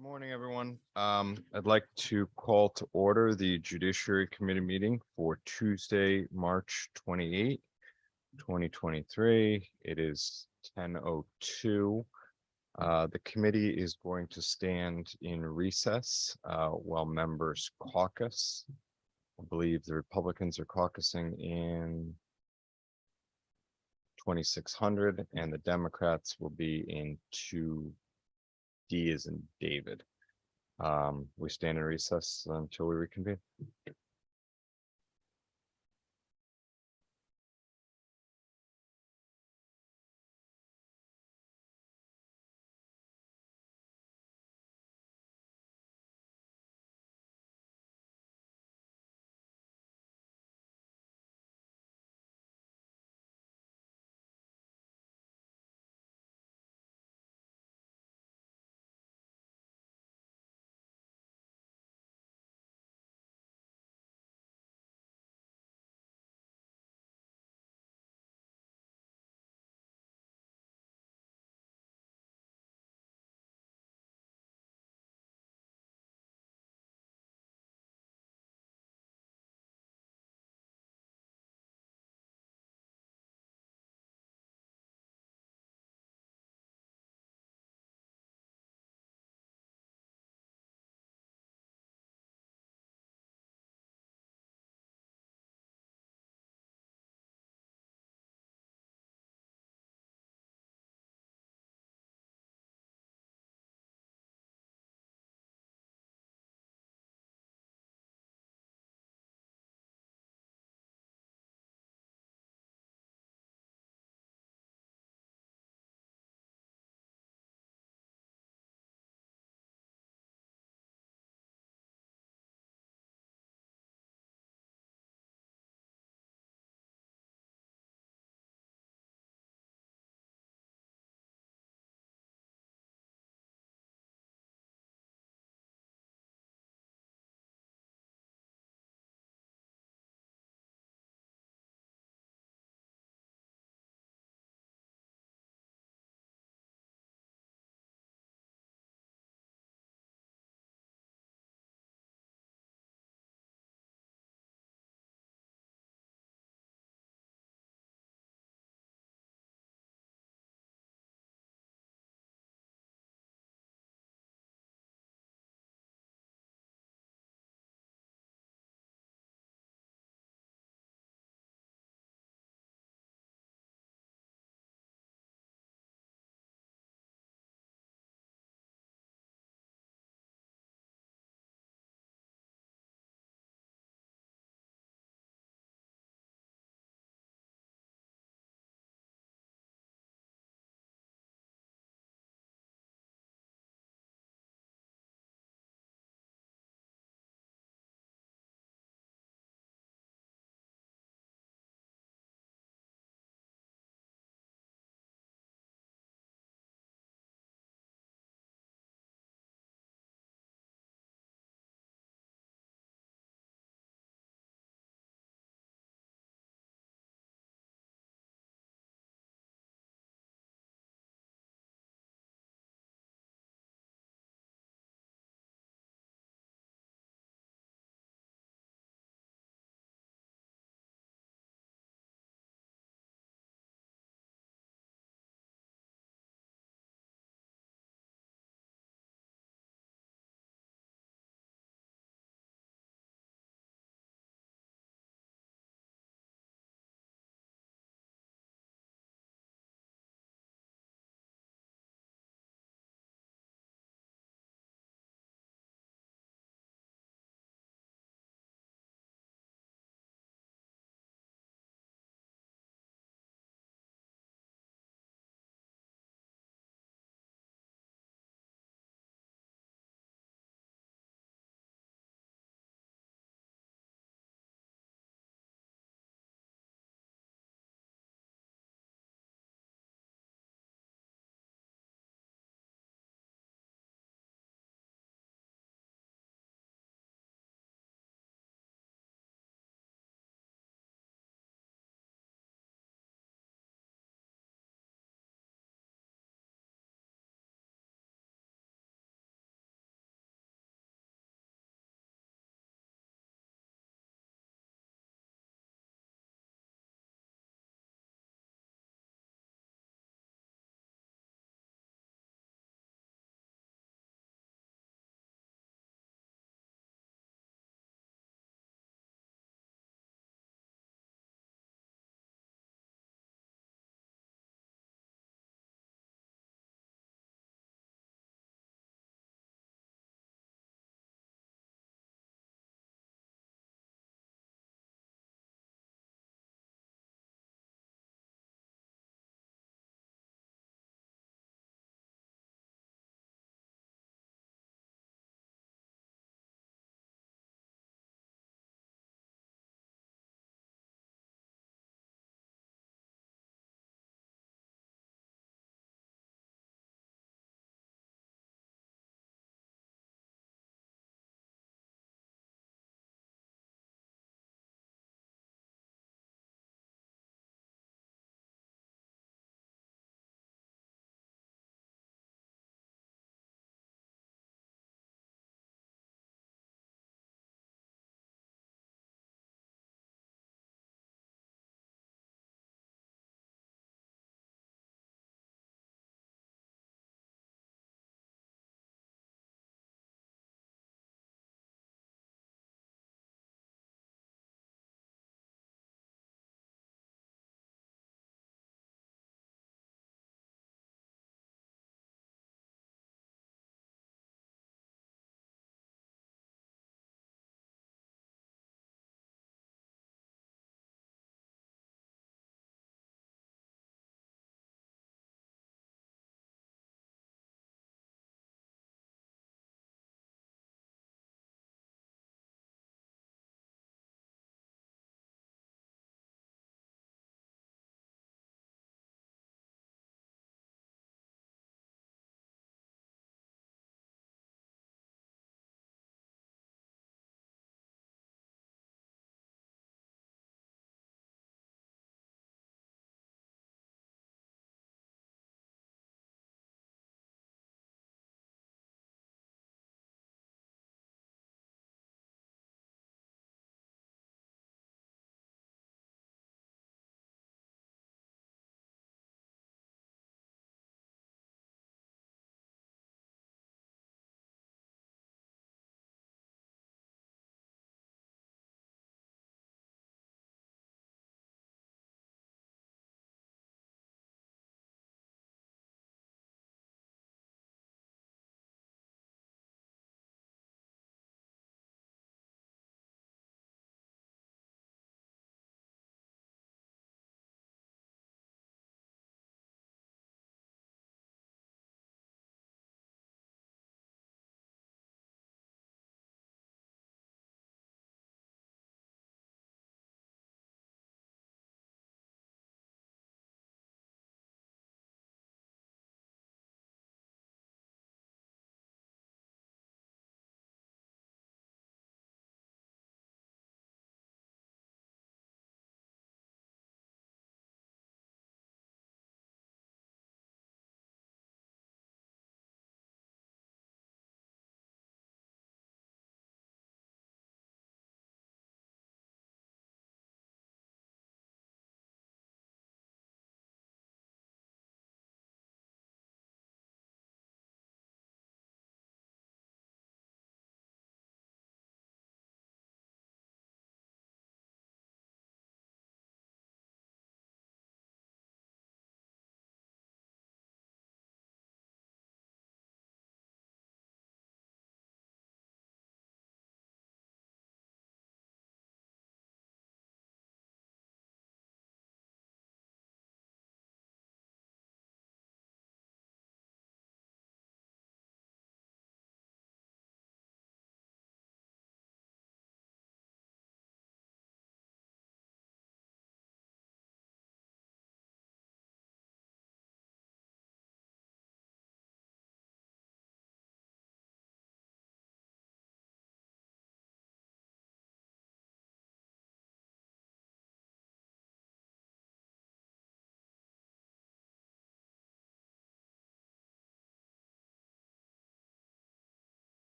Morning, everyone. I'd like to call to order the Judiciary Committee meeting for Tuesday, March 28, 2023. It is 10:02. The committee is going to stand in recess while members caucus. I believe the Republicans are caucusing in 2600 and the Democrats will be in 2D as in David. We stand in recess until we reconvene.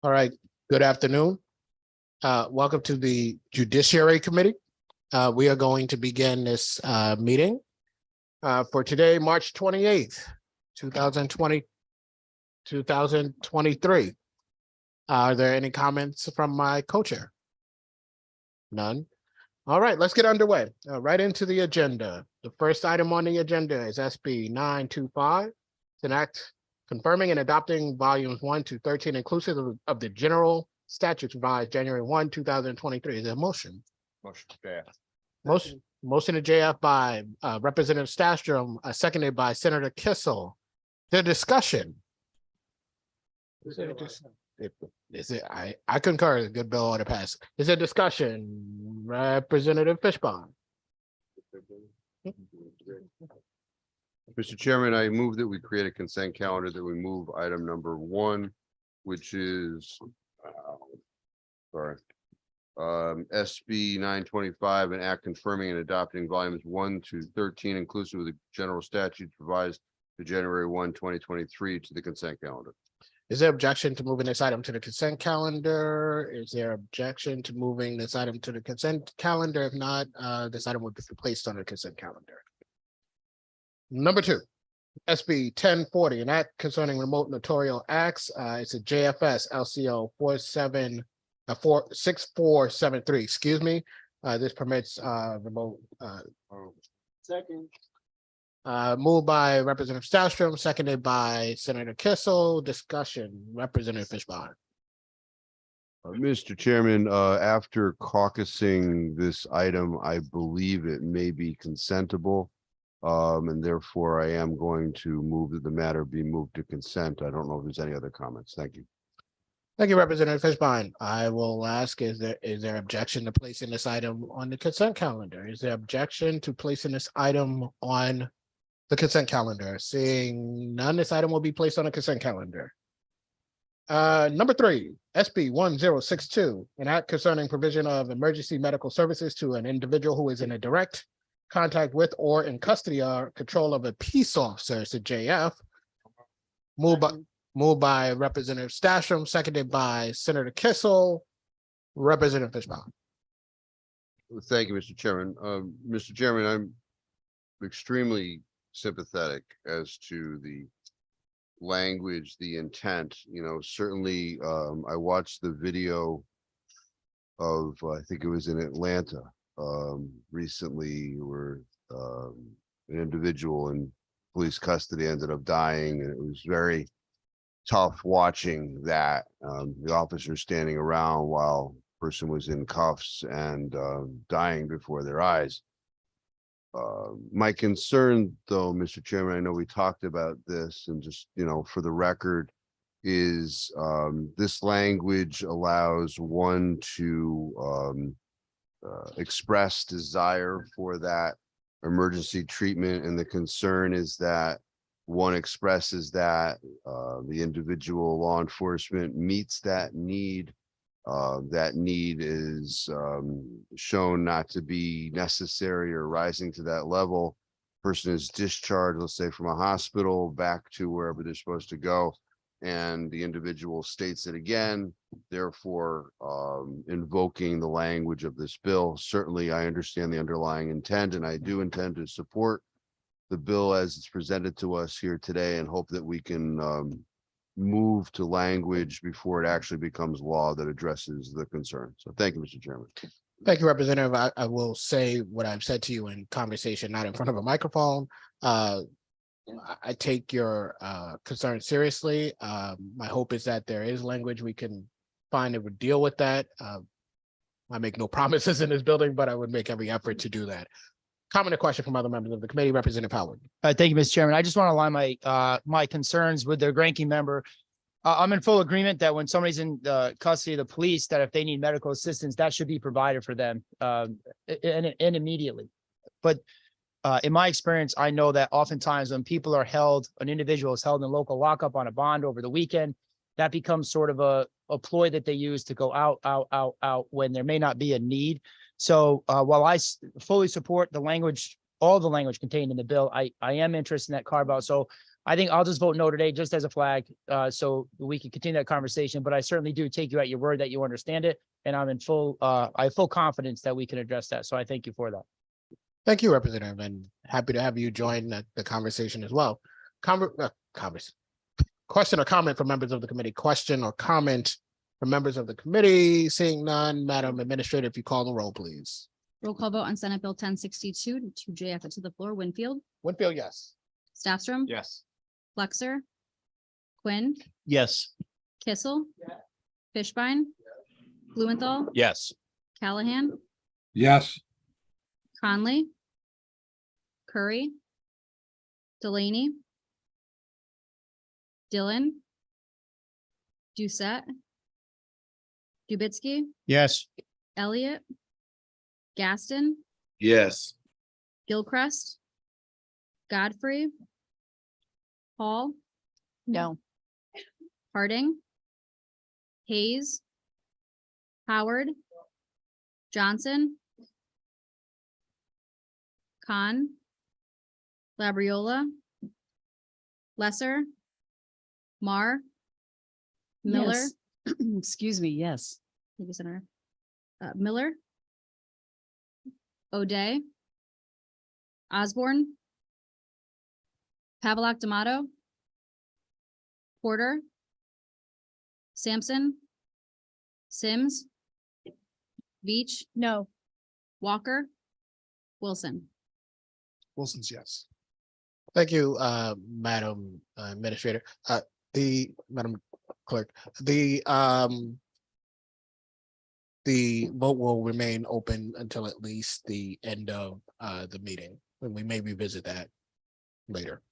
All right, good afternoon. Welcome to the Judiciary Committee. We are going to begin this meeting for today, March 28th, 2023. Are there any comments from my co-chair? None. All right, let's get underway. Right into the agenda. The first item on the agenda is SB 925. It's an act confirming and adopting volumes 1 to 13 inclusive of the general statutes revised January 1, 2023. Is there a motion? Motion to pass. Motion to JF by Representative Stastrom, seconded by Senator Kissel. The discussion. I concur. The good bill ought to pass. Is there discussion? Representative Fishbone. Mr. Chairman, I move that we create a consent calendar, that we move item number 1, which is SB 925, an act confirming and adopting volumes 1 to 13 inclusive of the general statutes revised to January 1, 2023 to the consent calendar. Is there objection to moving this item to the consent calendar? Is there objection to moving this item to the consent calendar? If not, this item would be placed on the consent calendar. Number 2, SB 1040, an act concerning remote notarial acts. It's a JFS LCO 6473. Excuse me. This permits remote. Second. Moved by Representative Stastrom, seconded by Senator Kissel. Discussion. Representative Fishbone. Mr. Chairman, after caucusing this item, I believe it may be consentable. And therefore I am going to move that the matter be moved to consent. I don't know if there's any other comments. Thank you. Thank you, Representative Fishbone. I will ask, is there objection to placing this item on the consent calendar? Is there objection to placing this item on the consent calendar? Seeing none, this item will be placed on the consent calendar. Number 3, SB 1062, an act concerning provision of emergency medical services to an individual who is in a direct contact with or in custody or control of a peace officer. It's a JF. Moved by Representative Stastrom, seconded by Senator Kissel. Representative Fishbone. Thank you, Mr. Chairman. Mr. Chairman, I'm extremely sympathetic as to the language, the intent. Certainly, I watched the video of, I think it was in Atlanta recently, where an individual in police custody ended up dying, and it was very tough watching that. The officer standing around while the person was in cuffs and dying before their eyes. My concern, though, Mr. Chairman, I know we talked about this, and just, for the record, is this language allows one to express desire for that emergency treatment, and the concern is that one expresses that the individual law enforcement meets that need. That need is shown not to be necessary or rising to that level. Person is discharged, let's say, from a hospital back to wherever they're supposed to go, and the individual states it again, therefore invoking the language of this bill. Certainly, I understand the underlying intent, and I do intend to support the bill as it's presented to us here today, and hope that we can move to language before it actually becomes law that addresses the concern. So thank you, Mr. Chairman. Thank you, Representative. I will say what I've said to you in conversation, not in front of a microphone. I take your concern seriously. My hope is that there is language we can find that would deal with that. I make no promises in this building, but I would make every effort to do that. Comment or question from other members of the committee. Representative Howard. Thank you, Mr. Chairman. I just want to align my concerns with the ranking member. I'm in full agreement that when somebody's in the custody of the police, that if they need medical assistance, that should be provided for them and immediately. But in my experience, I know that oftentimes when people are held, an individual is held in local lockup on a bond over the weekend, that becomes sort of a ploy that they use to go out when there may not be a need. So while I fully support the language, all the language contained in the bill, I am interested in that carve out. So I think I'll just vote no today, just as a flag, so we can continue that conversation. But I certainly do take you at your word that you understand it, and I'm in full, I have full confidence that we can address that. So I thank you for that. Thank you, Representative, and happy to have you join the conversation as well. Question or comment from members of the committee? Question or comment from members of the committee? Seeing none, Madam Administrator, if you call the roll, please. Roll call vote on Senate Bill 1062 to JF it to the floor. Winfield, Winfield, yes. Staffstrom, Yes. Flexer, Quinn, Yes. Kissel, Fishbein, Blumenthal, Yes. Callahan, yes, Conley, Curry, Delaney, Dillon, Doucette, Dubitsky, Yes. Elliott, Gaston, yes, Gilchrist, Godfrey, Hall, No. Harding, Hayes, Howard, Johnson, Khan, Labriola, Lesser, Mar, Miller, Yes. Excuse me, yes. Thank you, Senator. Miller, O'Day, Osborne, Pavlock D'Amato, Porter, Sampson, Sims, Veach, No. Walker, Wilson. Wilson's yes. Thank you, Madam Administrator. Madam Clerk, the vote will remain open until at least the end of the meeting, and we may revisit that later.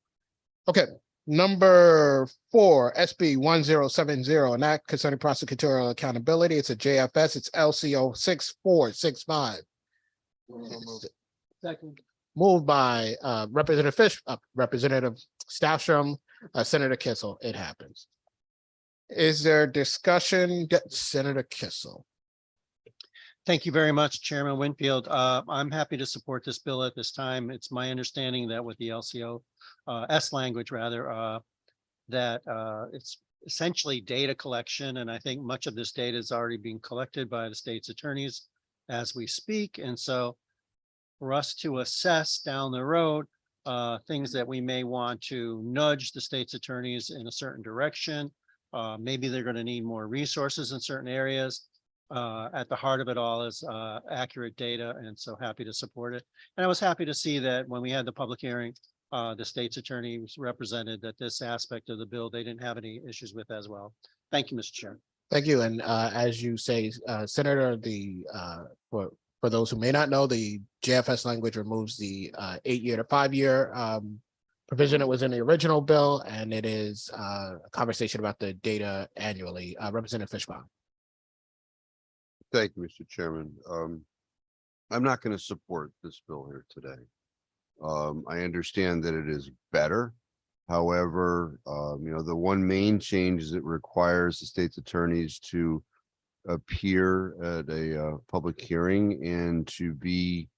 Okay, number 4, SB 1070, an act concerning prosecutorial accountability. It's a JFS, it's LCO 6465. Second. Moved by Representative Staffstrom, Senator Kissel. It happens. Is there discussion? Senator Kissel. Thank you very much, Chairman Winfield. I'm happy to support this bill at this time. It's my understanding that with the LCO S language rather, that it's essentially data collection. And I think much of this data is already being collected by the state's attorneys as we speak. And so for us to assess down the road, things that we may want to nudge the state's attorneys in a certain direction. Maybe they're going to need more resources in certain areas. At the heart of it all is accurate data, and so happy to support it. And I was happy to see that when we had the public hearing, the state's attorney was represented that this aspect of the bill, they didn't have any issues with as well. Thank you, Mr. Chair. Thank you. And as you say, Senator, for those who may not know, the JFS language removes the 8-year to 5-year provision that was in the original bill, and it is a conversation about the data annually. Representative Fishbaum. Thank you, Mr. Chairman. I'm not going to support this bill here today. I understand that it is better. However, the one main change is it requires the state's attorneys to appear at a public hearing and to be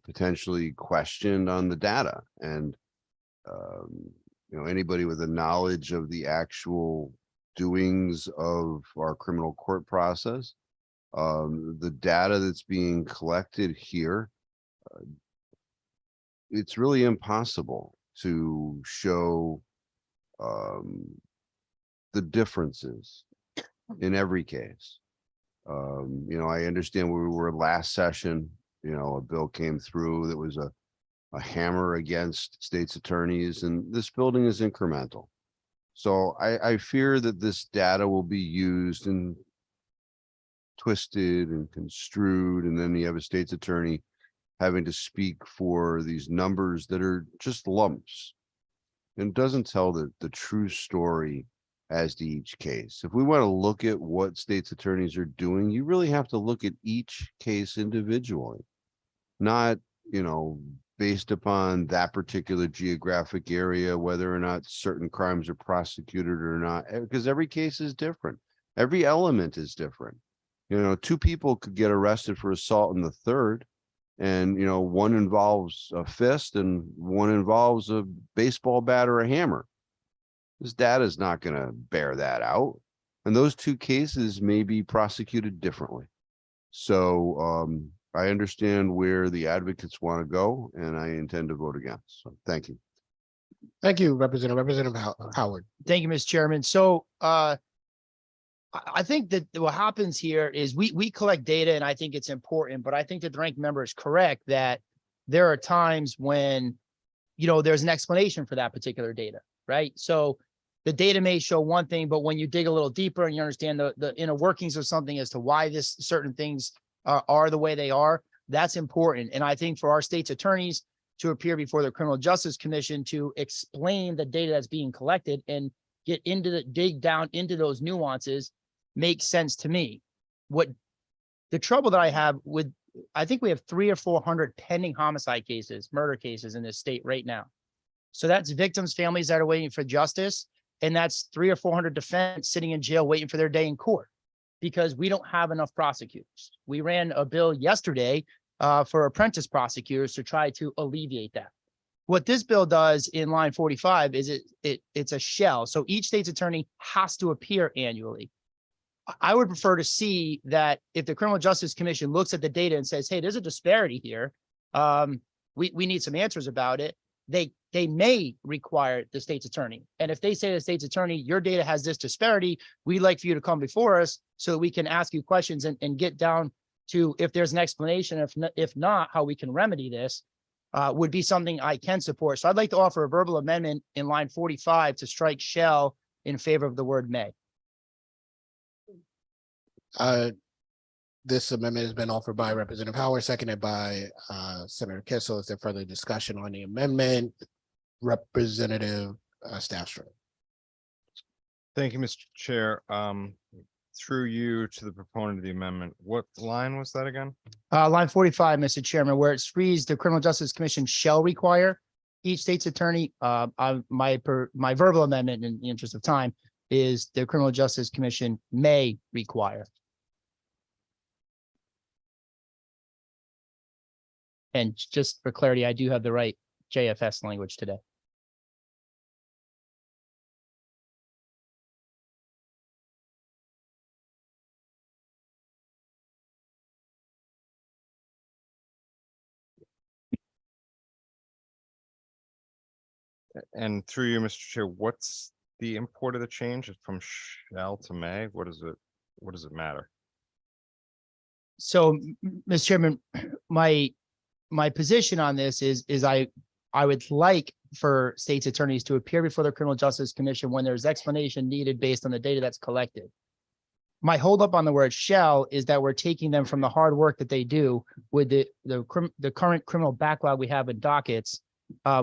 potentially questioned on the data. And, anybody with a knowledge of the actual doings of our criminal court process, the data that's being collected here, it's really impossible to show the differences in every case. I understand where we were last session, a bill came through that was a hammer against state's attorneys, and this building is incremental. So I fear that this data will be used and twisted and construed, and then you have a state's attorney having to speak for these numbers that are just lumps and doesn't tell the true story as to each case. If we want to look at what state's attorneys are doing, you really have to look at each case individually, not, based upon that particular geographic area, whether or not certain crimes are prosecuted or not, because every case is different. Every element is different. 2 people could get arrested for assault in the 3rd, And, you know, one involves a fist and one involves a baseball bat or a hammer. This data is not going to bear that out. And those two cases may be prosecuted differently. So I understand where the advocates want to go, and I intend to vote against. So thank you. Thank you, Representative Howard. Thank you, Mr. Chairman. So I think that what happens here is we collect data, and I think it's important, but I think that the ranking member is correct that there are times when, you know, there's an explanation for that particular data, right? So the data may show one thing, but when you dig a little deeper and you understand the inner workings of something as to why this certain things are the way they are, that's important. And I think for our state's attorneys to appear before the Criminal Justice Commission to explain the data that's being collected and dig down into those nuances makes sense to me. What the trouble that I have with, I think we have 300 or 400 pending homicide cases, murder cases in this state right now. So that's victims' families that are waiting for justice. And that's 300 or 400 defendants sitting in jail waiting for their day in court because we don't have enough prosecutors. We ran a bill yesterday for apprentice prosecutors to try to alleviate that. What this bill does in line 45 is it's a shell. So each state's attorney has to appear annually. I would prefer to see that if the Criminal Justice Commission looks at the data and says, hey, there's a disparity here. We need some answers about it. They may require the state's attorney. And if they say to the state's attorney, your data has this disparity, we'd like for you to come before us so that we can ask you questions and get down to if there's an explanation, if not, how we can remedy this, would be something I can support. So I'd like to offer a verbal amendment in line 45 to strike shall in favor of the word may. This amendment has been offered by Representative Howard, seconded by Senator Kissel. Is there further discussion on the amendment? Representative Stafford. Thank you, Mr. Chair. Through you to the proponent of the amendment, what line was that again? Line 45, Mr. Chairman, where it reads the Criminal Justice Commission shall require each state's attorney. My verbal amendment in the interest of time is the Criminal Justice Commission may require. And just for clarity, I do have the right JFS language today. And through you, Mr. Chair, what's the import of the change from shall to may? What does it matter? So, Mr. Chairman, my position on this is I would like for state's attorneys to appear before the Criminal Justice Commission when there's explanation needed based on the data that's collected. My holdup on the word shall is that we're taking them from the hard work that they do with the current criminal backlog we have in dockets.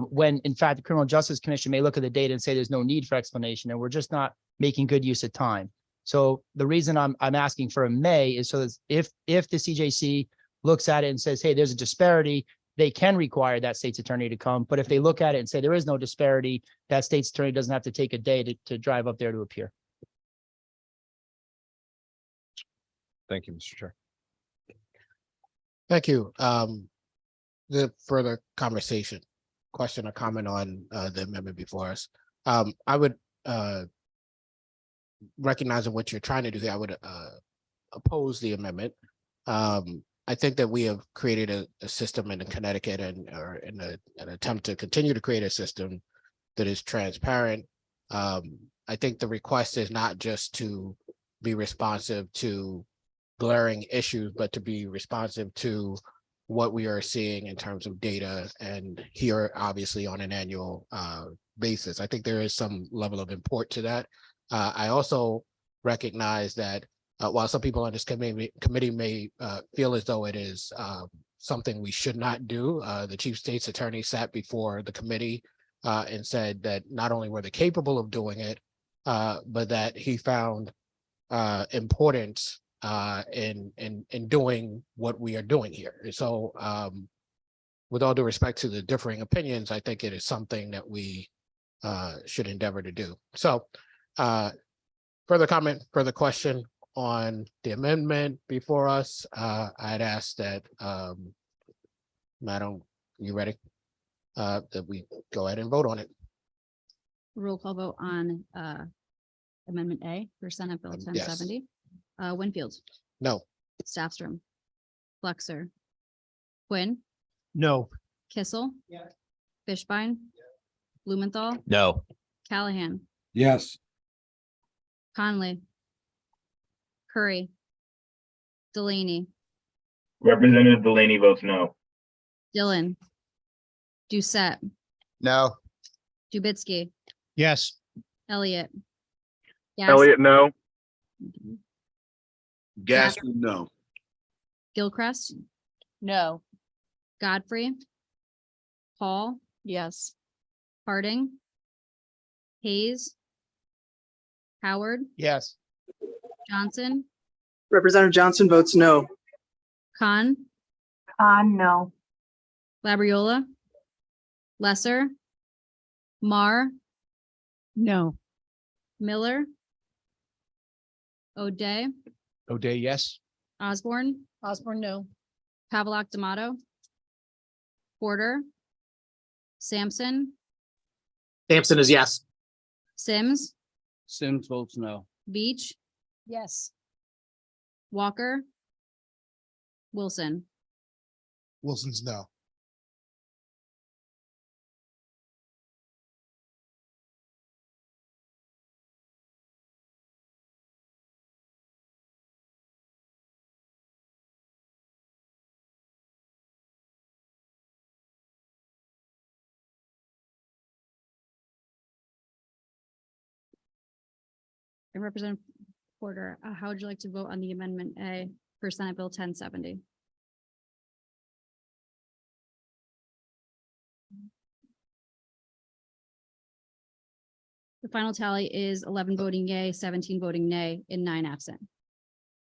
When in fact, the Criminal Justice Commission may look at the data and say there's no need for explanation, and we're just not making good use of time. So the reason I'm asking for a may is so that if the CJC looks at it and says, hey, there's a disparity, they can require that state's attorney to come. But if they look at it and say there is no disparity, that state's attorney doesn't have to take a day to drive up there to appear. Thank you, Mr. Chair. Thank you. The further conversation, question or comment on the amendment before us. I would recognizing what you're trying to do here, I would oppose the amendment. I think that we have created a system in Connecticut or in an attempt to continue to create a system that is transparent. I think the request is not just to be responsive to glaring issues, but to be responsive to what we are seeing in terms of data and here obviously on an annual basis. I think there is some level of import to that. I also recognize that while some people on this committee may feel as though it is something we should not do, the chief state's attorney sat before the committee and said that not only were they capable of doing it, but that he found importance in doing what we are doing here. So with all due respect to the differing opinions, I think it is something that we should endeavor to do. So further comment, further question on the amendment before us. I'd ask that Madam, you ready? That we go ahead and vote on it. Roll call vote on Amendment A for Senate Bill Yes. 1070. Winfield, No, Staffstrom, Flexer, Quinn, No. Kissel. Fishbein. Blumenthal, No. Callahan, Yes. Conley, Curry, Delaney, Representative Delaney votes no. Dillon, Doucette, No. Jubitsky, Yes. Elliott. Elliot, no. Gaston, no. Gilchrist, No. Godfrey, Paul, Yes. Harding, Hayes, Howard, Yes. Johnson, Representative Johnson votes no. Khan, No. Labriola, Lesser, Mar, No. Miller, O'Day, O'Day, yes. Osborne, Osborne, no. Pavlock D'Amato, Porter, Sampson, Sampson is yes. Sims, Sims votes no. Beach, Yes. Walker, Wilson. Wilson's no. And Representative Porter, how would you like to vote on the Amendment A for Senate Bill 1070? The final tally is 11 voting yay, 17 voting nay, and 9 absent.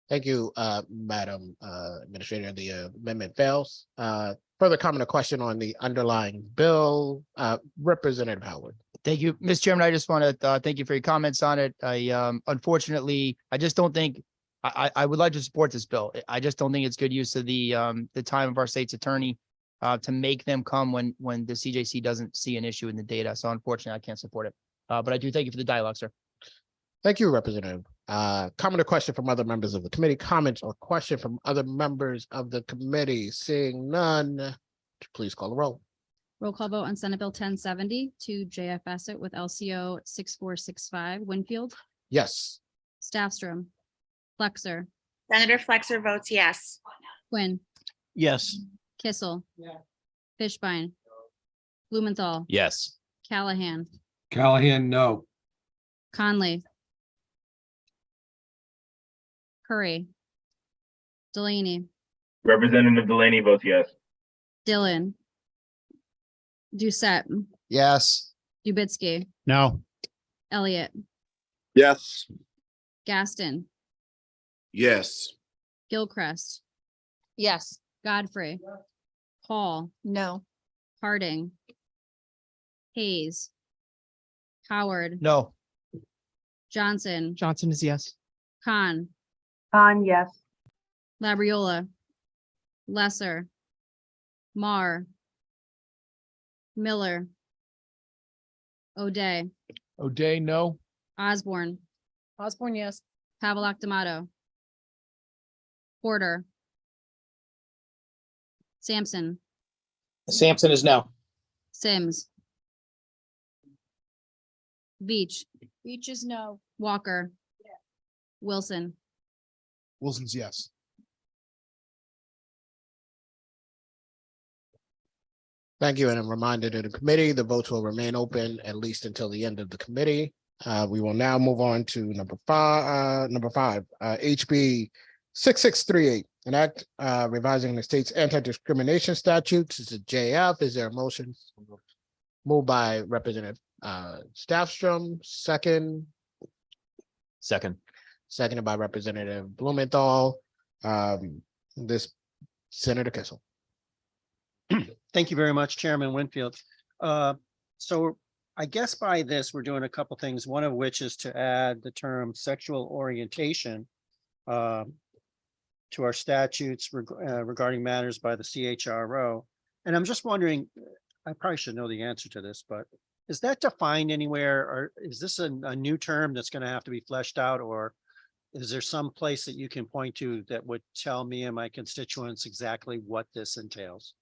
Thank you, Madam Administrator. The amendment fails. Further comment or question on the underlying bill, Representative Howard. Thank you, Mr. Chairman. I just want to thank you for your comments on it. Unfortunately, I just don't think I would like to support this bill. I just don't think it's good use of the time of our state's attorney to make them come when the CJC doesn't see an issue in the data. So unfortunately, I can't support it. But I do thank you for the dialogue, sir. Thank you, Representative. Comment or question from other members of the committee, comments or question from other members of the committee, seeing none, please call the roll. Roll call vote on Senate Bill 1070 to JFS it with LCO 6465. Winfield, Yes. Staffstrom, Flexer, Senator Flexer votes yes. Quinn, Yes. Kissel. Fishbein. Blumenthal, Yes. Callahan, Callahan, no. Conley, Curry, Delaney, Representative Delaney votes yes. Dillon, Doucette, Yes. Jubitsky, No. Elliott, Yes. Gaston, Yes. Gilchrist, Yes. Godfrey, Paul, No. Harding, Hayes, Howard, No. Johnson, Johnson is yes. Khan, Yes. Labriola, Lesser, Mar, Miller, O'Day, O'Day, no. Osborne, Osborne, yes. Pavlock D'Amato, Porter, Sampson, Sampson is no. Sims, Beach, Beach is no. Walker, Wilson. Wilson's yes. Thank you, and a reminder to the committee, the votes will remain open at least until the end of the committee. We will now move on to number five, HB 6638, an act revising the state's anti-discrimination statutes. This is a JF. Is there a motion? Moved by Representative Staffstrom, second, seconded by Representative Blumenthal. This Senator Kissel. Thank you very much, Chairman Winfield. So I guess by this, we're doing a couple things, one of which is to add the term sexual orientation to our statutes regarding matters by the CHRO. And I'm just wondering, I probably should know the answer to this, but is that defined anywhere, or is this a new term that's going to have to be fleshed out, or is there some place that you can point to that would tell me and my constituents exactly what this entails?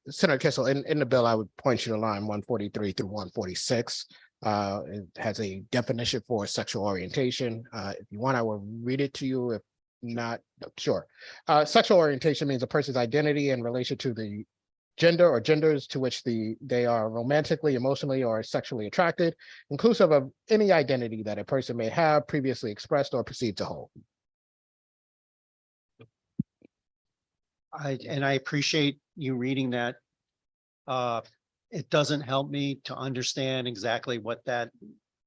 Senator Kissel, in the bill, I would point you to line 143 through 146. It has a definition for sexual orientation. If you want, I will read it to you. If not, sure. Sexual orientation means a person's identity in relation to the gender or genders to which they are romantically, emotionally, or sexually attracted, inclusive of any identity that a person may have previously expressed or perceived to hold. I appreciate you reading that. It doesn't help me to understand exactly what that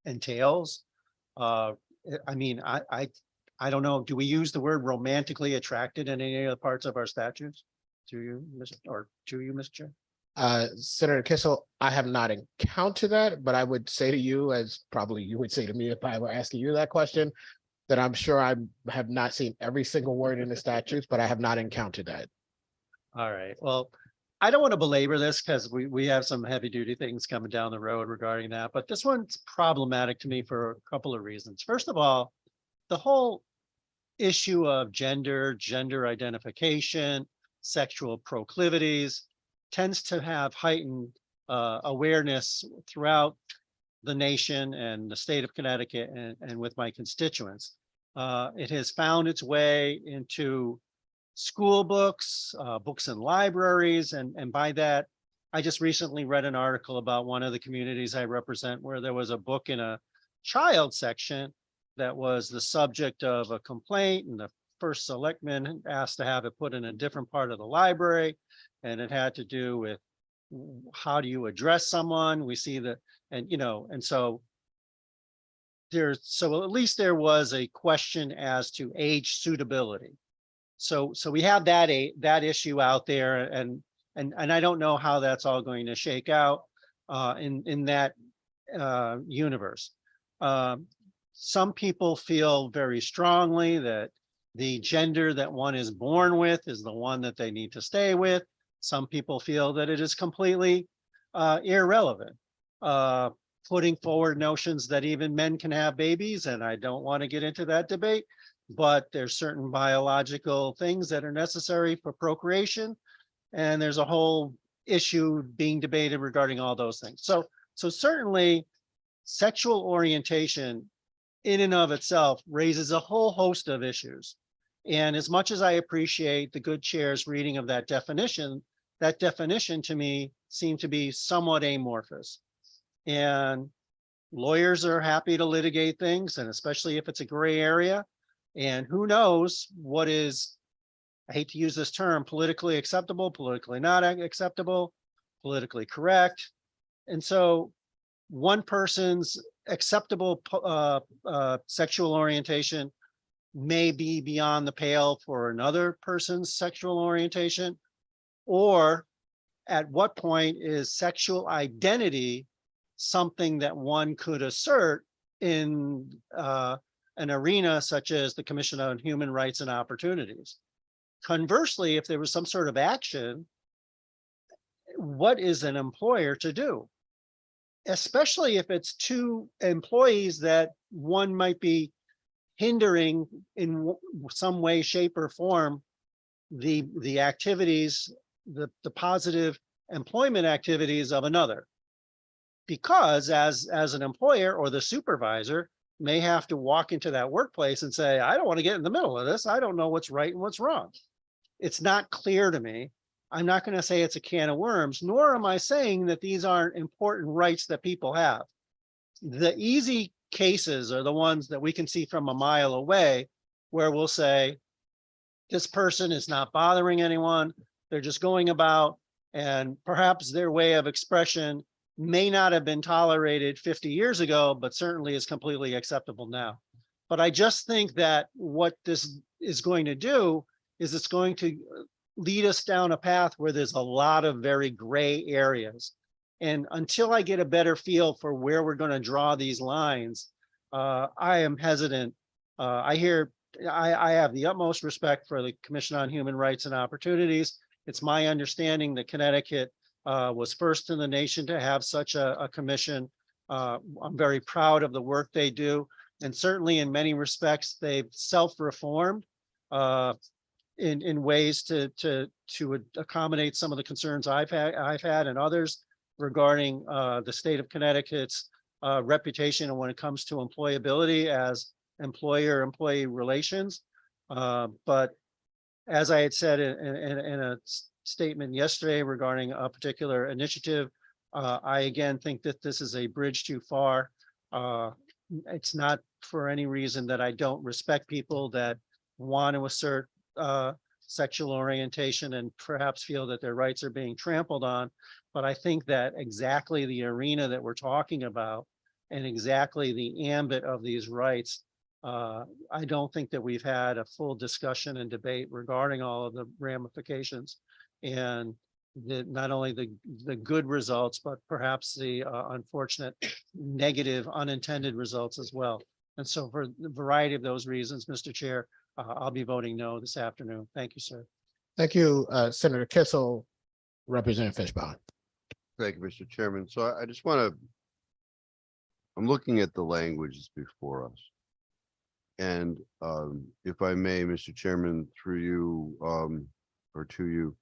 entails. I mean, I don't know. Do we use the word romantically attracted in any other parts of our statutes? To you, Mr. Chair? Senator Kissel, I have not encountered that, but I would say to you, as probably you would say to me if I were asking you that question, that I'm sure I have not seen every single word in the statutes, but I have not encountered that. All right, well, I don't want to belabor this because we have some heavy duty things coming down the road regarding that, but this one's problematic to me for a couple of reasons. First of all, the whole issue of gender identification, sexual proclivities tends to have heightened awareness throughout the nation and the state of Connecticut and with my constituents. It has found its way into school books, books in libraries, and by that, I just recently read an article about one of the communities I represent where there was a book in a child section that was the subject of a complaint, and the first selectman asked to have it put in a different part of the library, and it had to do with how do you address someone. We see that, and so at least there was a question as to age suitability. So we have that issue out there, and I don't know how that's all going to shake out in that universe. Some people feel very strongly that the gender that one is born with is the one that they need to stay with. Some people feel that it is completely irrelevant, putting forward notions that even men can have babies, and I don't want to get into that debate, but there's certain biological things that are necessary for procreation, and there's a whole issue being debated regarding all those things. So certainly sexual orientation in and of itself raises a whole host of issues. And as much as I appreciate the good chair's reading of that definition to me seemed to be somewhat amorphous. And lawyers are happy to litigate things, and especially if it's a gray area. And who knows what is, I hate to use this term, politically acceptable, politically not acceptable, politically correct. And so one person's acceptable sexual orientation may be beyond the pale for another person's sexual orientation, or at what point is sexual identity something that one could assert in an arena such as the Commission on Human Rights and Opportunities. Conversely, if there was some sort of action, what is an employer to do? Especially if it's two employees that one might be hindering in some way, shape, or form the activities, the positive employment activities of another. Because as an employer or the supervisor may have to walk into that workplace and say, I don't want to get in the middle of this. I don't know what's right and what's wrong. It's not clear to me. I'm not going to say it's a can of worms, nor am I saying that these aren't important rights that people have. The easy cases are the ones that we can see from a mile away, where we'll say, this person is not bothering anyone. They're just going about, and perhaps their way of expression may not have been tolerated 50 years ago, but certainly is completely acceptable now. But I just think that what this is going to do is it's going to lead us down a path where there's a lot of very gray areas. And until I get a better feel for where we're going to draw these lines, I am hesitant. I have the utmost respect for the Commission on Human Rights and Opportunities It's my understanding that Connecticut was first in the nation to have such a commission. I'm very proud of the work they do. And certainly in many respects, they've self-reformed in ways to accommodate some of the concerns I've had and others regarding the state of Connecticut's reputation and when it comes to employability as employer-employee relations. But as I had said in a statement yesterday regarding a particular initiative, I again think that this is a bridge too far. It's not for any reason that I don't respect people that want to assert sexual orientation and perhaps feel that their rights are being trampled on. But I think that exactly the arena that we're talking about and exactly the ambit of these rights, I don't think that we've had a full discussion and debate regarding all of the ramifications and not only the good results, but perhaps the unfortunate negative unintended results as well. And so for the variety of those reasons, Mr. Chair, I'll be voting no this afternoon. Thank you, sir. Thank you, Senator Kissel, Representative Fishbone. Thank you, Mr. Chairman. So I just want to, I'm looking at the languages before us. And if I may, Mr. Chairman, through you or to you,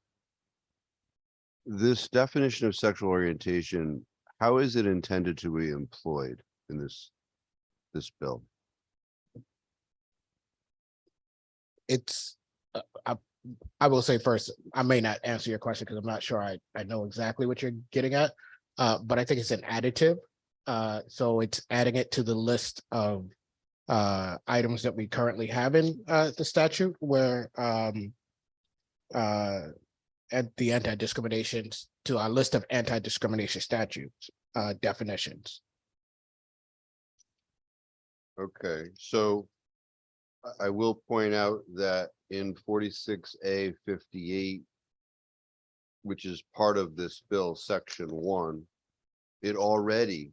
this definition of sexual orientation, how is it intended to be employed in this bill? It's, I will say first, I may not answer your question because I'm not sure I know exactly what you're getting at, but I think it's an additive. So it's adding it to the list of items that we currently have in the statute where at the anti-discrimination to our list of anti-discrimination statutes definitions. Okay, so I will point out that in 46A 58, which is part of this bill, section 1, it already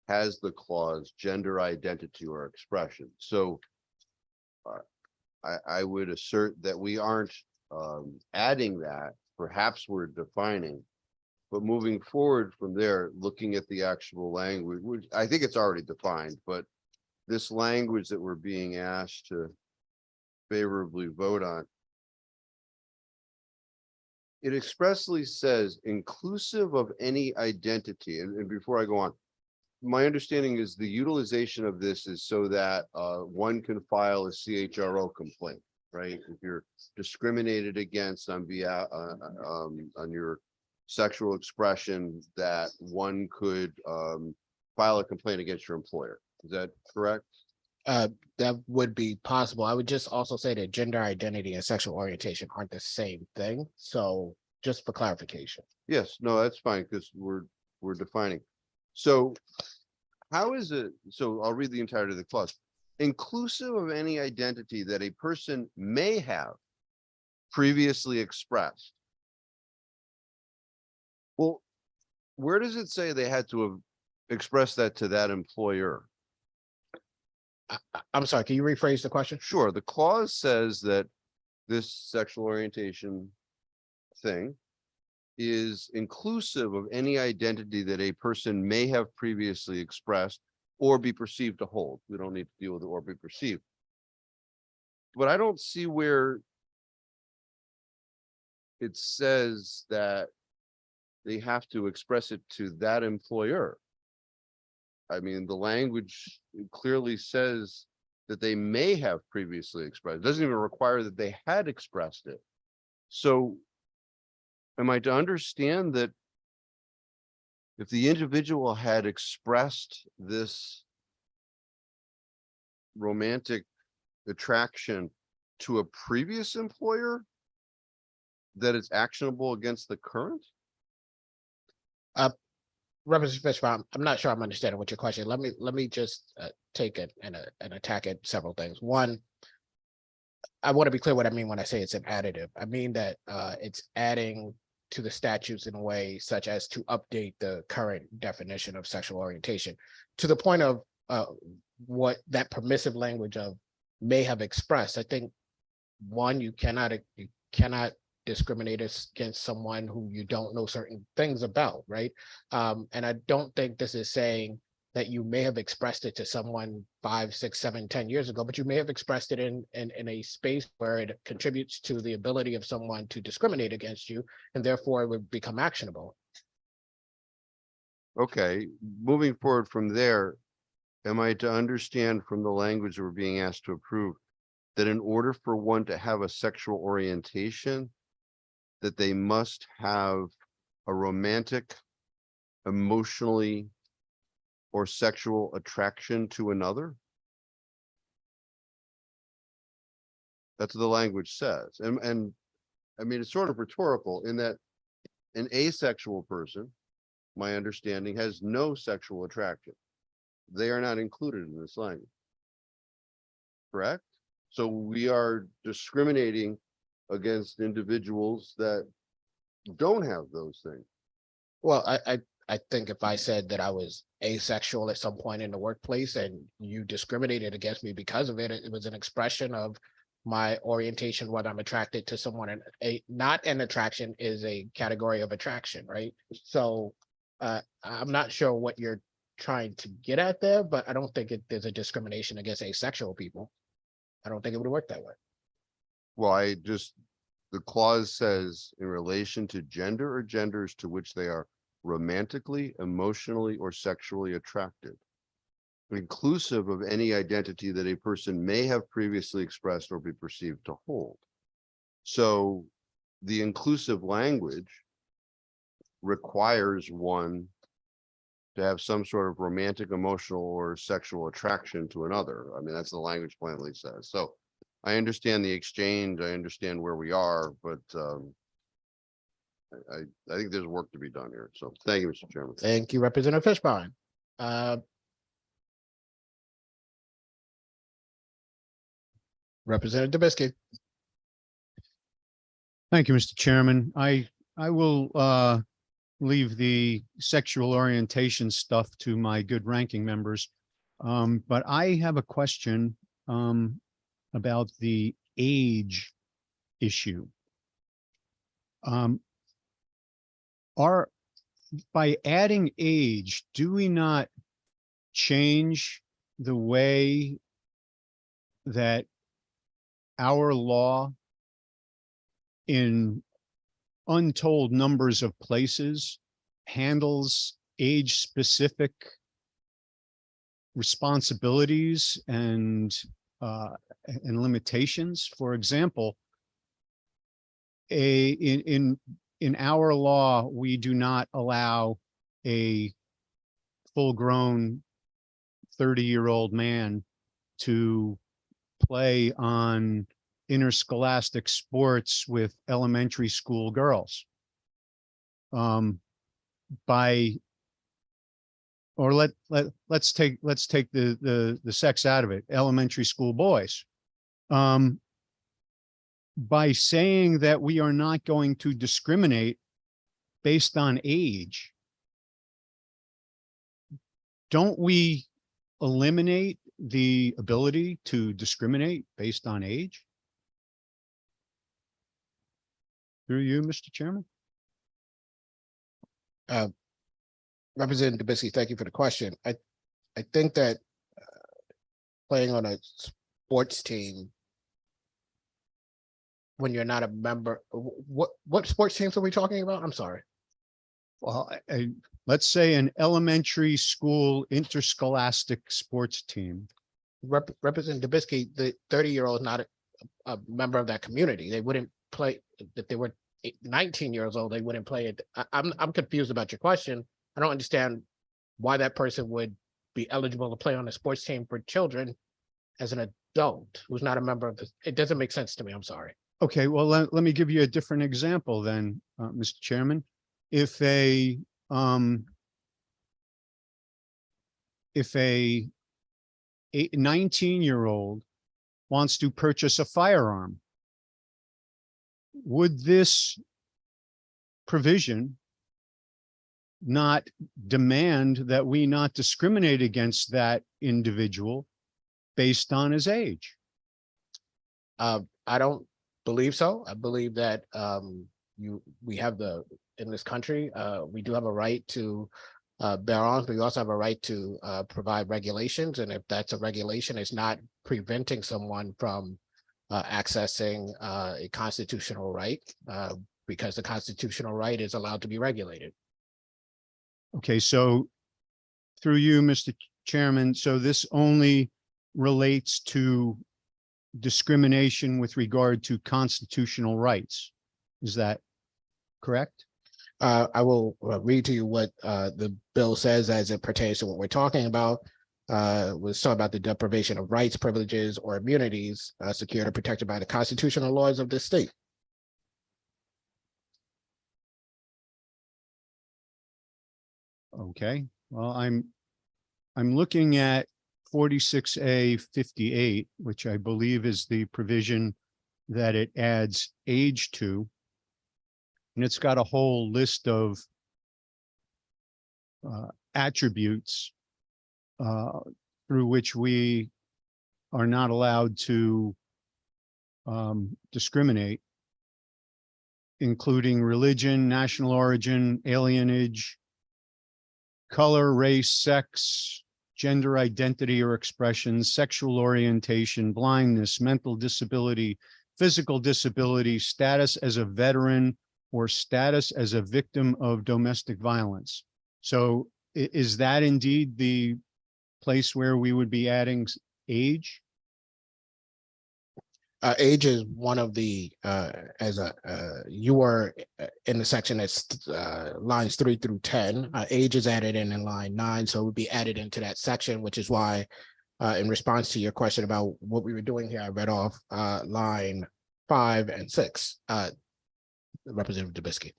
has the clause gender identity or expression. So I would assert that we aren't adding that, perhaps we're defining, but moving forward from there, looking at the actual language, which I think it's already defined, but this language that we're being asked to favorably vote on, it expressly says inclusive of any identity. And before I go on, my understanding is the utilization of this is so that one can file a CHRO complaint, right? If you're discriminated against on your sexual expression, that one could file a complaint against your employer. Is that correct? That would be possible. I would just also say that gender identity and sexual orientation aren't the same thing. So just for clarification. Yes, no, that's fine because we're defining. So how is it? So I'll read the entirety of the clause. Inclusive of any identity that a person may have previously expressed. Well, where does it say they had to have expressed that to that employer? I'm sorry, can you rephrase the question? Sure. The clause says that this sexual orientation thing is inclusive of any identity that a person may have previously expressed or be perceived to hold. We don't need to deal with it or be perceived. But I don't see where it says that they have to express it to that employer. I mean, the language clearly says that they may have previously expressed. It doesn't even require that they had expressed it. So am I to understand that if the individual had expressed this romantic attraction to a previous employer, that it's actionable against the current? Representative Fishbaum, I'm not sure I'm understanding what your question. Let me just take it and attack it several things. One, I want to be clear what I mean when I say it's an additive. I mean that it's adding to the statutes in a way such as to update the current definition of sexual orientation to the point of what that permissive language of may have expressed. I think one, you cannot discriminate against someone who you don't know certain things about, right? And I don't think this is saying that you may have expressed it to someone 5, 6, 7, 10 years ago, but you may have expressed it in a space where it contributes to the ability of someone to discriminate against you, and therefore it would become actionable. Okay, moving forward from there, am I to understand from the language that we're being asked to approve that in order for one to have a sexual orientation, that they must have a romantic, emotionally, or sexual attraction to another? That's what the language says. And I mean, it's sort of rhetorical in that an asexual person, my understanding, has no sexual attraction. They are not included in this language. Correct? So we are discriminating against individuals that don't have those things. Well, I think if I said that I was asexual at some point in the workplace and you discriminated against me because of it, it was an expression of my orientation, whether I'm attracted to someone. And not an attraction is a category of attraction, right? So I'm not sure what you're trying to get at there, but I don't think there's a discrimination against asexual people. I don't think it would work that way. Well, the clause says in relation to gender or genders to which they are romantically, emotionally, or sexually attracted, inclusive of any identity that a person may have previously expressed or be perceived to hold. So the inclusive language requires one to have some sort of romantic, emotional, or sexual attraction to another. I mean, that's the language plainly says. So I understand the exchange, I understand where we are, but I think there's work to be done here. So thank you, Mr. Chairman. Thank you, Representative Fishbein. Representative Trubisky. Thank you, Mr. Chairman. I will leave the sexual orientation stuff to my good ranking members. But I have a question about the age issue. By adding age, do we not change the way that our law in untold numbers of places handles age-specific responsibilities and limitations? For example, in our law, we do not allow a full-grown 30-year-old man to play on interscholastic sports with elementary school girls. Let's take the sex out of it, elementary school boys. By saying that we are not going to discriminate based on age, don't we eliminate the ability to discriminate based on age? Through you, Mr. Chairman. Representative Trubisky, thank you for the question. I think that playing on a sports team when you're not a member, what sports teams are we talking about? I'm sorry. Well, let's say an elementary school interscholastic sports team. Representative Trubisky, the 30-year-old is not a member of that community. They wouldn't play if they were 19 years old. They wouldn't play it. I'm confused about your question. I don't understand why that person would be eligible to play on a sports team for children as an adult who's not a member of this. It doesn't make sense to me. I'm sorry. Okay, well, let me give you a different example then, Mr. Chairman. If a 19-year-old wants to purchase a firearm, would this provision not demand that we not discriminate against that individual based on his age? I don't believe so. I believe that we have in this country, we do have a right to bear arms, but we also have a right to provide regulations. And if that's a regulation, it's not preventing someone from accessing a constitutional right, because the constitutional right is allowed to be regulated. Okay, so through you, Mr. Chairman, so this only relates to discrimination with regard to constitutional rights. Is that correct? I will read to you what the bill says as it pertains to what we're talking about. Was talking about the deprivation of rights, privileges, or immunities secured or protected by the constitutional laws of the state. Okay, well, I'm looking at 46A 58, which I believe is the provision that it adds age to. And it's got a whole list of attributes through which we are not allowed to discriminate, including religion, national origin, alienage, color, race, sex, gender identity or expression, sexual orientation, blindness, mental disability, physical disability, status as a veteran, or status as a victim of domestic violence. So is that indeed the place where we would be adding age? Age is one of the, you are in the section that's lines 3 through 10. Age is added in line 9, so it would be added into that section, which is why, in response to your question about what we were doing here, I read off line 5 and 6. Representative Dubisky.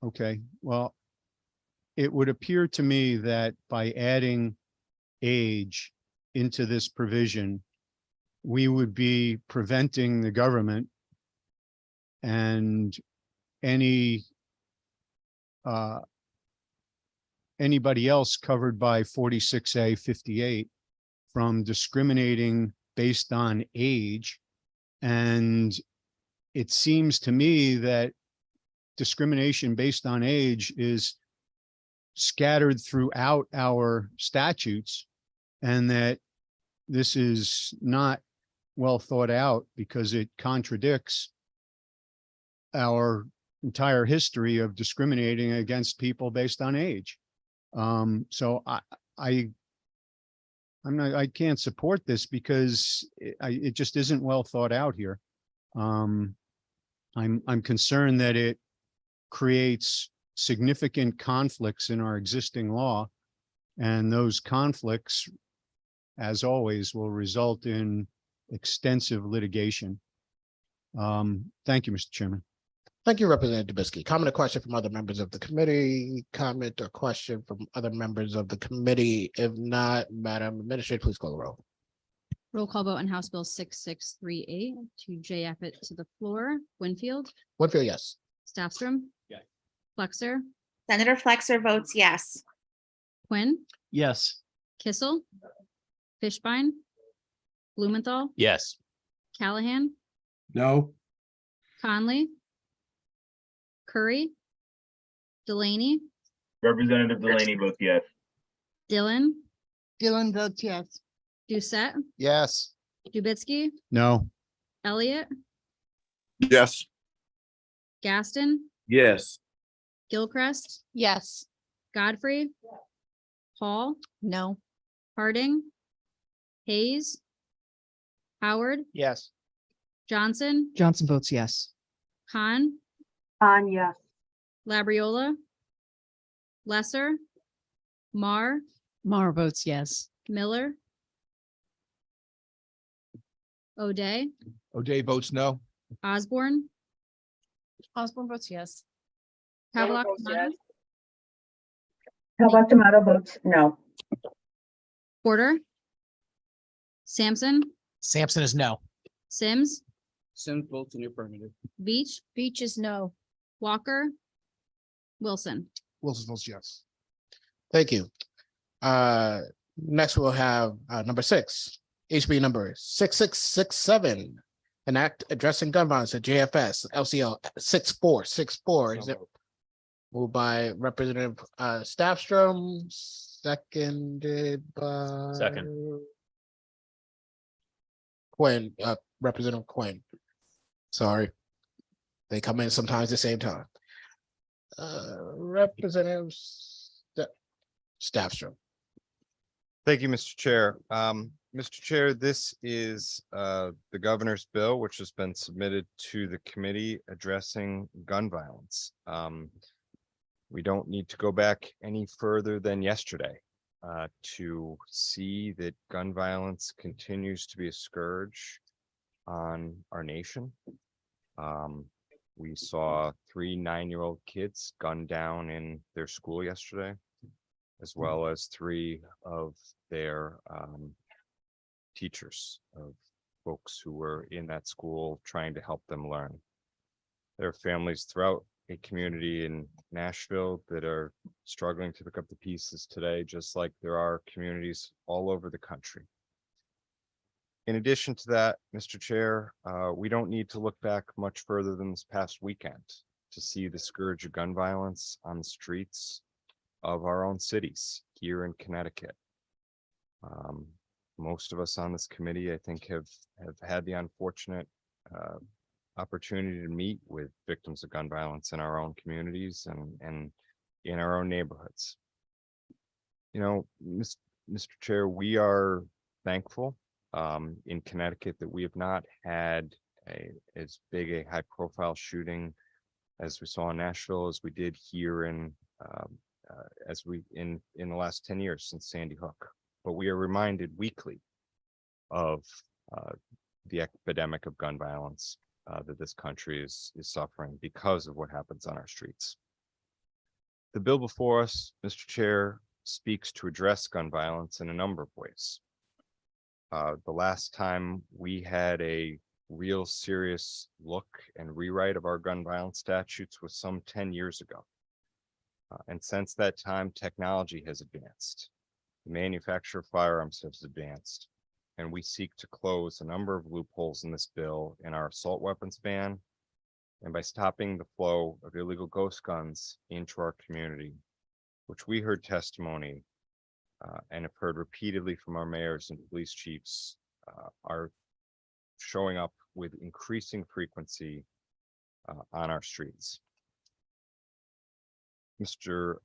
Okay, well, it would appear to me that by adding age into this provision, we would be preventing the government and anybody else covered by 46A 58 from discriminating based on age. And it seems to me that discrimination based on age is scattered throughout our statutes, and that this is not well thought out because it contradicts our entire history of discriminating against people based on age. So I can't support this because it just isn't well thought out here. I'm concerned that it creates significant conflicts in our existing law, and those conflicts, as always, will result in extensive litigation. Thank you, Mr. Chairman. Thank you, Representative Dubisky. Comment or question from other members of the committee? Comment or question from other members of the committee? If not, Madam Administrator, please call the roll. Roll call vote on House Bill 6638 to JF it to the floor. Winfield, Winfield, yes. Staffstrom. Yes. Flexer, Senator Flexer votes yes. Quinn, Yes. Kissel, Fishbein, Blumenthal, Yes. Callahan, No. Conley, Curry, Delaney, Representative Delaney votes yes. Dillon, Dillon votes yes. Doucette, Yes. Dubitsky, No. Elliott, Yes. Gaston, Yes. Gilchrist, Yes. Godfrey, Paul, No. Harding, Hayes, Howard, Yes. Johnson, Johnson votes yes. Khan, Yes. Labriola, Lesser, Mar, Mar votes yes. Miller, O'Day, O'Day votes no. Osborne, Osborne votes yes. Havelock Tomato, How about Tomato votes no? Porter, Sampson, Sampson is no. Sims, Sims votes in the affirmative. Beach, Beach is no. Walker, Wilson. Wilson votes yes. Thank you. Next we'll have number 6, HB number 6667 an act addressing gun violence at JFS LCO 6464. Is it moved by Representative Staffstrom, seconded by Quinn, Representative Quinn. Sorry. They come in sometimes at the same time. Representative Staffstrom. Thank you, Mr. Chair. Mr. Chair, this is the governor's bill, which has been submitted to the committee addressing gun violence. We don't need to go back any further than yesterday to see that gun violence continues to be a scourge on our nation. We saw 3 9-year-old kids gunned down in their school yesterday, as well as 3 of their teachers, of folks who were in that school trying to help them learn. There are families throughout a community in Nashville that are struggling to pick up the pieces today, just like there are communities all over the country. In addition to that, Mr. Chair, we don't need to look back much further than this past weekend to see the scourge of gun violence on the streets of our own cities here in Connecticut. Most of us on this committee, I think, have had the unfortunate opportunity to meet with victims of gun violence in our own communities and in our own neighborhoods. You know, Mr. Chair, we are thankful in Connecticut that we have not had as big a high profile shooting as we saw in Nashville as we did here in the last 10 years since Sandy Hook. But we are reminded weekly of the epidemic of gun violence that this country is suffering because of what happens on our streets. The bill before us, Mr. Chair, speaks to address gun violence in a number of ways. The last time we had a real serious look and rewrite of our gun violence statutes was some 10 years ago. And since that time, technology has advanced. The manufacture of firearms has advanced, and we seek to close a number of loopholes in this bill in our assault weapons ban and by stopping the flow of illegal ghost guns into our community, which we heard testimony and have heard repeatedly from our mayors and police chiefs are showing up with increasing frequency on our streets. Mr.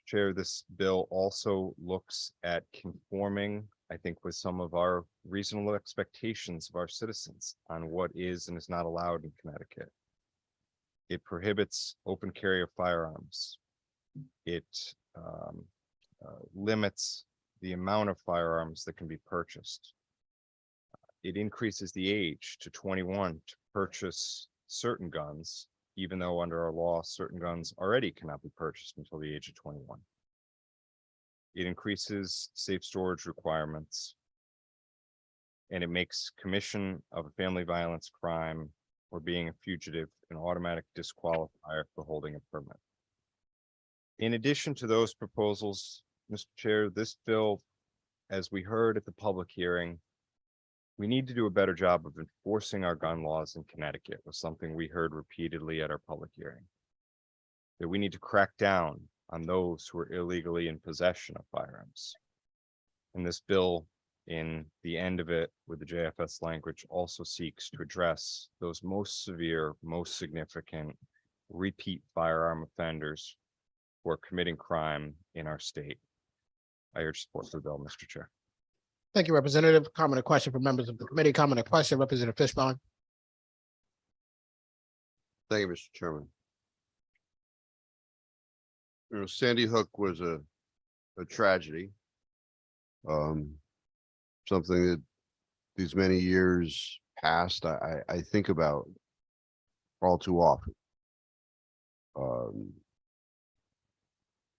Chair, this bill also looks at conforming, I think, with some of our reasonable expectations of our citizens on what is and is not allowed in Connecticut. It prohibits open carry of firearms. It limits the amount of firearms that can be purchased. It increases the age to 21 to purchase certain guns, even though under our law, certain guns already cannot be purchased until the age of 21. It increases safe storage requirements, and it makes commission of a family violence crime or being a fugitive an automatic disqualifier for holding a permit. In addition to those proposals, Mr. Chair, this bill, as we heard at the public hearing, we need to do a better job of enforcing our gun laws in Connecticut, was something we heard repeatedly at our public hearing. That we need to crack down on those who are illegally in possession of firearms. And this bill, in the end of it, with the JFS language, also seeks to address those most severe, most significant repeat firearm offenders who are committing crime in our state. I urge support for the bill, Mr. Chair. Thank you, Representative. Comment or question for members of the committee? Comment or question, Representative Fishbone? Thank you, Mr. Chairman. You know, Sandy Hook was a tragedy. Something that these many years past, I think about all too often.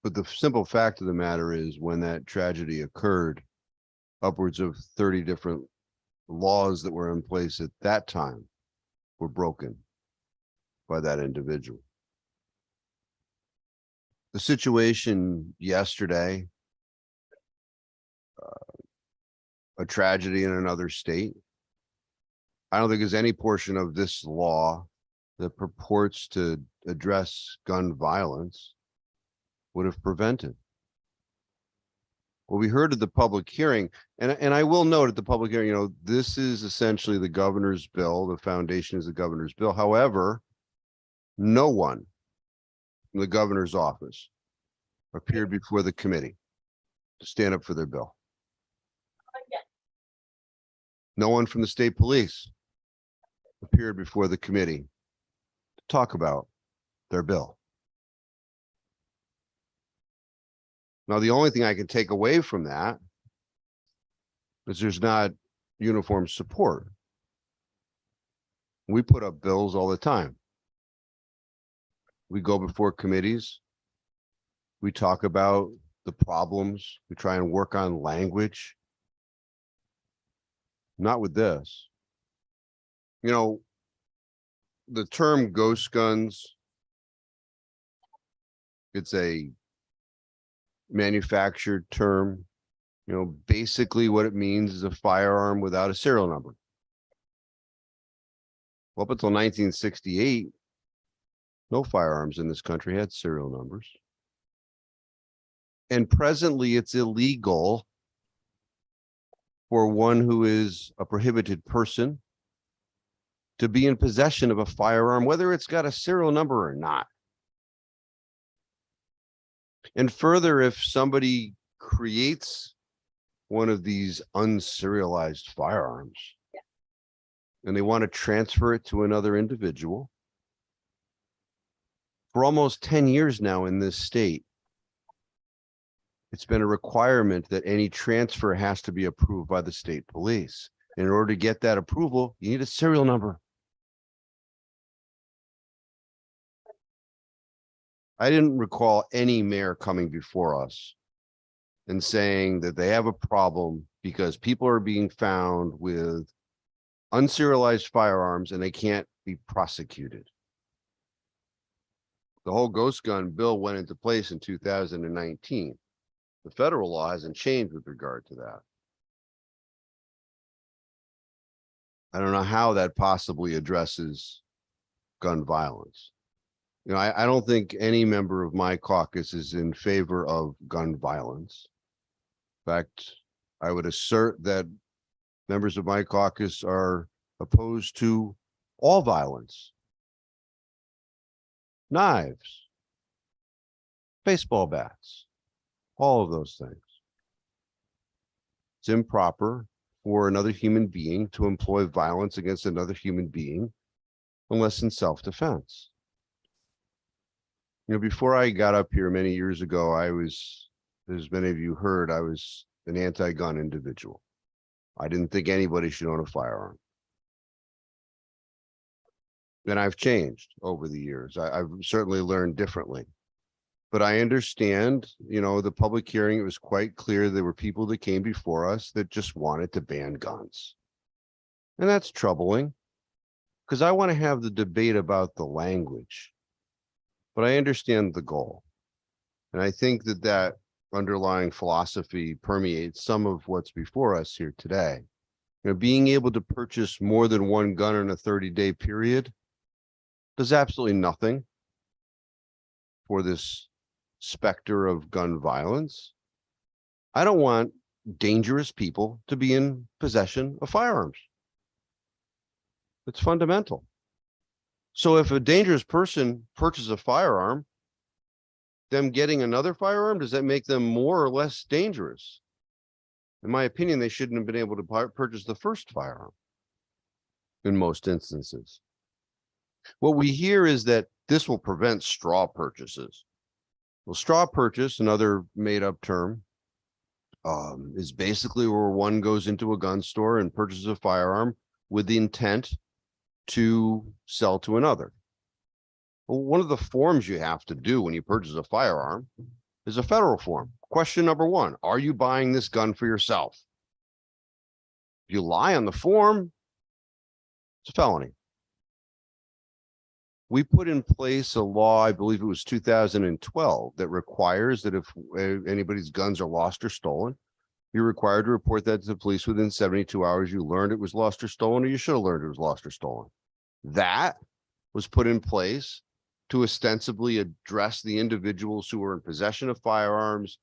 But the simple fact of the matter is, when that tragedy occurred, upwards of 30 different laws that were in place at that time were broken by that individual. The situation yesterday, a tragedy in another state, I don't think there's any portion of this law that purports to address gun violence would have prevented. What we heard at the public hearing, and I will note at the public hearing, this is essentially the governor's bill. The foundation is the governor's bill. However, no one from the governor's office appeared before the committee to stand up for their bill. No one from the state police appeared before the committee to talk about their bill. Now, the only thing I can take away from that is there's not uniform support. We put up bills all the time. We go before committees. We talk about the problems. We try and work on language. Not with this. The term ghost guns, it's a manufactured term. Basically what it means is a firearm without a serial number. Well, up until 1968, no firearms in this country had serial numbers. And presently it's illegal for one who is a prohibited person to be in possession of a firearm, whether it's got a serial number or not. And further, if somebody creates one of these unserialized firearms and they want to transfer it to another individual, for almost 10 years now in this state, it's been a requirement that any transfer has to be approved by the state police. In order to get that approval, you need a serial number. I didn't recall any mayor coming before us and saying that they have a problem because people are being found with unserialized firearms and they can't be prosecuted. The whole ghost gun bill went into place in 2019. The federal law hasn't changed with regard to that. I don't know how that possibly addresses gun violence. I don't think any member of my caucus is in favor of gun violence. In fact, I would assert that members of my caucus are opposed to all violence. Knives, baseball bats, all of those things. It's improper for another human being to employ violence against another human being unless in self-defense. Before I got up here many years ago, I was, as many of you heard, I was an anti-gun individual. I didn't think anybody should own a firearm. Then I've changed over the years. I've certainly learned differently. But I understand, the public hearing, it was quite clear there were people that came before us that just wanted to ban guns. And that's troubling because I want to have the debate about the language. But I understand the goal. And I think that underlying philosophy permeates some of what's before us here today. Being able to purchase more than one gun in a 30-day period does absolutely nothing for this specter of gun violence. I don't want dangerous people to be in possession of firearms. It's fundamental. So if a dangerous person purchases a firearm, them getting another firearm, does that make them more or less dangerous? In my opinion, they shouldn't have been able to purchase the first firearm in most instances. What we hear is that this will prevent straw purchases. Well, straw purchase, another made-up term, is basically where one goes into a gun store and purchases a firearm with the intent to sell to another. Well, one of the forms you have to do when you purchase a firearm is a federal form. Question number one, are you buying this gun for yourself? If you lie on the form, it's a felony. We put in place a law, I believe it was 2012, that requires that if anybody's guns are lost or stolen, You're required to report that to the police within 72 hours. You learned it was lost or stolen, or you should have learned it was lost or stolen. That was put in place to ostensibly address the individuals who were in possession of firearms.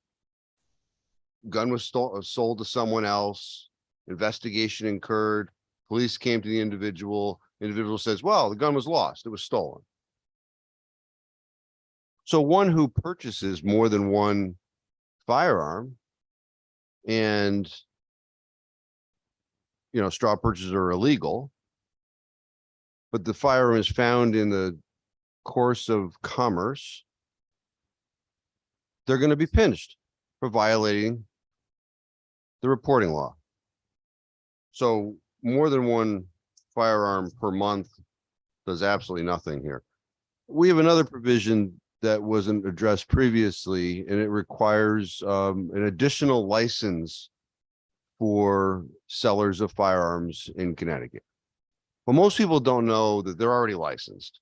Gun was sold to someone else. Investigation incurred. Police came to the individual. Individual says, well, the gun was lost. It was stolen. So one who purchases more than one firearm and, straw purchases are illegal, but the firearm is found in the course of commerce, they're going to be pinched for violating the reporting law. So more than one firearm per month does absolutely nothing here. We have another provision that wasn't addressed previously, and it requires an additional license for sellers of firearms in Connecticut. Well, most people don't know that they're already licensed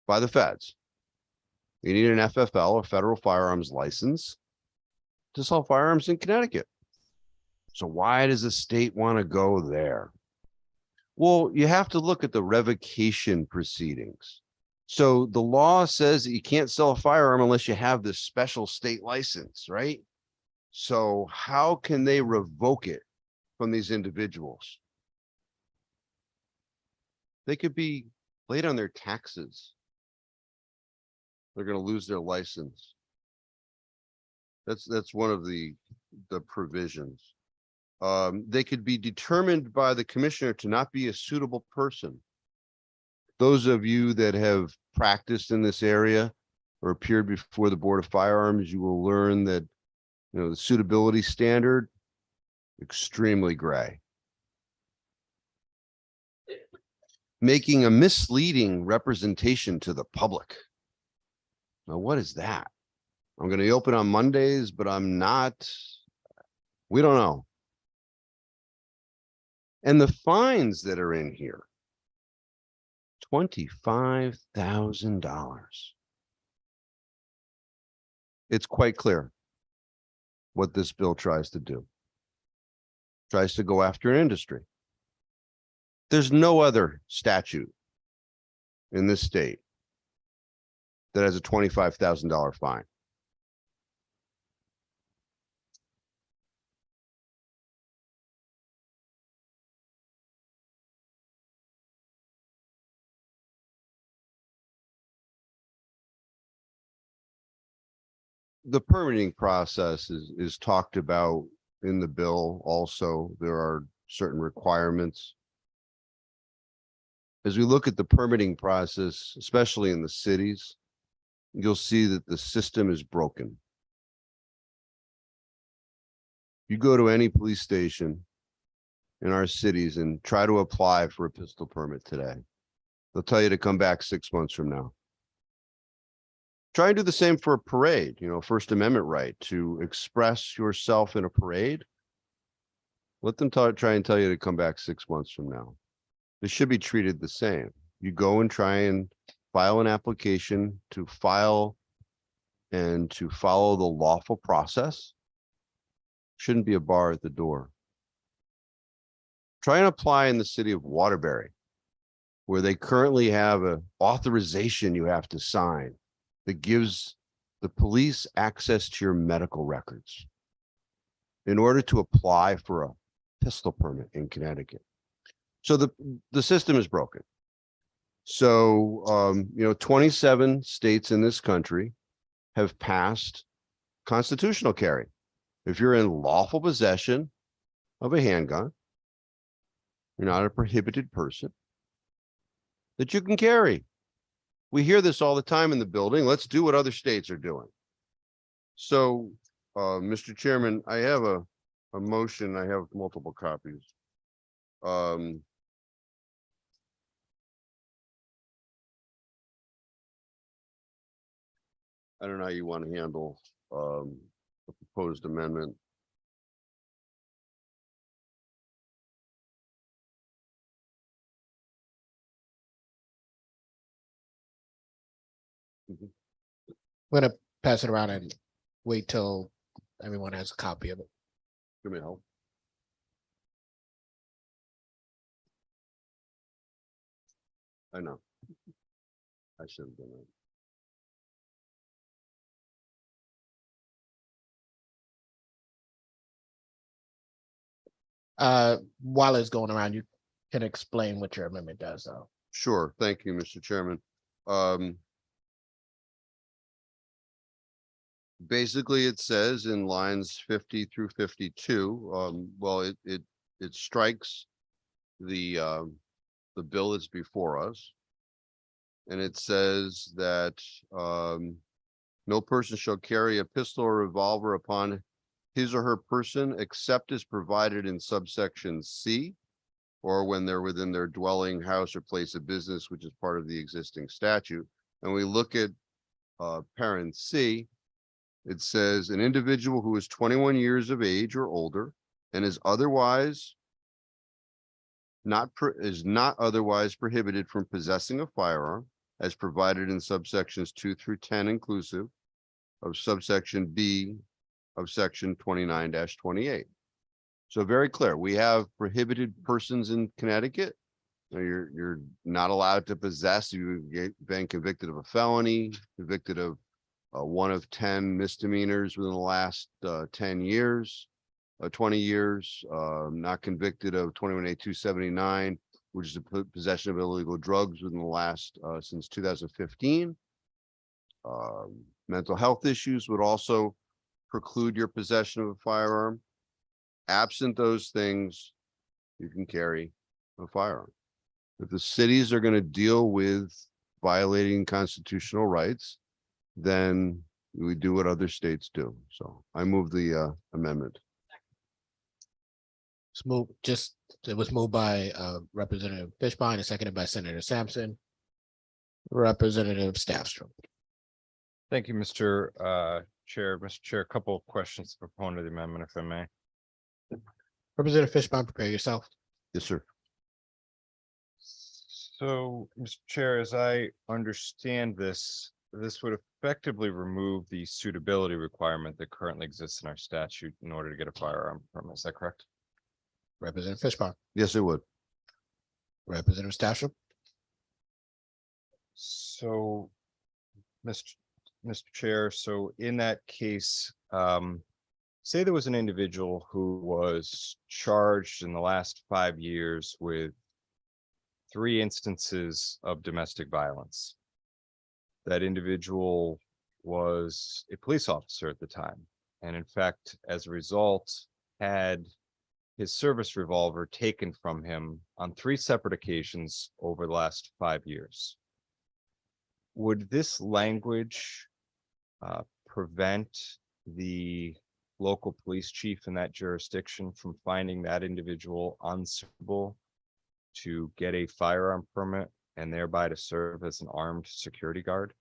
by the feds. You need an FFL, a federal firearms license, to sell firearms in Connecticut. So why does the state want to go there? Well, you have to look at the revocation proceedings. So the law says that you can't sell a firearm unless you have this special state license, right? So how can they revoke it from these individuals? They could be late on their taxes. They're going to lose their license. That's one of the provisions. They could be determined by the commissioner to not be a suitable person. Those of you that have practiced in this area or appeared before the Board of Firearms, you will learn that, the suitability standard, extremely gray. Making a misleading representation to the public. Now, what is that? I'm going to be open on Mondays, but I'm not. We don't know. And the fines that are in here, $25,000. It's quite clear what this bill tries to do. Tries to go after an industry. There's no other statute in this state that has a $25,000 fine. The permitting process is talked about in the bill. Also, there are certain requirements. As we look at the permitting process, especially in the cities, you'll see that the system is broken. You go to any police station in our cities and try to apply for a pistol permit today. They'll tell you to come back 6 months from now. Try and do the same for a parade, First Amendment right to express yourself in a parade. Let them try and tell you to come back 6 months from now. They should be treated the same. You go and try and file an application to file and to follow the lawful process. Shouldn't be a bar at the door. Try and apply in the city of Waterbury, where they currently have an authorization you have to sign that gives the police access to your medical records in order to apply for a pistol permit in Connecticut. So the system is broken. So, 27 states in this country have passed constitutional carry. If you're in lawful possession of a handgun, you're not a prohibited person, that you can carry. We hear this all the time in the building. Let's do what other states are doing. So, Mr. Chairman, I have a motion. I have multiple copies. I don't know how you want to handle the proposed amendment. I'm gonna pass it around and wait till everyone has a copy of it. Give me help. I know. I should have done that. While it's going around, you can explain what your amendment does, though. Sure, thank you, Mr. Chairman. Basically, it says in lines 50 through 52, well, it strikes the bill that's before us. And it says that no person shall carry a pistol or revolver upon his or her person except as provided in subsection C, or when they're within their dwelling, house, or place of business, which is part of the existing statute. And we look at parent C, it says an individual who is 21 years of age or older and is otherwise is not otherwise prohibited from possessing a firearm as provided in subsections 2 through 10 inclusive of subsection B of section 29-28. So very clear, we have prohibited persons in Connecticut. You're not allowed to possess. You've been convicted of a felony, convicted of 1 of 10 misdemeanors within the last 10 years, 20 years, not convicted of 21A279, which is the possession of illegal drugs within the last since 2015. Mental health issues would also preclude your possession of a firearm. Absent those things, you can carry a firearm. If the cities are going to deal with violating constitutional rights, then we do what other states do. So I move the amendment. It was moved by Representative Fishbein and seconded by Senator Sampson. Representative Staffstrom. Thank you, Mr. Chair. Mr. Chair, a couple of questions to the proponent of the amendment, if I may. Representative Fishbein, prepare yourself. Yes, sir. So, Mr. Chair, as I understand this, this would effectively remove the suitability requirement that currently exists in our statute in order to get a firearm permit. Is that correct? Representative Fishbein, Yes, it would. Representative Stafford. So, Mr. Chair, so in that case, say there was an individual who was charged in the last 5 years with 3 instances of domestic violence. That individual was a police officer at the time, and in fact, as a result, had his service revolver taken from him on 3 separate occasions over the last 5 years. Would this language prevent the local police chief in that jurisdiction from finding that individual unsuitable to get a firearm permit and thereby to serve as an armed security guard?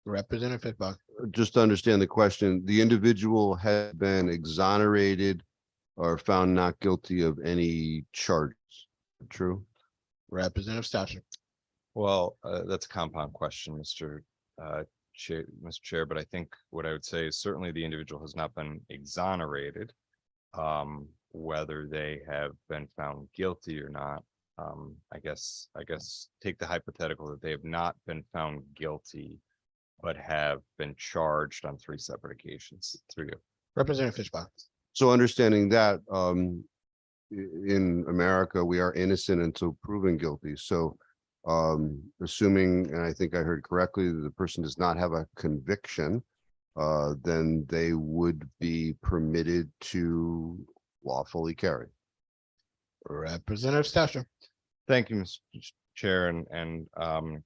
Representative Fishbein, Just to understand the question, the individual had been exonerated or found not guilty of any charges. True? Representative Stafford. Well, that's a compound question, Mr. Chair, but I think what I would say is certainly the individual has not been exonerated. Whether they have been found guilty or not, I guess take the hypothetical that they have not been found guilty, but have been charged on 3 separate occasions. Through you. Representative Fishbein. So understanding that, in America, we are innocent until proven guilty. So assuming, and I think I heard correctly, that the person does not have a conviction, then they would be permitted to lawfully carry. Representative Stafford. Thank you, Mr. Chair, and I'm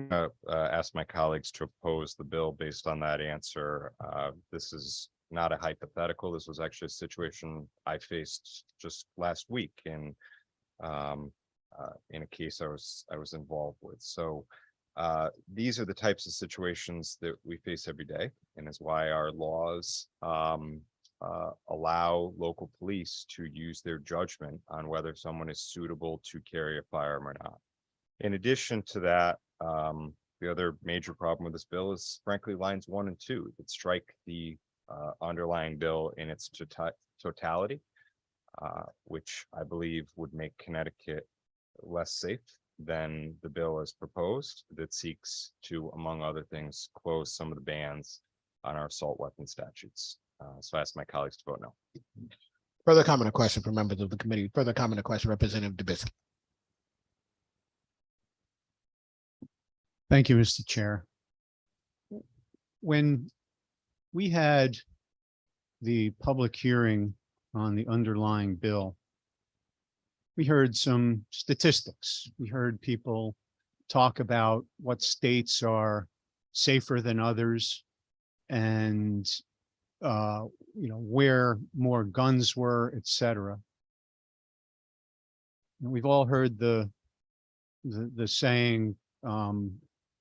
gonna ask my colleagues to oppose the bill based on that answer. This is not a hypothetical. This was actually a situation I faced just last week in a case I was involved with. So these are the types of situations that we face every day, and is why our laws allow local police to use their judgment on whether someone is suitable to carry a firearm or not. In addition to that, the other major problem with this bill is frankly lines 1 and 2 that strike the underlying bill in its totality, which I believe would make Connecticut less safe than the bill as proposed that seeks to, among other things, close some of the bans on our assault weapon statutes. So I ask my colleagues to vote no. Further comment or question from members of the committee? Further comment or question, Representative Dubisky? Thank you, Mr. Chair. When we had the public hearing on the underlying bill, we heard some statistics. We heard people talk about what states are safer than others and where more guns were, et cetera. And we've all heard the saying,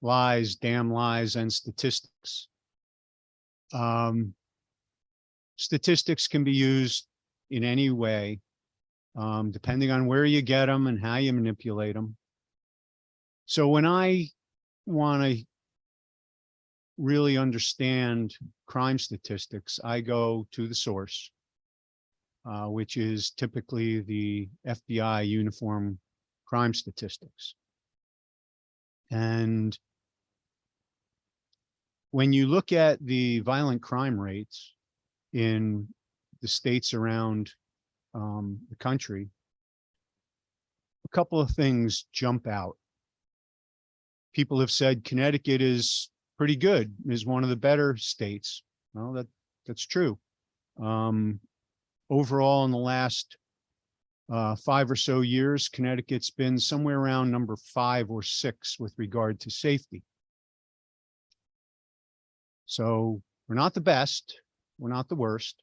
lies, damn lies, and statistics. Statistics can be used in any way, depending on where you get them and how you manipulate them. So when I want to really understand crime statistics, I go to the source, which is typically the FBI Uniform Crime Statistics. And when you look at the violent crime rates in the states around the country, a couple of things jump out. People have said Connecticut is pretty good, is one of the better states. Well, that's true. Overall, in the last 5 or so years, Connecticut's been somewhere around number 5 or 6 with regard to safety. So we're not the best, we're not the worst.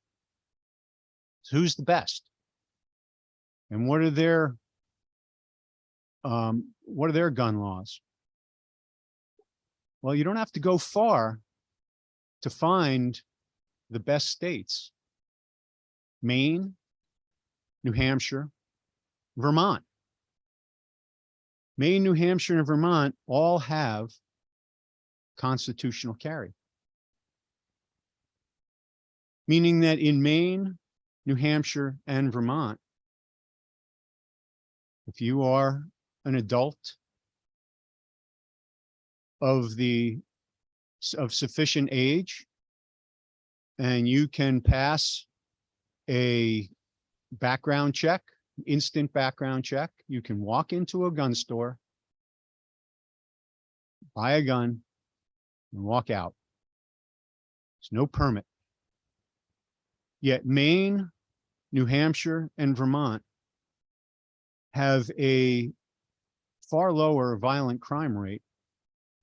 So who's the best? And what are their gun laws? Well, you don't have to go far to find the best states. Maine, New Hampshire, Vermont. Maine, New Hampshire, and Vermont all have constitutional carry. Meaning that in Maine, New Hampshire, and Vermont, if you are an adult of sufficient age and you can pass a background check, instant background check, you can walk into a gun store, buy a gun, and walk out. There's no permit. Yet Maine, New Hampshire, and Vermont have a far lower violent crime rate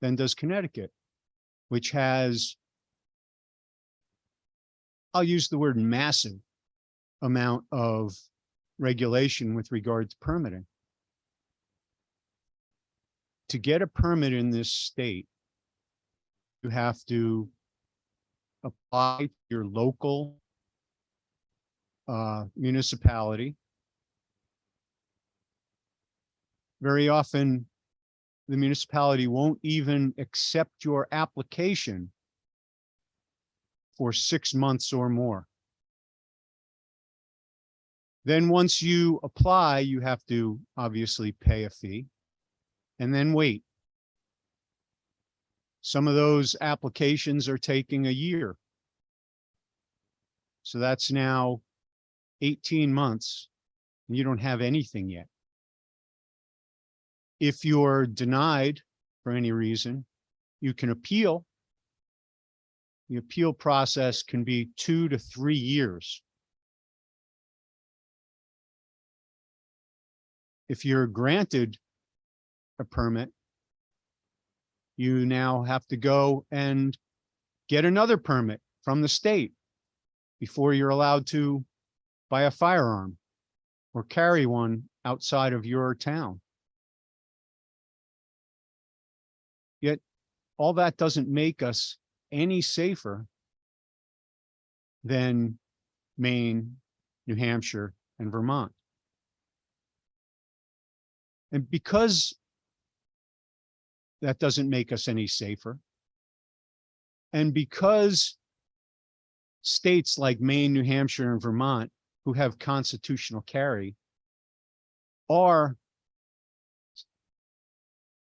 than does Connecticut, which has, I'll use the word massive amount of regulation with regard to permitting. To get a permit in this state, you have to apply to your local municipality. Very often, the municipality won't even accept your application for 6 months or more. Then once you apply, you have to obviously pay a fee and then wait. Some of those applications are taking a year. So that's now 18 months and you don't have anything yet. If you're denied for any reason, you can appeal. The appeal process can be 2 to 3 years. If you're granted a permit, you now have to go and get another permit from the state before you're allowed to buy a firearm or carry one outside of your town. Yet all that doesn't make us any safer than Maine, New Hampshire, and Vermont. And because that doesn't make us any safer, and because states like Maine, New Hampshire, and Vermont, who have constitutional carry, are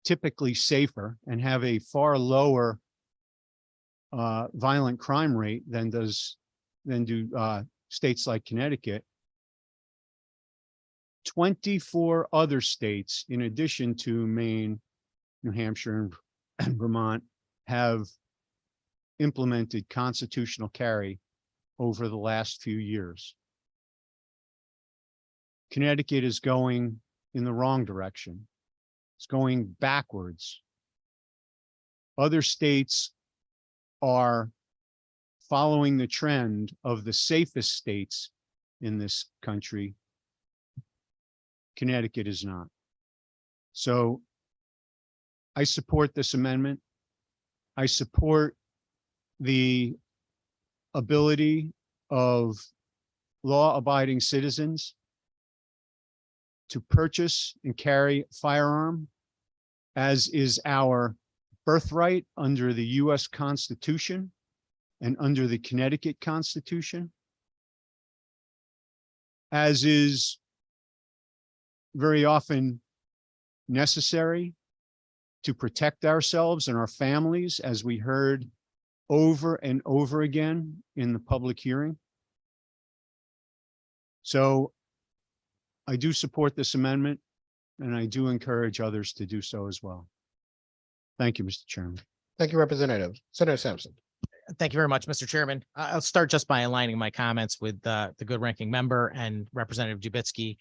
typically safer and have a far lower violent crime rate than do states like Connecticut. 24 other states, in addition to Maine, New Hampshire, and Vermont, have implemented constitutional carry over the last few years. Connecticut is going in the wrong direction. It's going backwards. Other states are following the trend of the safest states in this country. Connecticut is not. So I support this amendment. I support the ability of law-abiding citizens to purchase and carry a firearm, as is our birthright under the US Constitution and under the Connecticut Constitution, as is very often necessary to protect ourselves and our families, as we heard over and over again in the public hearing. So I do support this amendment, and I do encourage others to do so as well. Thank you, Mr. Chairman. Thank you, Representative. Senator Sampson. Thank you very much, Mr. Chairman. I'll start just by aligning my comments with the good ranking member and Representative Jubitsky,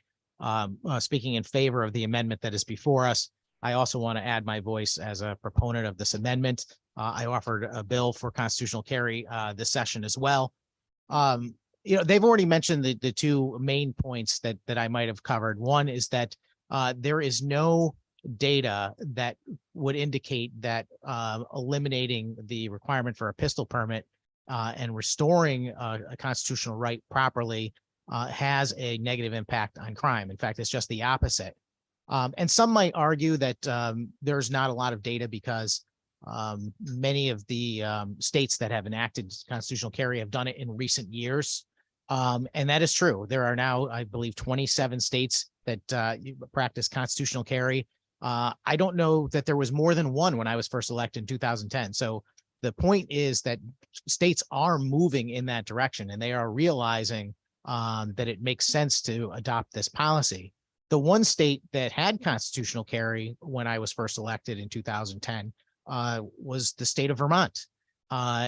speaking in favor of the amendment that is before us. I also want to add my voice as a proponent of this amendment. I offered a bill for constitutional carry this session as well. They've already mentioned the two main points that I might have covered. One is that there is no data that would indicate that eliminating the requirement for a pistol permit and restoring a constitutional right properly has a negative impact on crime. In fact, it's just the opposite. And some might argue that there's not a lot of data because many of the states that have enacted constitutional carry have done it in recent years. And that is true. There are now, I believe, 27 states that practice constitutional carry. I don't know that there was more than one when I was first elected in 2010. So the point is that states are moving in that direction, and they are realizing that it makes sense to adopt this policy. The one state that had constitutional carry when I was first elected in 2010 was the state of Vermont,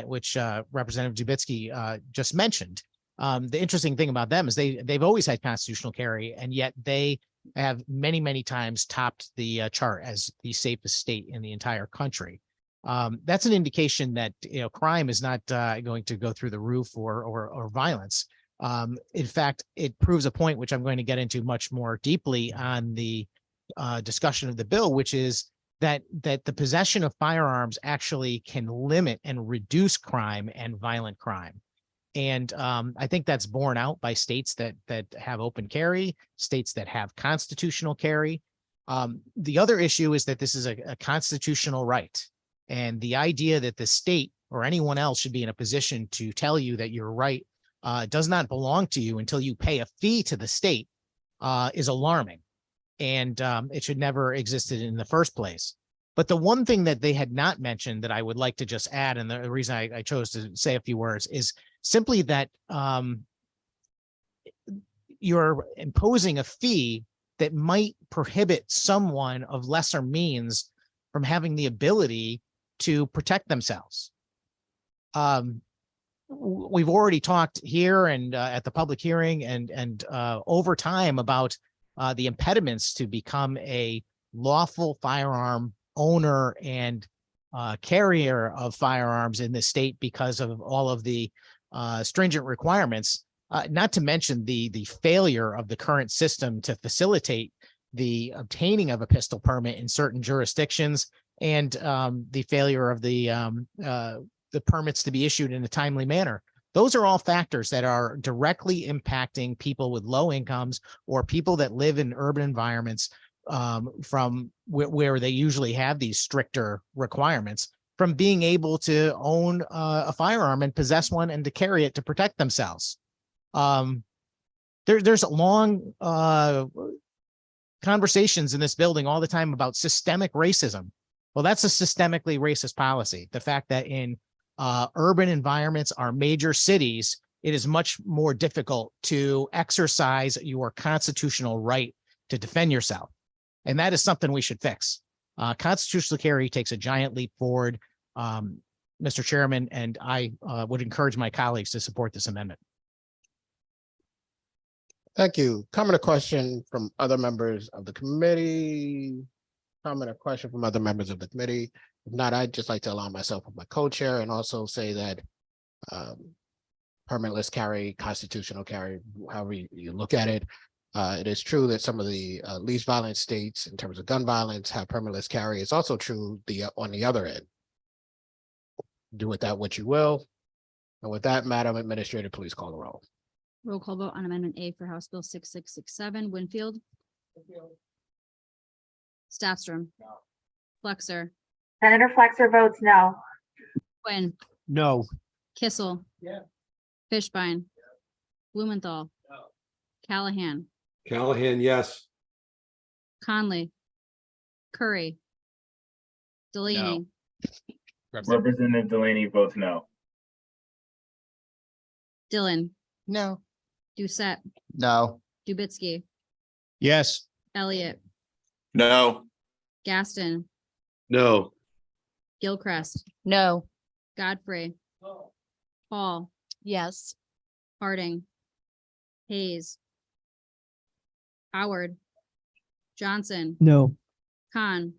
which Representative Jubitsky just mentioned. The interesting thing about them is they've always had constitutional carry, and yet they have many, many times topped the chart as the safest state in the entire country. That's an indication that crime is not going to go through the roof or violence. In fact, it proves a point which I'm going to get into much more deeply on the discussion of the bill, which is that the possession of firearms actually can limit and reduce crime and violent crime. And I think that's borne out by states that have open carry, states that have constitutional carry. The other issue is that this is a constitutional right. And the idea that the state or anyone else should be in a position to tell you that your right does not belong to you until you pay a fee to the state is alarming. And it should never existed in the first place. But the one thing that they had not mentioned that I would like to just add, and the reason I chose to say a few words, is simply that you're imposing a fee that might prohibit someone of lesser means from having the ability to protect themselves. We've already talked here and at the public hearing and over time about the impediments to become a lawful firearm owner and carrier of firearms in the state because of all of the stringent requirements, not to mention the failure of the current system to facilitate the obtaining of a pistol permit in certain jurisdictions, and the failure of the permits to be issued in a timely manner. Those are all factors that are directly impacting people with low incomes or people that live in urban environments from where they usually have these stricter requirements. from being able to own a firearm and possess one and to carry it to protect themselves. There's long conversations in this building all the time about systemic racism. Well, that's a systemically racist policy. The fact that in urban environments, our major cities, it is much more difficult to exercise your constitutional right to defend yourself. And that is something we should fix. Constitutional carry takes a giant leap forward, Mr. Chairman, and I would encourage my colleagues to support this amendment. Thank you. Comment or question from other members of the committee? Comment or question from other members of the committee? If not, I'd just like to allow myself with my co-chair and also say that permitless carry, constitutional carry, however you look at it. It is true that some of the least violent states in terms of gun violence have permitless carry. It's also true on the other end. Do with that what you will. And with that, Madam Administrator, please call the roll. Roll call vote on Amendment A for House Bill 6667, Winfield. Staffstrom. Flexer. Senator Flexer votes no. Quinn. No. Kissel. Yeah. Fishbein. Blumenthal. Callahan. Callahan, yes. Conley. Curry. Delaney. Representative Delaney votes no. Dillon. No. Doucette. No. Dubitsky. Yes. Elliott. No. Gaston. No. Gilchrist. No. Godfrey. Paul. Yes. Harding. Hayes. Howard. Johnson. No. Khan.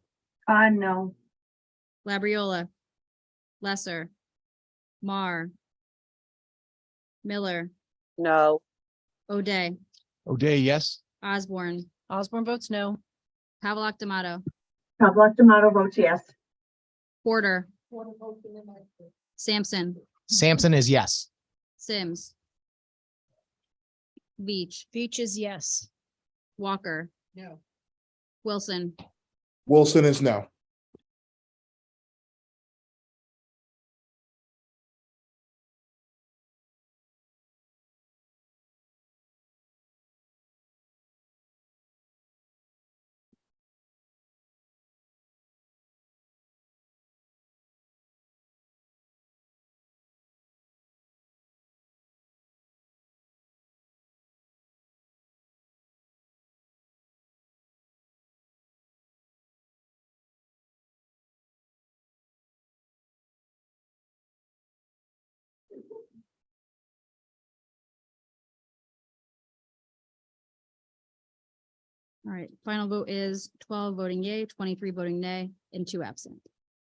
No. Labriola. Lesser. Mar. Miller. No. O'Day. O'Day, yes. Osborne. Osborne votes no. Havelock D'Amato. Pavlik D'Amato votes yes. Porter. Sampson. Sampson is yes. Sims. Beach. Beach is yes. Walker. No. Wilson. Wilson is no. All right, final vote is 12 voting yay, 23 voting nay, and 2 absent.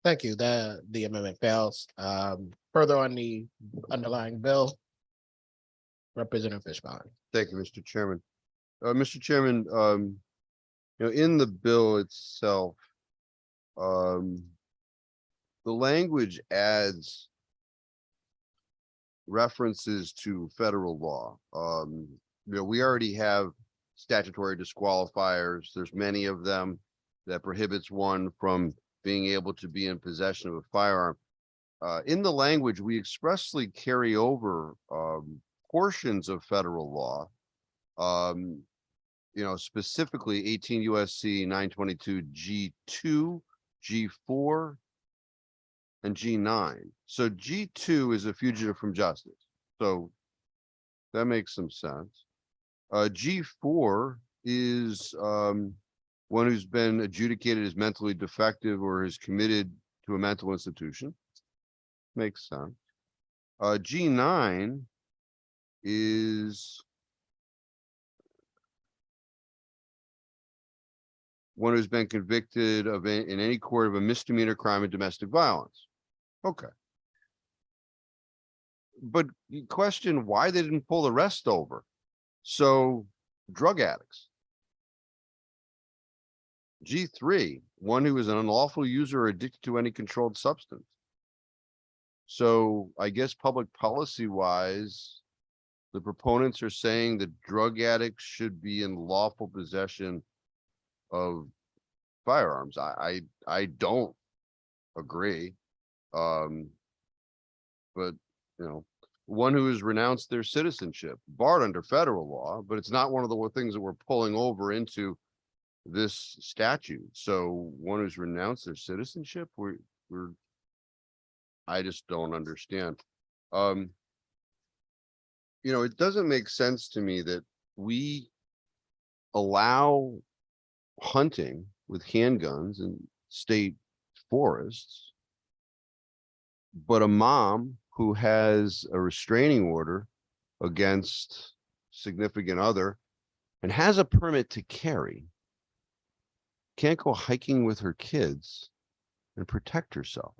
Thank you. The amendment fails. Further on the underlying bill. Representative Fishbein. Thank you, Mr. Chairman. Mr. Chairman, in the bill itself, the language adds references to federal law. We already have statutory disqualifiers. There's many of them that prohibits one from being able to be in possession of a firearm. In the language, we expressly carry over portions of federal law, specifically 18 USC 922 G2, G4, and G9. So G2 is a fugitive from justice. So that makes some sense. G4 is one who's been adjudicated as mentally defective or is committed to a mental institution. Makes sense. G9 is one who's been convicted of in any court of a misdemeanor crime of domestic violence. Okay. But you question why they didn't pull the rest over. So drug addicts. G3, one who is an unlawful user or addicted to any controlled substance. So I guess public policy wise, the proponents are saying that drug addicts should be in lawful possession of firearms. I don't agree. But, you know, one who has renounced their citizenship, barred under federal law, but it's not one of the things that we're pulling over into this statute. So one who's renounced their citizenship, I just don't understand. You know, it doesn't make sense to me that we allow hunting with handguns in state forests, but a mom who has a restraining order against significant other and has a permit to carry can't go hiking with her kids and protect herself.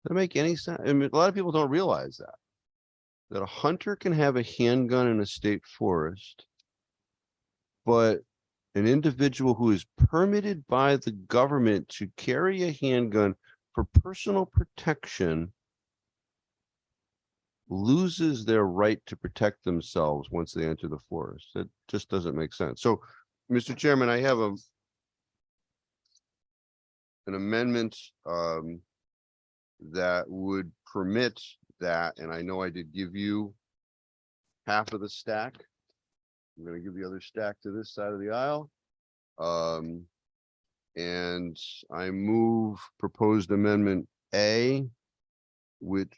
Doesn't make any sense. I mean, a lot of people don't realize that a hunter can have a handgun in a state forest, but an individual who is permitted by the government to carry a handgun for personal protection loses their right to protect themselves once they enter the forest. That just doesn't make sense. So, Mr. Chairman, I have an amendment that would permit that, and I know I did give you half of the stack. I'm going to give the other stack to this side of the aisle. And I move proposed amendment A, which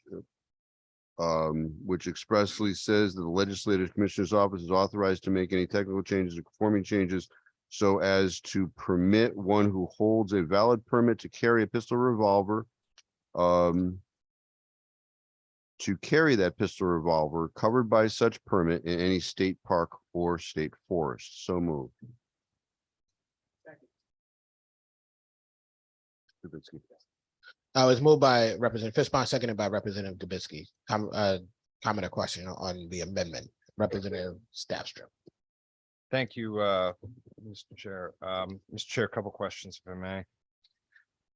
expressly says that the Legislative Commissioner's Office is authorized to make any technical changes or conforming changes so as to permit one who holds a valid permit to carry a pistol or revolver to carry that pistol or revolver covered by such permit in any state park or state forest. So moved. It's moved by Representative Fishbon, seconded by Representative Dubitsky. Comment or question on the amendment, Representative Staffstrom. Thank you, Mr. Chair. Mr. Chair, a couple questions if I may.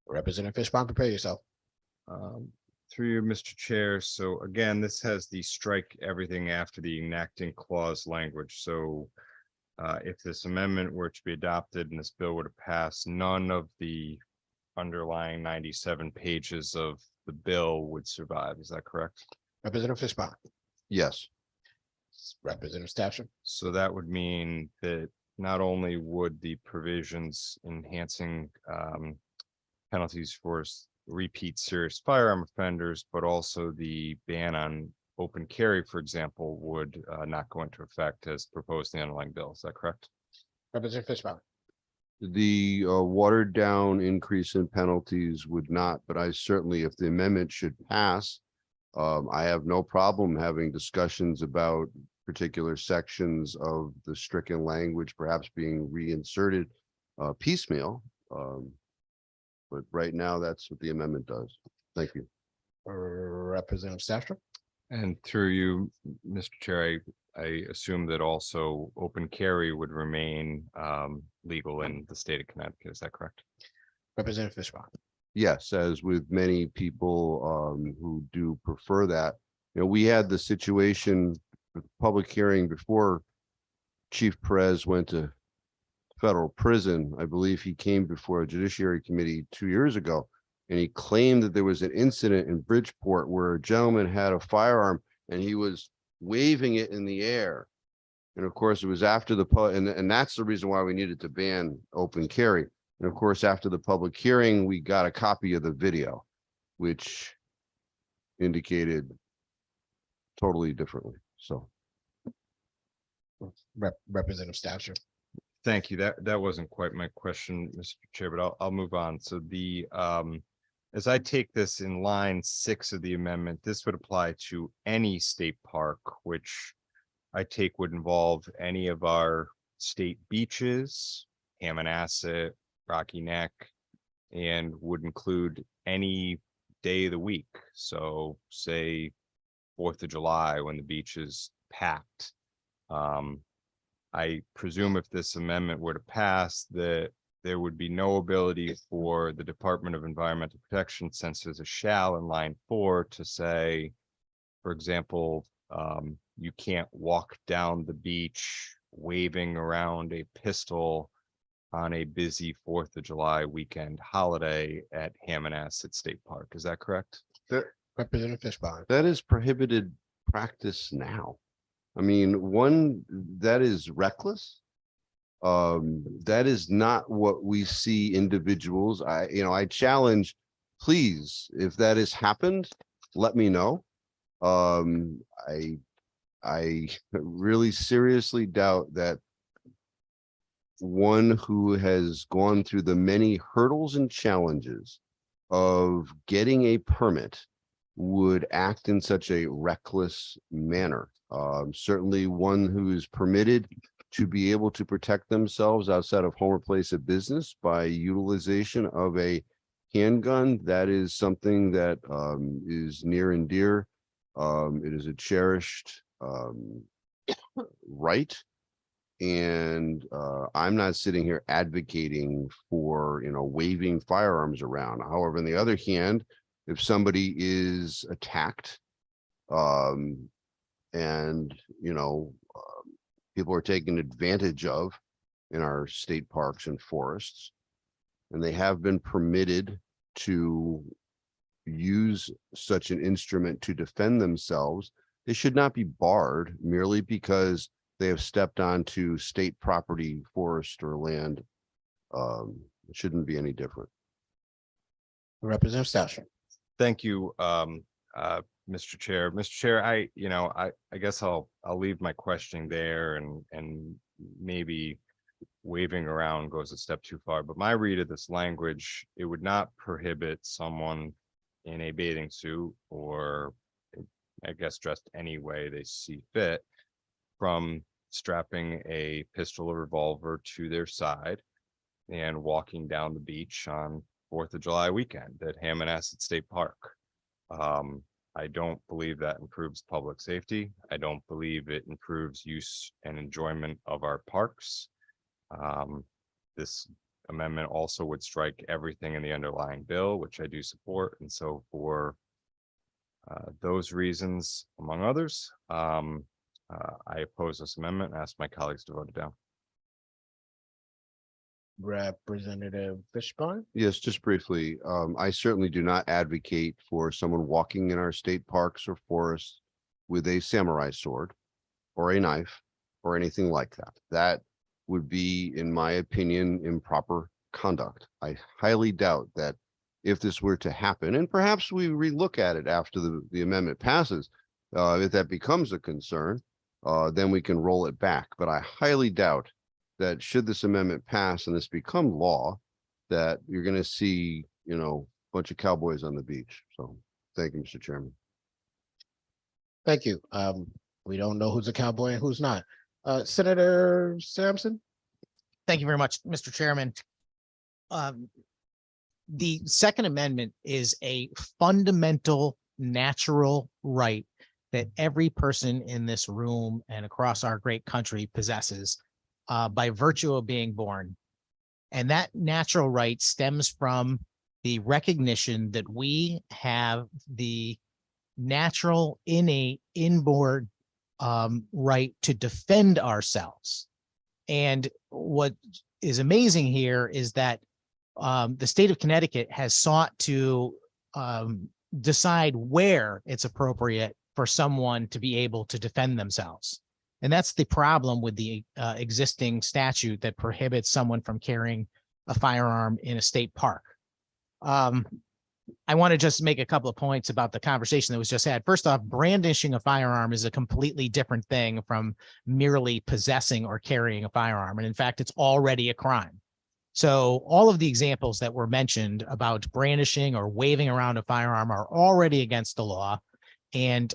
Representative Fishbon, prepare yourself. Through you, Mr. Chair. So again, this has the strike everything after the enacting clause language. So if this amendment were to be adopted and this bill were to pass, none of the underlying 97 pages of the bill would survive. Is that correct? Representative Fishbon. Yes. Representative Stafford. So that would mean that not only would the provisions enhancing penalties for repeat serious firearm offenders, but also the ban on open carry, for example, would not go into effect as proposed in the underlying bill. Is that correct? Representative Fishbon. The watered down increase in penalties would not, but I certainly, if the amendment should pass, I have no problem having discussions about particular sections of the stricken language perhaps being reinserted piecemeal. But right now, that's what the amendment does. Thank you. Representative Stafford. And through you, Mr. Chair, I assume that also open carry would remain legal in the state of Connecticut. Is that correct? Representative Fishbon. Yes, as with many people who do prefer that. You know, we had the situation with public hearing before Chief Perez went to federal prison. I believe he came before a Judiciary Committee 2 years ago, and he claimed that there was an incident in Bridgeport where a gentleman had a firearm and he was waving it in the air. And of course, it was after the and that's the reason why we needed to ban open carry. And of course, after the public hearing, we got a copy of the video, which indicated totally differently. So. Representative Stafford. Thank you. That wasn't quite my question, Mr. Chair, but I'll move on. So the as I take this in line 6 of the amendment, this would apply to any state park, which I take would involve any of our state beaches, Hammonasset, Rocky Neck, and would include any day of the week. So say 4th of July when the beach is packed. I presume if this amendment were to pass, that there would be no ability for the Department of Environmental Protection, since there's a shall in line 4, to say, for example, you can't walk down the beach waving around a pistol on a busy 4th of July weekend holiday at Hammonasset State Park. Is that correct? Representative Fishbane. That is prohibited practice now. I mean, one, that is reckless. That is not what we see individuals. I challenge, please, if that has happened, let me know. I really seriously doubt that one who has gone through the many hurdles and challenges of getting a permit would act in such a reckless manner. Certainly one who is permitted to be able to protect themselves outside of home or place of business by utilization of a handgun, that is something that is near and dear. It is a cherished right. And I'm not sitting here advocating for, waving firearms around. However, on the other hand, if somebody is attacked, and people are taken advantage of in our state parks and forests, and they have been permitted to use such an instrument to defend themselves, they should not be barred merely because they have stepped onto state property, forest, or land. It shouldn't be any different. Representative Stasher. Thank you, Mr. Chair. Mr. Chair, I guess I'll leave my questioning there, and maybe waving around goes a step too far, but my read of this language, it would not prohibit someone in a bathing suit, or I guess dressed any way they see fit, from strapping a pistol or revolver to their side and walking down the beach on 4th of July weekend at Hammonasset State Park. I don't believe that improves public safety. I don't believe it improves use and enjoyment of our parks. This amendment also would strike everything in the underlying bill, which I do support. And so for those reasons, among others, I oppose this amendment and ask my colleagues to vote it down. Representative Fishbane. Yes, just briefly, I certainly do not advocate for someone walking in our state parks or forests with a samurai sword or a knife or anything like that. That would be, in my opinion, improper conduct. I highly doubt that if this were to happen, and perhaps we relook at it after the amendment passes, if that becomes a concern, then we can roll it back. But I highly doubt that should this amendment pass and this become law, that you're going to see, a bunch of cowboys on the beach. So thank you, Mr. Chairman. Thank you. We don't know who's a cowboy and who's not. Senator Sampson. Thank you very much, Mr. Chairman. The Second Amendment is a fundamental natural right that every person in this room and across our great country possesses by virtue of being born. And that natural right stems from the recognition that we have the natural, innate, inborn right to defend ourselves. And what is amazing here is that the state of Connecticut has sought to decide where it's appropriate for someone to be able to defend themselves. And that's the problem with the existing statute that prohibits someone from carrying a firearm in a state park. I want to just make a couple of points about the conversation that was just had. First off, brandishing a firearm is a completely different thing from merely possessing or carrying a firearm. And in fact, it's already a crime. So all of the examples that were mentioned about brandishing or waving around a firearm are already against the law. And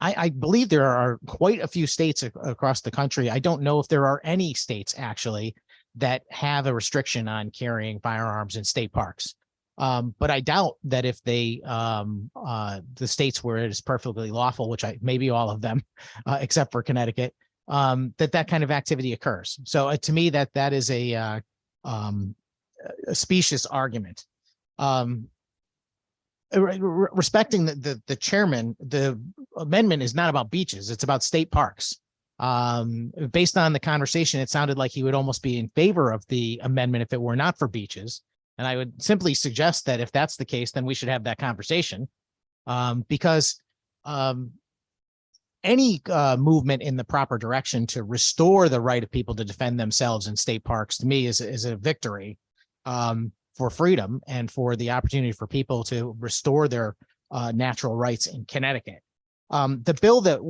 I believe there are quite a few states across the country. I don't know if there are any states actually that have a restriction on carrying firearms in state parks. But I doubt that if they, the states where it is perfectly lawful, which maybe all of them, except for Connecticut, that kind of activity occurs. So to me, that is a specious argument. Respecting the chairman, the amendment is not about beaches, it's about state parks. Based on the conversation, it sounded like he would almost be in favor of the amendment if it were not for beaches. And I would simply suggest that if that's the case, then we should have that conversation. Because any movement in the proper direction to restore the right of people to defend themselves in state parks, to me, is a victory for freedom and for the opportunity for people to restore their natural rights in Connecticut. The bill that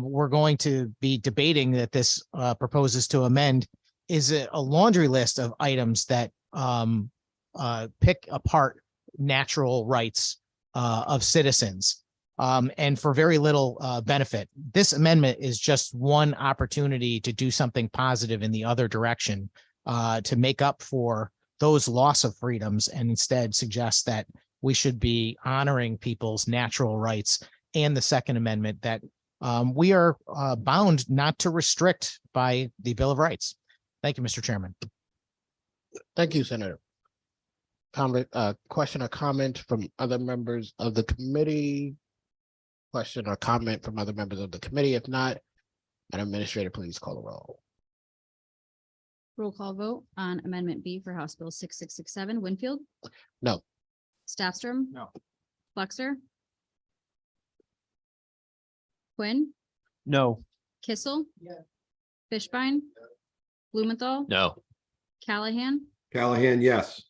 we're going to be debating that this proposes to amend is a laundry list of items that pick apart natural rights of citizens. And for very little benefit. This amendment is just one opportunity to do something positive in the other direction to make up for those loss of freedoms, and instead suggest that we should be honoring people's natural rights and the Second Amendment that we are bound not to restrict by the Bill of Rights. Thank you, Mr. Chairman. Thank you, Senator. Comment, question or comment from other members of the committee? Question or comment from other members of the committee? If not, Madam Administrator, please call the roll. Roll call vote on Amendment B for House Bill 6667. Winfield, No. Staffstrom, No. Flexer, Quinn, No. Kissel, Fishbein, Blumenthal, No. Callahan, Callahan, yes.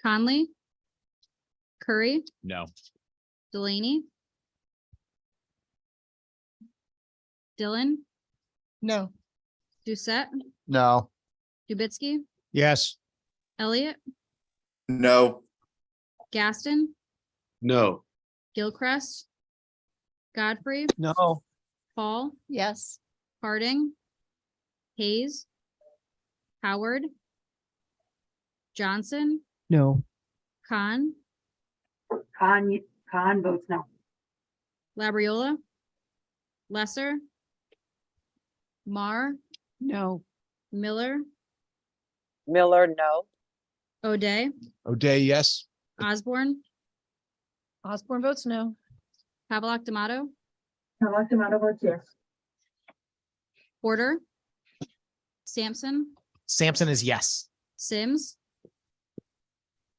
Conley, Curry, No. Delaney, Dillon, No. Doucette, No. Dubitsky, Yes. Elliott, No. Gaston, No. Gilchrist, Godfrey, No. Paul, Yes. Harding, Hayes, Howard, Johnson, No. Khan, Khan votes no. Labriola, Lesser, Mar, No. Miller, Miller, no. O'Day, O'Day, yes. Osborne, Osborne votes no. Havelock Tomato, Tomato votes yes. Porter, Sampson, Sampson is yes. Sims,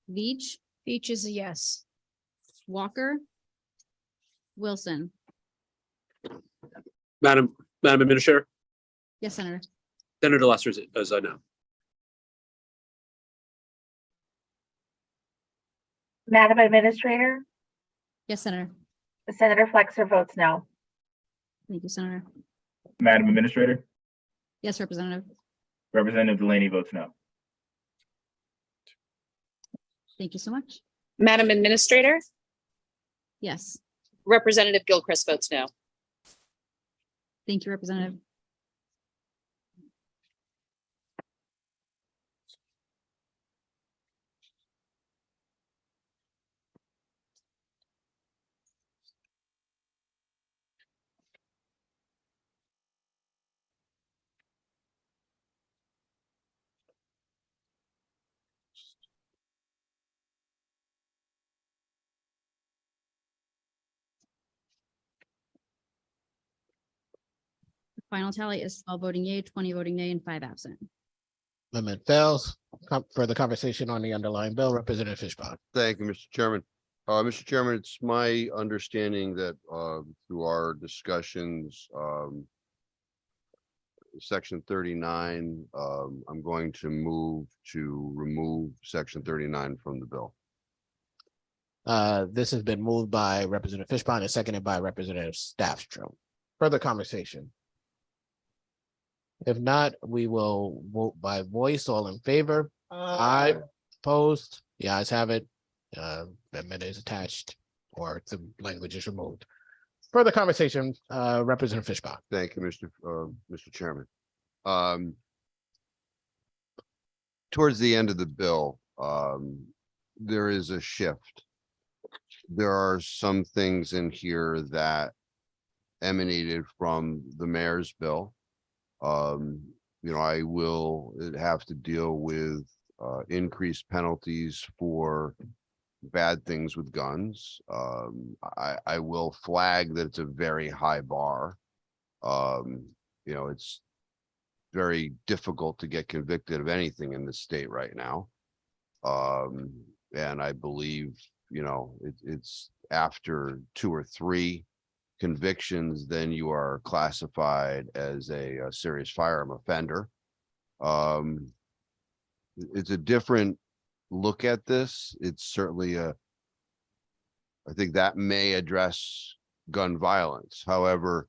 Veach, Beach is a yes. Walker, Wilson. Madam Administrator, Yes, Senator. Senator Lester is a no. Madam Administrator, Yes, Senator. Senator Flexer votes no. Thank you, Senator. Madam Administrator, Yes, Representative. Representative Delaney votes no. Thank you so much. Madam Administrator, Yes, Representative Gilchrist votes no. thank you, Representative. The final tally is 12 voting yea, 20 voting nay, and 5 absent. Amendment fails. Further conversation on the underlying bill, Representative Fishbach. Thank you, Mr. Chairman. Mr. Chairman, it's my understanding that through our discussions, section 39, I'm going to move to remove section 39 from the bill. This has been moved by Representative Fishbach and seconded by Representative Staffstrom. Further conversation? If not, we will vote by voice. All in favor? Aye. Opposed? The ayes have it. Amendment is attached or the language is removed. Further conversation, Representative Fishbach. Thank you, Mr. Chairman. Towards the end of the bill, there is a shift. There are some things in here that emanated from the mayor's bill. I will have to deal with increased penalties for bad things with guns. I will flag that it's a very high bar. it's very difficult to get convicted of anything in this state right now. And I believe, it's after 2 or 3 convictions, then you are classified as a serious firearm offender. It's a different look at this. It's certainly I think that may address gun violence. However,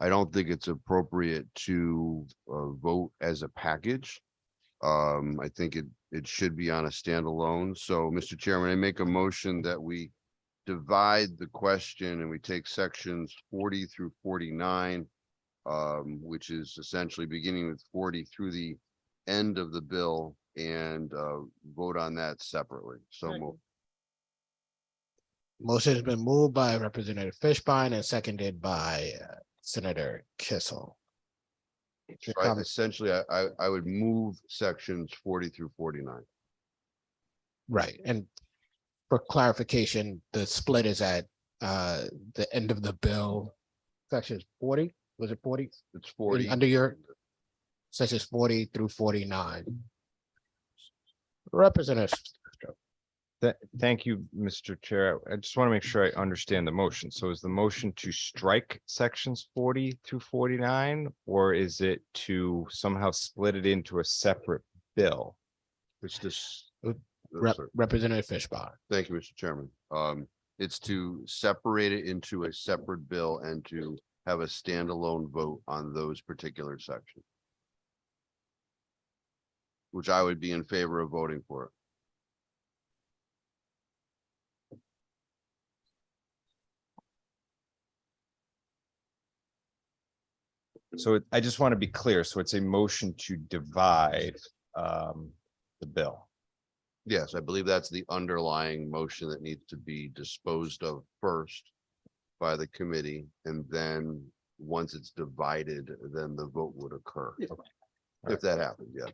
I don't think it's appropriate to vote as a package. I think it should be on a standalone. So, Mr. Chairman, I make a motion that we divide the question and we take sections 40 through 49, which is essentially beginning with 40 through the end of the bill, and vote on that separately. So moved. Motion has been moved by Representative Fishbein and seconded by Senator Kissel. Your Right, comment- essentially, I would move sections 40 through 49. Right, and for clarification, the split is at the end of the bill. Sections 40, was it 40? It's 40. Under your sections 40 through 49. Representative. Thank you, Mr. Chair. I just want to make sure I understand the motion. So is the motion to strike sections 40 through 49, or is it to somehow split it into a separate bill? Which this. Representative Fishbein. Thank you, Mr. Chairman. It's to separate it into a separate bill and to have a standalone vote on those particular sections. Which I would be in favor of voting for it. So I just want to be clear. So it's a motion to divide the bill. Yes, I believe that's the underlying motion that needs to be disposed of first by the committee, and then once it's divided, then the vote would occur. If that happens, yes.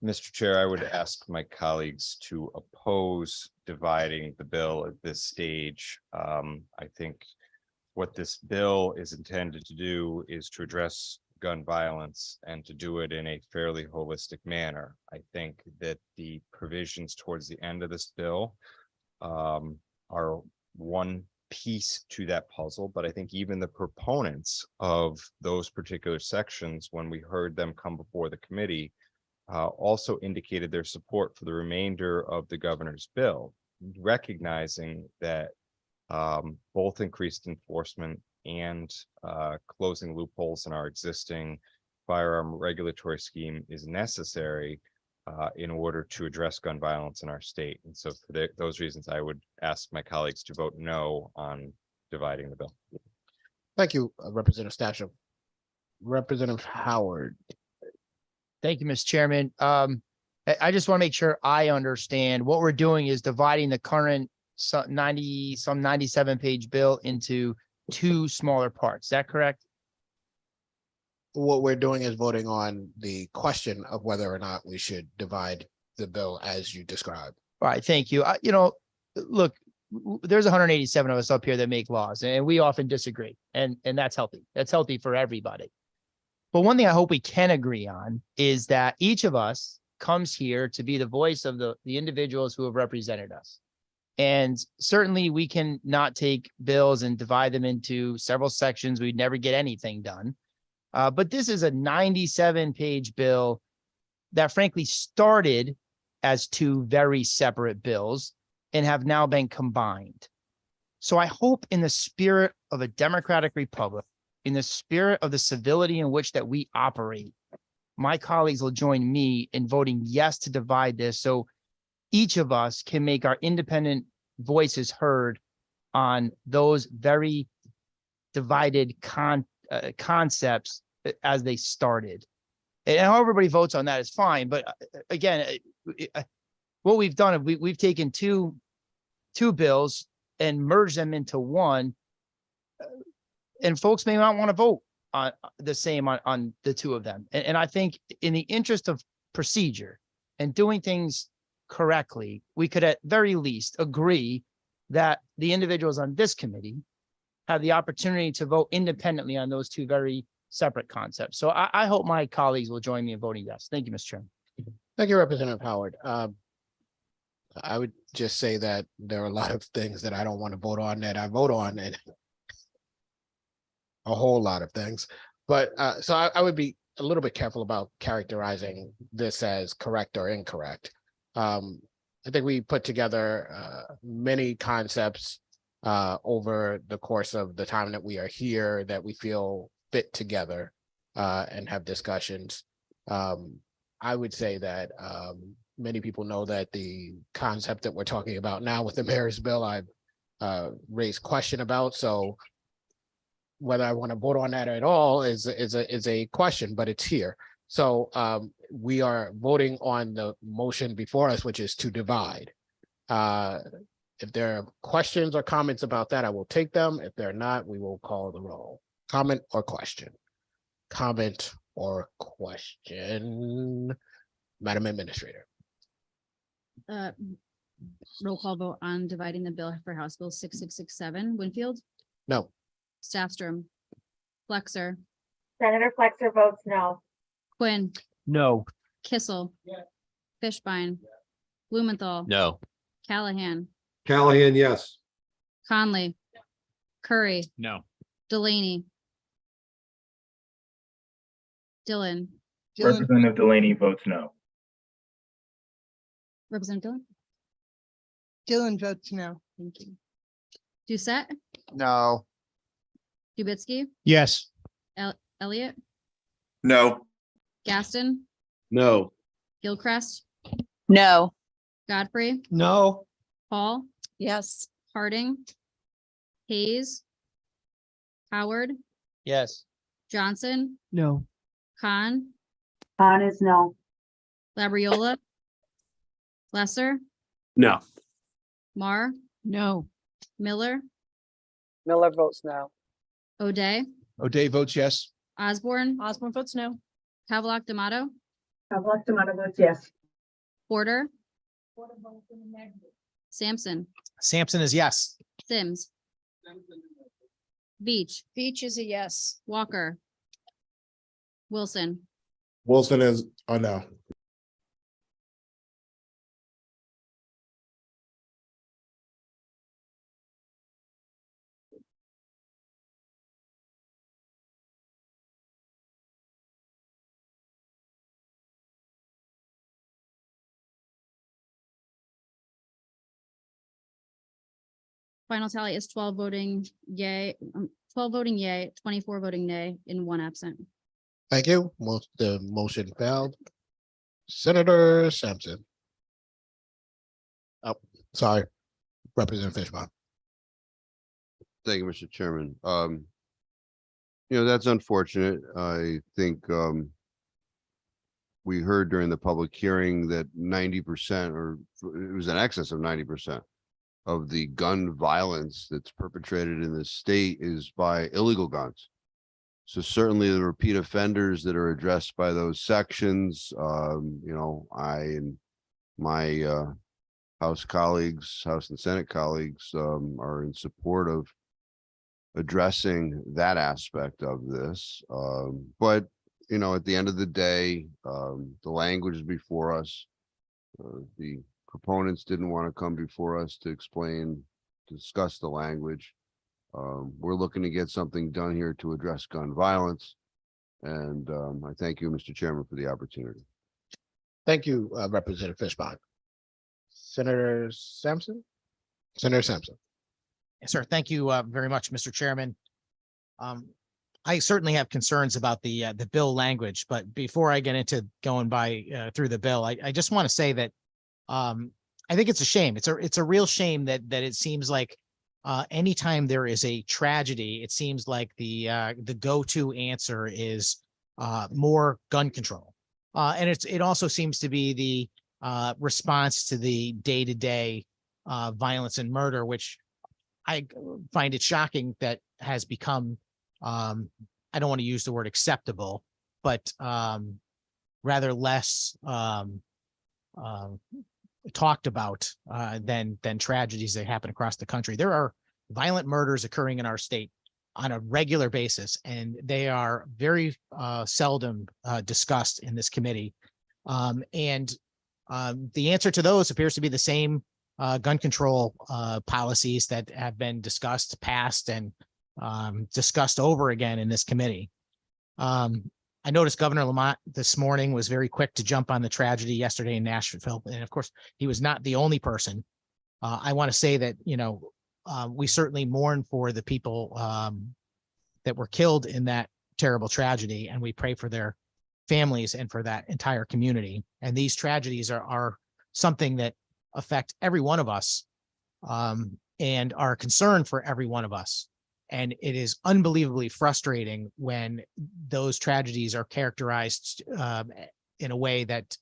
Mr. Chair, I would ask my colleagues to oppose dividing the bill at this stage. I think what this bill is intended to do is to address gun violence and to do it in a fairly holistic manner. I think that the provisions towards the end of this bill are one piece to that puzzle, but I think even the proponents of those particular sections, when we heard them come before the committee, also indicated their support for the remainder of the governor's bill, recognizing that both increased enforcement and closing loopholes in our existing firearm regulatory scheme is necessary in order to address gun violence in our state. And so for those reasons, I would ask my colleagues to vote no on dividing the bill. Thank you, Representative Stasha. Representative Howard. Thank you, Mr. Chairman. I just want to make sure I understand what we're doing is dividing the current 97 page bill into 2 smaller parts. Is that correct? What we're doing is voting on the question of whether or not we should divide the bill as you described. All right, thank you. Look, there's 187 of us up here that make laws, and we often disagree, and that's healthy. That's healthy for everybody. But one thing I hope we can agree on is that each of us comes here to be the voice of the individuals who have represented us. And certainly we can not take bills and divide them into several sections. We'd never get anything done. But this is a 97 page bill that frankly started as 2 very separate bills and have now been combined. So I hope in the spirit of a democratic republic, in the spirit of the civility in which that we operate, my colleagues will join me in voting yes to divide this. So each of us can make our independent voices heard on those very divided concepts as they started. And how everybody votes on that is fine. But again, what we've done, we've taken two bills and merged them into one. And folks may not want to vote on the same on the 2 of them. And I think in the interest of procedure and doing things correctly, we could at very least agree that the individuals on this committee have the opportunity to vote independently on those 2 very separate concept. So I hope my colleagues will join me in voting yes. Thank you, Mr. Chairman. Thank you, Representative Howard. I would just say that there are a lot of things that I don't want to vote on that I vote on, and a whole lot of things. But so I would be a little bit careful about characterizing this as correct or incorrect. I think we put together many concepts over the course of the time that we are here that we feel fit together and have discussions. I would say that many people know that the concept that we're talking about now with the mayor's bill, I've raised question about. So whether I want to vote on that at all is a question, but it's here. So we are voting on the motion before us, which is to divide. If there are questions or comments about that, I will take them. If they're not, we will call the roll. Comment or question? Comment or question? Madam Administrator. Roll call vote on dividing the bill for House Bill 6667. Winfield, No. Staffstrom, Flexer, Senator Flexer votes no. Quinn, No. Kissel, Fishbein, Blumenthal, No. Callahan, Callahan, yes. Conley, Curry, No. Delaney, Dillon, Representative Delaney votes no. Representative Dillon. Dillon votes no. Thank you. Doucette, No. Dubitsky, Yes. Elliott, No. Gaston, No. Gilchrist, No. Godfrey, No. Paul, Yes. Harding, Hayes, Howard, Yes. Johnson, No. Khan, Khan is no. Labriola, Lesser, No. Mar, No. Miller, Miller votes no. O'Day, O'Day votes yes. Osborne, Osborne votes no. Havelock D'Amato, Pavlik Tomato votes yes. Porter, Sampson, Sampson is yes. Sims, Beach, Beach is a yes. Walker, Wilson, Wilson is a no. final tally is 12 voting yay, 12 voting yay, 24 voting nay, and 1 absent. Thank you. The motion failed. Senator Sampson. Oh, sorry. Representative Fishbein. Thank you, Mr. Chairman. That's unfortunate. I think we heard during the public hearing that 90% or it was in excess of 90% of the gun violence that's perpetrated in this state is by illegal guns. So certainly the repeat offenders that are addressed by those sections, I and my House colleagues, House and Senate colleagues are in support of addressing that aspect of this. But at the end of the day, the language is before us. The proponents didn't want to come before us to discuss the language. We're looking to get something done here to address gun violence. And I thank you, Mr. Chairman, for the opportunity. Thank you, Representative Fishbein. Senator Sampson? Senator Sampson. Yes, sir. Thank you very much, Mr. Chairman. I certainly have concerns about the bill language, but before I get into going through the bill, I just want to say that I think it's a shame. It's a real shame that it seems like anytime there is a tragedy, it seems like the go-to answer is more gun control, and it also seems to be the response to the day-to-day violence and murder, which I find it shocking that has become, I don't want to use the word acceptable, but rather less talked about than tragedies that happen across the country. There are violent murders occurring in our state on a regular basis, and they are very seldom discussed in this committee. The answer to those appears to be the same gun control policies that have been discussed, passed, and discussed over again in this committee. I noticed Governor Lamont this morning was very quick to jump on the tragedy yesterday in Nashville. And of course, he was not the only person. I want to say that, we certainly mourn for the people that were killed in that terrible tragedy, and we pray for their families and for that entire community. And these tragedies are something that affect every one of us and are a concern for every one of us. And it is unbelievably frustrating when those tragedies are characterized in a way that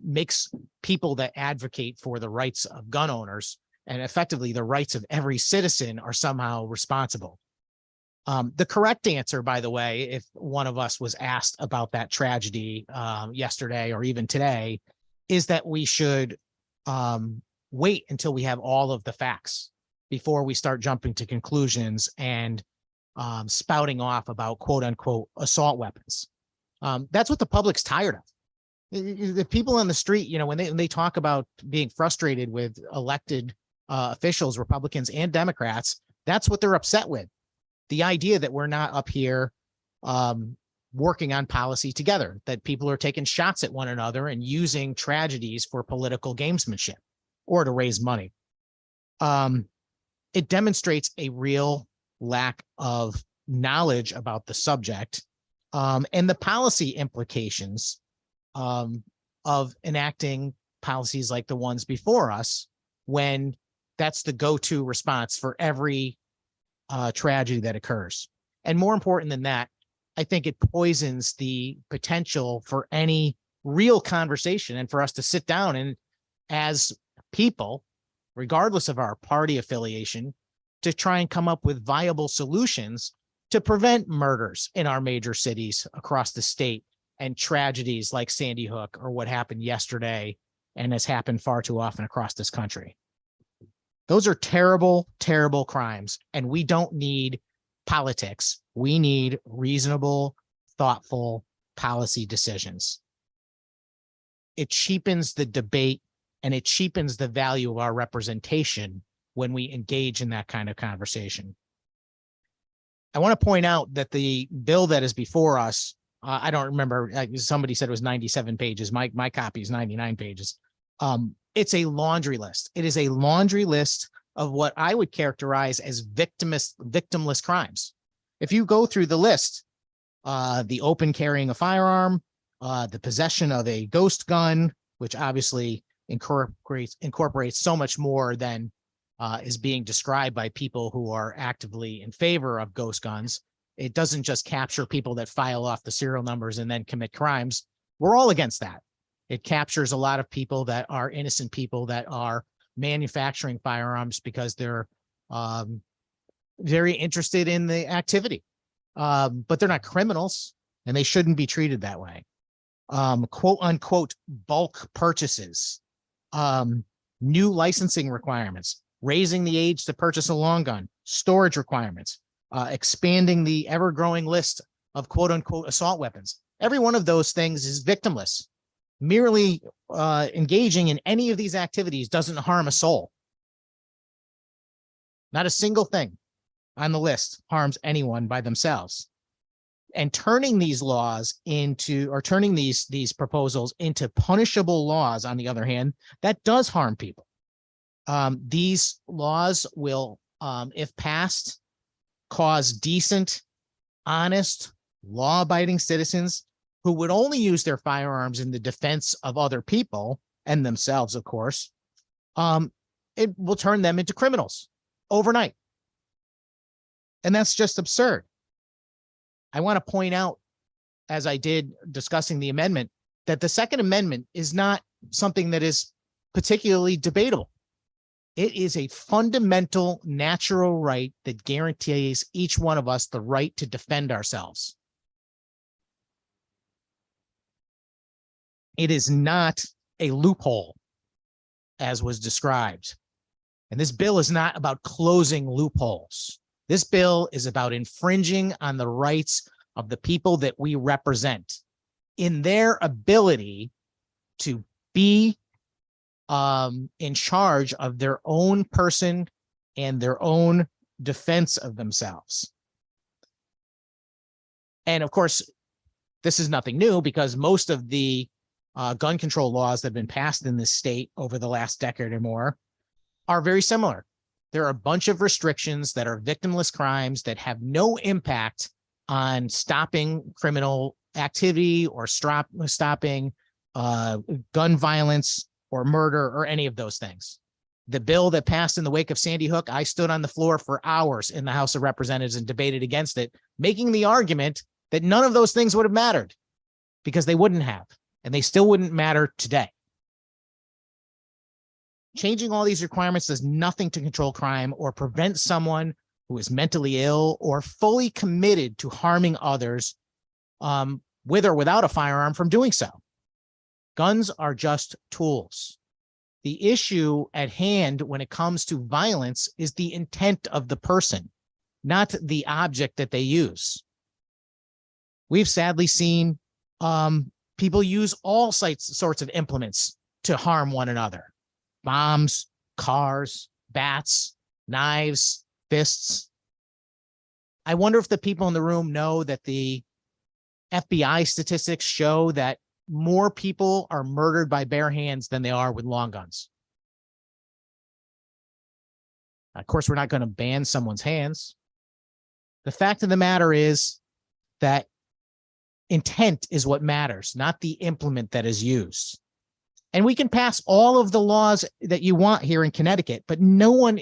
makes people that advocate for the rights of gun owners and effectively the rights of every citizen are somehow responsible. The correct answer, by the way, if one of us was asked about that tragedy yesterday or even today, is that we should wait until we have all of the facts before we start jumping to conclusions and spouting off about quote unquote assault weapons. That's what the public's tired of. The people on the street, when they talk about being frustrated with elected officials, Republicans and Democrats, that's what they're upset with. The idea that we're not up here working on policy together, that people are taking shots at one another and using tragedies for political gamesmanship or to raise money. It demonstrates a real lack of knowledge about the subject and the policy implications of enacting policies like the ones before us, when that's the go-to response for every tragedy that occurs. And more important than that, I think it poisons the potential for any real conversation and for us to sit down and, as people, regardless of our party affiliation, to try and come up with viable solutions to prevent murders in our major cities across the state and tragedies like Sandy Hook or what happened yesterday and has happened far too often across this country. Those are terrible, terrible crimes, and we don't need politics. We need reasonable, thoughtful policy decisions. It cheapens the debate and it cheapens the value of our representation when we engage in that kind of conversation. I want to point out that the bill that is before us, I don't remember, somebody said it was 97 pages. My copy is 99 pages. It's a laundry list. It is a laundry list of what I would characterize as victimless crimes. If you go through the list, the open carrying a firearm, the possession of a ghost gun, which obviously incorporates so much more than is being described by people who are actively in favor of ghost guns. It doesn't just capture people that file off the serial numbers and then commit crimes. We're all against that. It captures a lot of people that are innocent people that are manufacturing firearms because they're very interested in the activity, but they're not criminals and they shouldn't be treated that way. Quote unquote bulk purchases, new licensing requirements, raising the age to purchase a long gun, storage requirements, expanding the ever-growing list of quote unquote assault weapons. Every one of those things is victimless. Merely engaging in any of these activities doesn't harm a soul. Not a single thing on the list harms anyone by themselves. And turning these laws into, or turning these proposals into punishable laws, on the other hand, that does harm people. These laws will, if passed, cause decent, honest, law-abiding citizens who would only use their firearms in the defense of other people and themselves, of course, it will turn them into criminals overnight. And that's just absurd. I want to point out, as I did discussing the amendment, that the Second Amendment is not something that is particularly debatable. It is a fundamental natural right that guarantees each one of us the right to defend ourselves. It is not a loophole, as was described. And this bill is not about closing loopholes. This bill is about infringing on the rights of the people that we represent in their ability to be in charge of their own person and their own defense of themselves. And of course, this is nothing new because most of the gun control laws that have been passed in this state over the last decade or more are very similar. There are a bunch of restrictions that are victimless crimes that have no impact on stopping criminal activity or stopping gun violence or murder or any of those things. The bill that passed in the wake of Sandy Hook, I stood on the floor for hours in the House of Representatives and debated against it, making the argument that none of those things would have mattered because they wouldn't have, and they still wouldn't matter today. Changing all these requirements does nothing to control crime or prevent someone who is mentally ill or fully committed to harming others with or without a firearm from doing so. Guns are just tools. The issue at hand when it comes to violence is the intent of the person, not the object that they use. We've sadly seen people use all sorts of implements to harm one another. Bombs, cars, bats, knives, fists. I wonder if the people in the room know that the FBI statistics show that more people are murdered by bare hands than they are with long guns. Of course, we're not going to ban someone's hands. The fact of the matter is that intent is what matters, not the implement that is used. And we can pass all of the laws that you want here in Connecticut, but nothing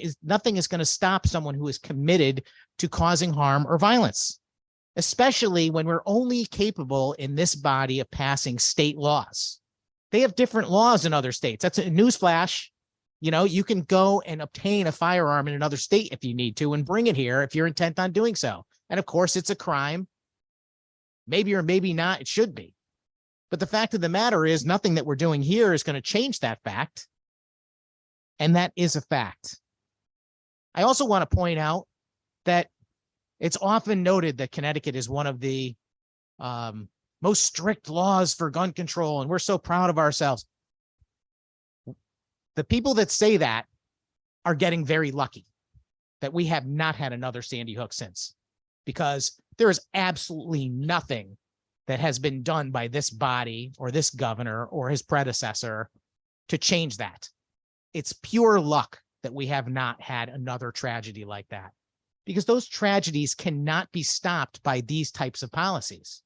is going to stop someone who is committed to causing harm or violence, especially when we're only capable in this body of passing state laws. They have different laws in other states. That's a newsflash. You know, you can go and obtain a firearm in another state if you need to and bring it here if you're intent on doing so. And of course, it's a crime. Maybe or maybe not, it should be. But the fact of the matter is nothing that we're doing here is going to change that fact. And that is a fact. I also want to point out that it's often noted that Connecticut is one of the most strict laws for gun control, and we're so proud of ourselves. The people that say that are getting very lucky that we have not had another Sandy Hook since, because there is absolutely nothing that has been done by this body or this governor or his predecessor to change that. It's pure luck that we have not had another tragedy like that, because those tragedies cannot be stopped by these types of policies.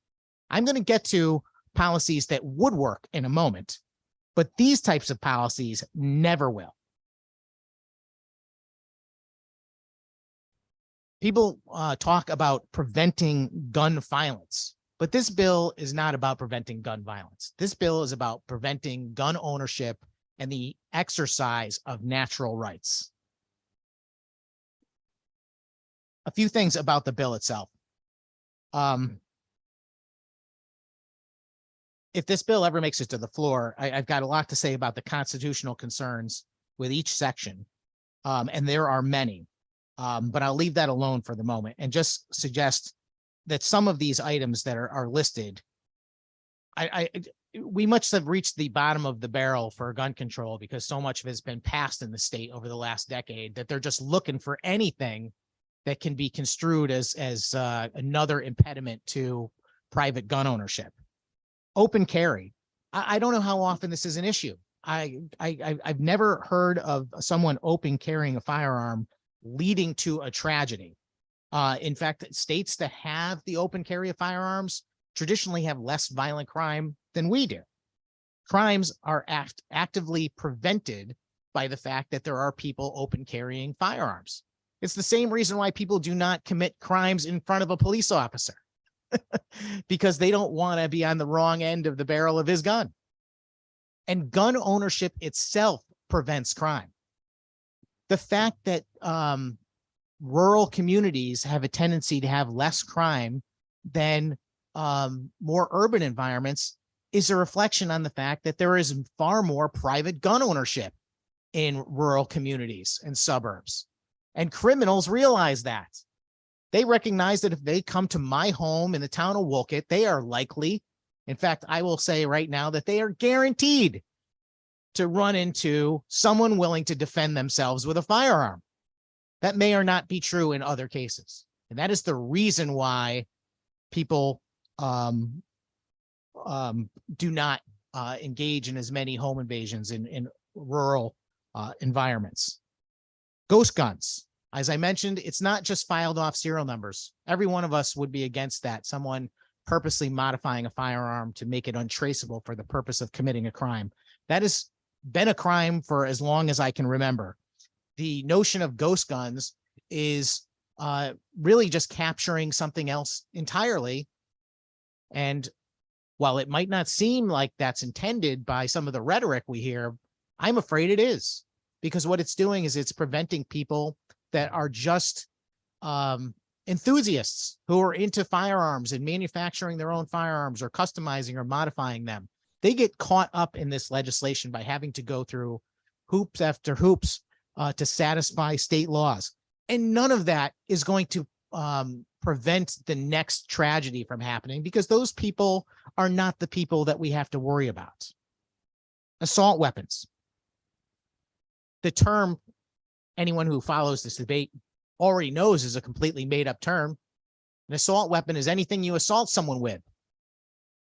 I'm going to get to policies that would work in a moment, but these types of policies never will. People talk about preventing gun violence, but this bill is not about preventing gun violence. This bill is about preventing gun ownership and the exercise of natural rights. A few things about the bill itself. If this bill ever makes it to the floor, I've got a lot to say about the constitutional concerns with each section, and there are many, but I'll leave that alone for the moment and just suggest that some of these items that are listed, we must have reached the bottom of the barrel for gun control because so much of it has been passed in the state over the last decade that they're just looking for anything that can be construed as another impediment to private gun ownership. Open carry. I don't know how often this is an issue. I've never heard of someone open carrying a firearm leading to a tragedy. In fact, states that have the open carry of firearms traditionally have less violent crime than we do. Crimes are actively prevented by the fact that there are people open carrying firearms. It's the same reason why people do not commit crimes in front of a police officer because they don't want to be on the wrong end of the barrel of his gun. And gun ownership itself prevents crime. The fact that rural communities have a tendency to have less crime than more urban environments is a reflection on the fact that there is far more private gun ownership in rural communities and suburbs. And criminals realize that. They recognize that if they come to my home in the town of Woolkit, they are likely, in fact, I will say right now that they are guaranteed to run into someone willing to defend themselves with a firearm. That may or not be true in other cases. And that is the reason why people do not engage in as many home invasions in rural environments. Ghost guns. As I mentioned, it's not just filed off serial numbers. Every one of us would be against that. Someone purposely modifying a firearm to make it untraceable for the purpose of committing a crime. That has been a crime for as long as I can remember. The notion of ghost guns is really just capturing something else entirely. And while it might not seem like that's intended by some of the rhetoric we hear, I'm afraid it is, because what it's doing is it's preventing people that are just enthusiasts who are into firearms and manufacturing their own firearms or customizing or modifying them. They get caught up in this legislation by having to go through hoops after hoops to satisfy state laws. And none of that is going to prevent the next tragedy from happening, because those people are not the people that we have to worry about. Assault weapons. The term, anyone who follows this debate already knows, is a completely made up term. An assault weapon is anything you assault someone with,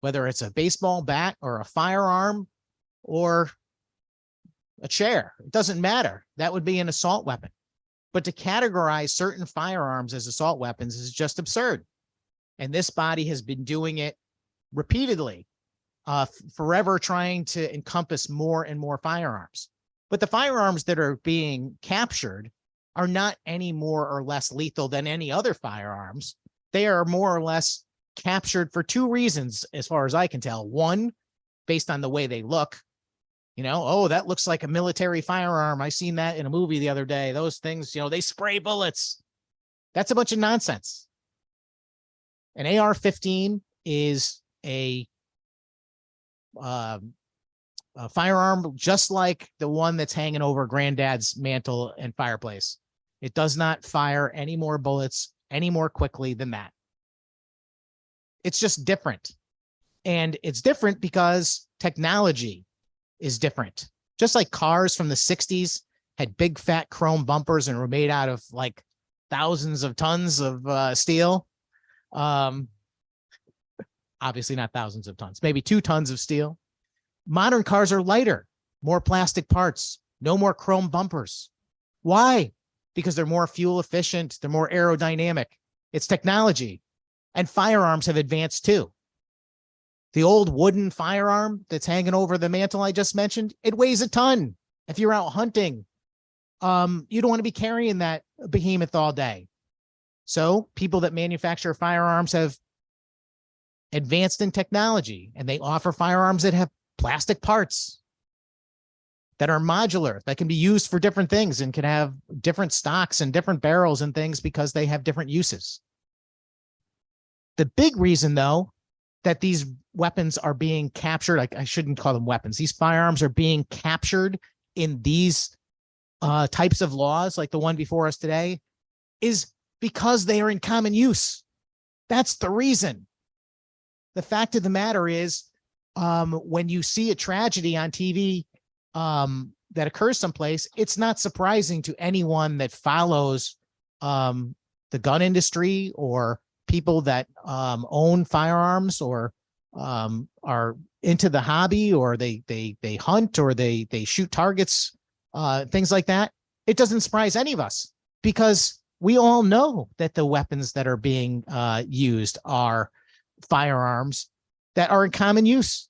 whether it's a baseball bat or a firearm or a chair. It doesn't matter. That would be an assault weapon. But to categorize certain firearms as assault weapons is just absurd. And this body has been doing it repeatedly, forever, trying to encompass more and more firearms. But the firearms that are being captured are not any more or less lethal than any other firearms. They are more or less captured for two reasons, as far as I can tell. One, based on the way they look. You know, oh, that looks like a military firearm. I seen that in a movie the other day. Those things, you know, they spray bullets. That's a bunch of nonsense. An AR-15 is a firearm just like the one that's hanging over granddad's mantle and fireplace. It does not fire any more bullets any more quickly than that. It's just different. And it's different because technology is different. Just like cars from the 60s had big fat chrome bumpers and were made out of like thousands of tons of steel. Obviously not thousands of tons, maybe 2 tons of steel. Modern cars are lighter, more plastic parts, no more chrome bumpers. Why? Because they're more fuel efficient, they're more aerodynamic. It's technology. And firearms have advanced too. The old wooden firearm that's hanging over the mantle I just mentioned, it weighs a ton. If you're out hunting, you don't want to be carrying that behemoth all day. So people that manufacture firearms have advanced in technology, and they offer firearms that have plastic parts that are modular, that can be used for different things and can have different stocks and different barrels and things because they have different uses. The big reason, though, that these weapons are being captured, I shouldn't call them weapons, these firearms are being captured in these types of laws like the one before us today, is because they are in common use. That's the reason. The fact of the matter is, when you see a tragedy on TV that occurs someplace, it's not surprising to anyone that follows the gun industry or people that own firearms or are into the hobby, or they hunt, or they shoot targets, things like that. It doesn't surprise any of us, because we all know that the weapons that are being used are firearms that are in common use.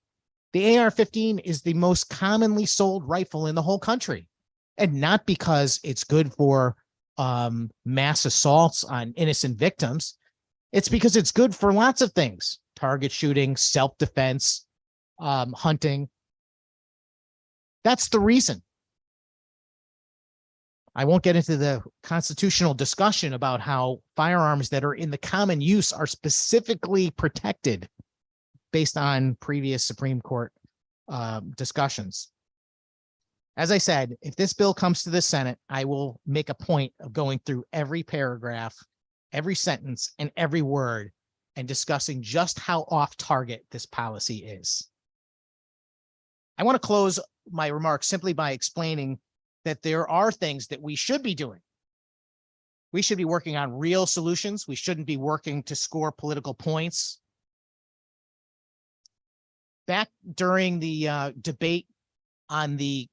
The AR-15 is the most commonly sold rifle in the whole country, and not because it's good for mass assaults on innocent victims. It's because it's good for lots of things: target shooting, self-defense, hunting. That's the reason. I won't get into the constitutional discussion about how firearms that are in the common use are specifically protected based on previous Supreme Court discussions. As I said, if this bill comes to the Senate, I will make a point of going through every paragraph every sentence and every word and discussing just how off target this policy is. I want to close my remarks simply by explaining that there are things that we should be doing. We should be working on real solutions. We shouldn't be working to score political points. Back during the debate on the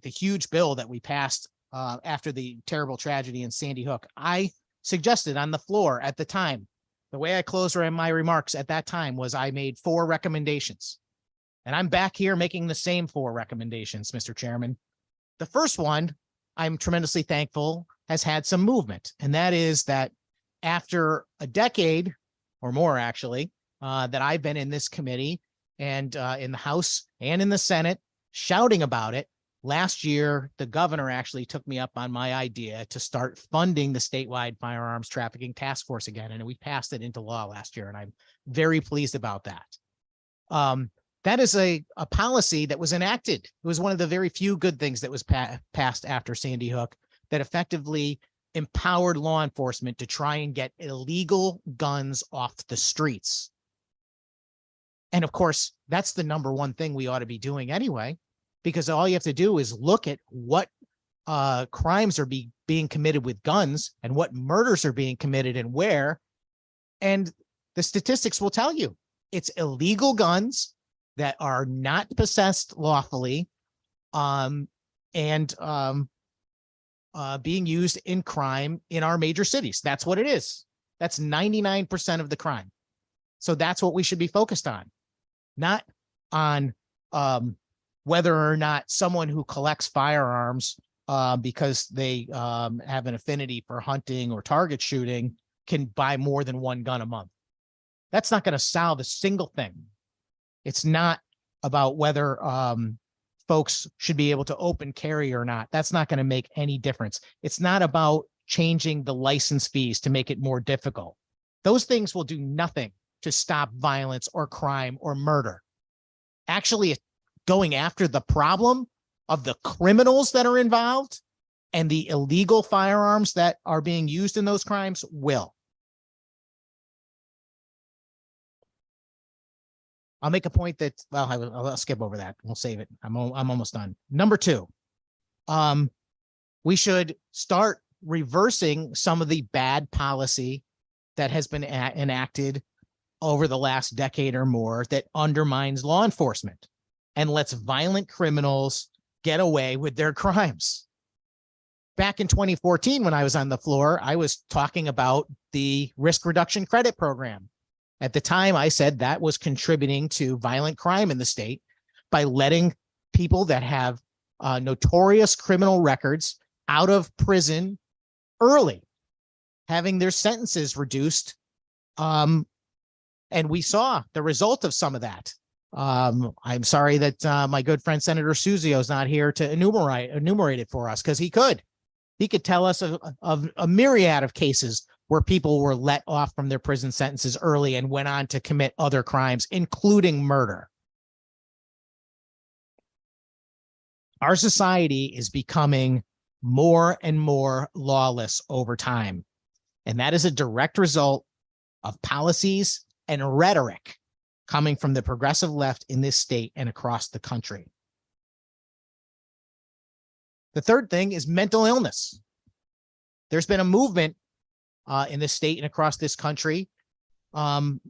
huge bill that we passed after the terrible tragedy in Sandy Hook, I suggested on the floor at the time, the way I closed my remarks at that time was I made 4 recommendations. And I'm back here making the same 4 recommendations, Mr. Chairman. The first one, I'm tremendously thankful, has had some movement. And that is that after a decade or more, actually, that I've been in this committee and in the House and in the Senate shouting about it, last year, the governor actually took me up on my idea to start funding the statewide firearms trafficking task force again. And we passed it into law last year. And I'm very pleased about that. That is a policy that was enacted. It was one of the very few good things that was passed after Sandy Hook that effectively empowered law enforcement to try and get illegal guns off the streets. And of course, that's the number one thing we ought to be doing anyway, because all you have to do is look at what crimes are being committed with guns and what murders are being committed and where. And the statistics will tell you it's illegal guns that are not possessed lawfully and being used in crime in our major cities. That's what it is. That's 99% of the crime. So that's what we should be focused on, not on whether or not someone who collects firearms because they have an affinity for hunting or target shooting can buy more than 1 gun a month. That's not going to solve a single thing. It's not about whether folks should be able to open carry or not. That's not going to make any difference. It's not about changing the license fees to make it more difficult. Those things will do nothing to stop violence or crime or murder. Actually, going after the problem of the criminals that are involved and the illegal firearms that are being used in those crimes will. I'll make a point that, well, I'll skip over that. We'll save it. I'm almost done. Number 2, we should start reversing some of the bad policy that has been enacted over the last decade or more that undermines law enforcement and lets violent criminals get away with their crimes. Back in 2014, when I was on the floor, I was talking about the risk reduction credit program. At the time, I said that was contributing to violent crime in the state by letting people that have notorious criminal records out of prison early, having their sentences reduced. And we saw the result of some of that. I'm sorry that my good friend Senator Suzio is not here to enumerate it for us, because he could tell us of a myriad of cases where people were let off from their prison sentences early and went on to commit other crimes, including murder. Our society is becoming more and more lawless over time, and that is a direct result of policies and rhetoric coming from the progressive left in this state and across the country. The third thing is mental illness. There's been a movement in this state and across this country to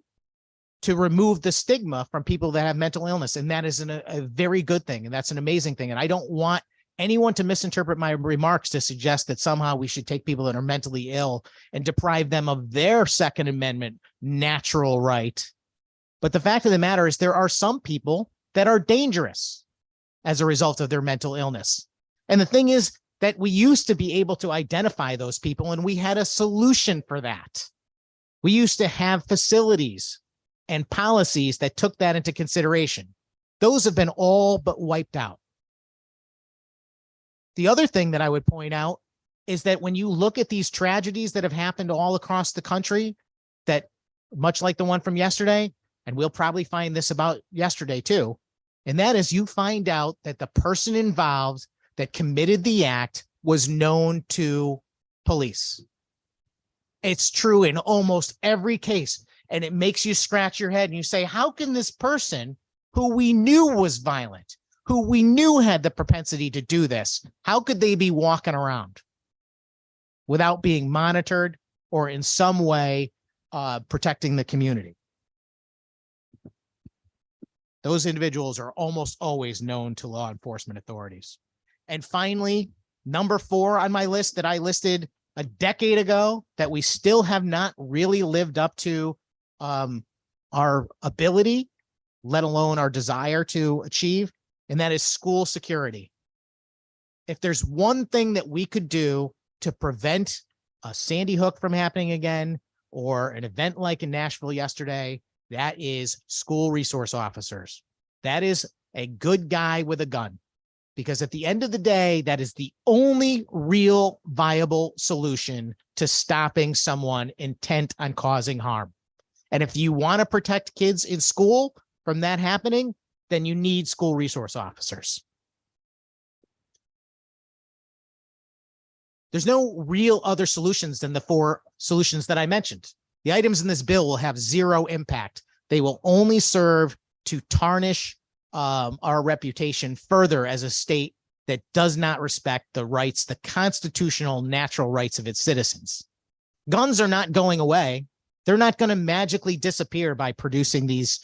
remove the stigma from people that have mental illness. And that is a very good thing. And that's an amazing thing. And I don't want anyone to misinterpret my remarks to suggest that somehow we should take people that are mentally ill and deprive them of their Second Amendment natural right. But the fact of the matter is there are some people that are dangerous as a result of their mental illness. And the thing is that we used to be able to identify those people, and we had a solution for that. We used to have facilities and policies that took that into consideration. Those have been all but wiped out. The other thing that I would point out is that when you look at these tragedies that have happened all across the country, that much like the one from yesterday, and we'll probably find this about yesterday too, and that is you find out that the person involved that committed the act was known to police. It's true in almost every case. And it makes you scratch your head and you say, how can this person who we knew was violent, who we knew had the propensity to do this, how could they be walking around without being monitored or in some way protecting the community? Those individuals are almost always known to law enforcement authorities. And finally, number 4 on my list that I listed a decade ago that we still have not really lived up to our ability, let alone our desire to achieve, and that is school security. If there's one thing that we could do to prevent a Sandy Hook from happening again, or an event like in Nashville yesterday, that is school resource officers. That is a good guy with a gun. Because at the end of the day, that is the only real viable solution to stopping someone intent on causing harm. And if you want to protect kids in school from that happening, then you need school resource officers. There's no real other solutions than the 4 solutions that I mentioned. The items in this bill will have zero impact. They will only serve to tarnish our reputation further as a state that does not respect the rights, the constitutional natural rights of its citizens. Guns are not going away. They're not going to magically disappear by producing these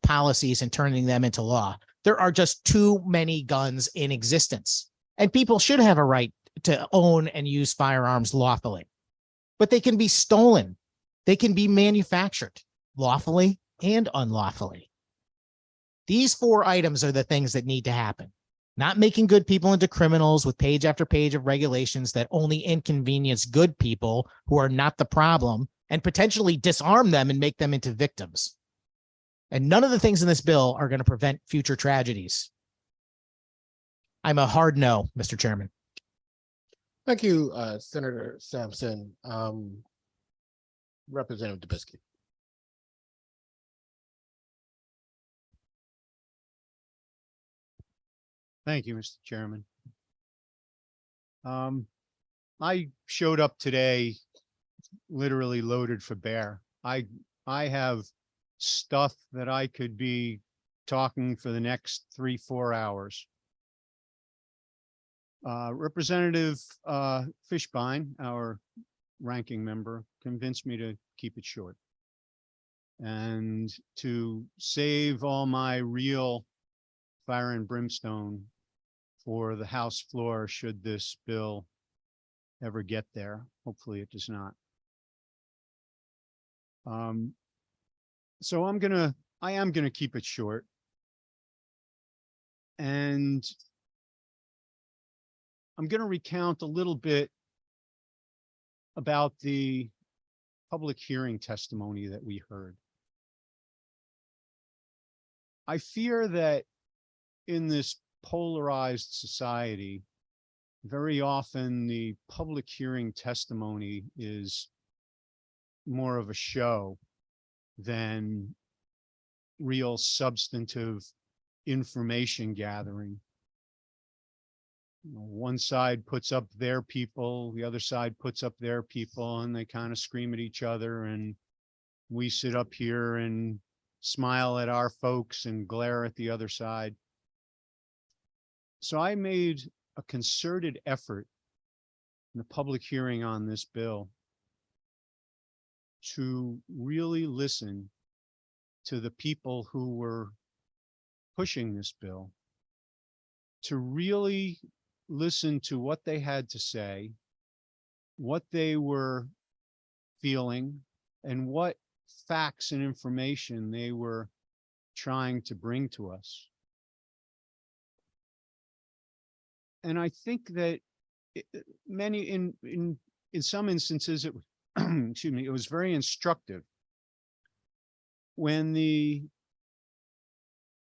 policies and turning them into law. There are just too many guns in existence, and people should have a right to own and use firearms lawfully, but they can be stolen. They can be manufactured lawfully and unlawfully. These 4 items are the things that need to happen. Not making good people into criminals with page after page of regulations that only inconvenience good people who are not the problem and potentially disarm them and make them into victims. And none of the things in this bill are going to prevent future tragedies. I'm a hard no, Mr. Chairman. Thank you, Senator Sampson. Representative Dubisky. Thank you, Mr. Chairman. I showed up today literally loaded for bear. I have stuff that I could be talking for the next 3-4 hours. Representative Fishbein, our ranking member, convinced me to keep it short. And to save all my real fire and brimstone for the House floor, should this bill ever get there. Hopefully it does not. So I am gonna keep it short. And I'm gonna recount a little bit about the public hearing testimony that we heard. I fear that in this polarized society, very often the public hearing testimony is more of a show than real substantive information gathering. One side puts up their people, the other side puts up their people, and they kind of scream at each other, and we sit up here and smile at our folks and glare at the other side. So I made a concerted effort in the public hearing on this bill to really listen to the people who were pushing this bill, to really listen to what they had to say, what they were feeling, and what facts and information they were trying to bring to us. And I think that many in some instances, it excuse me, it was very instructive when the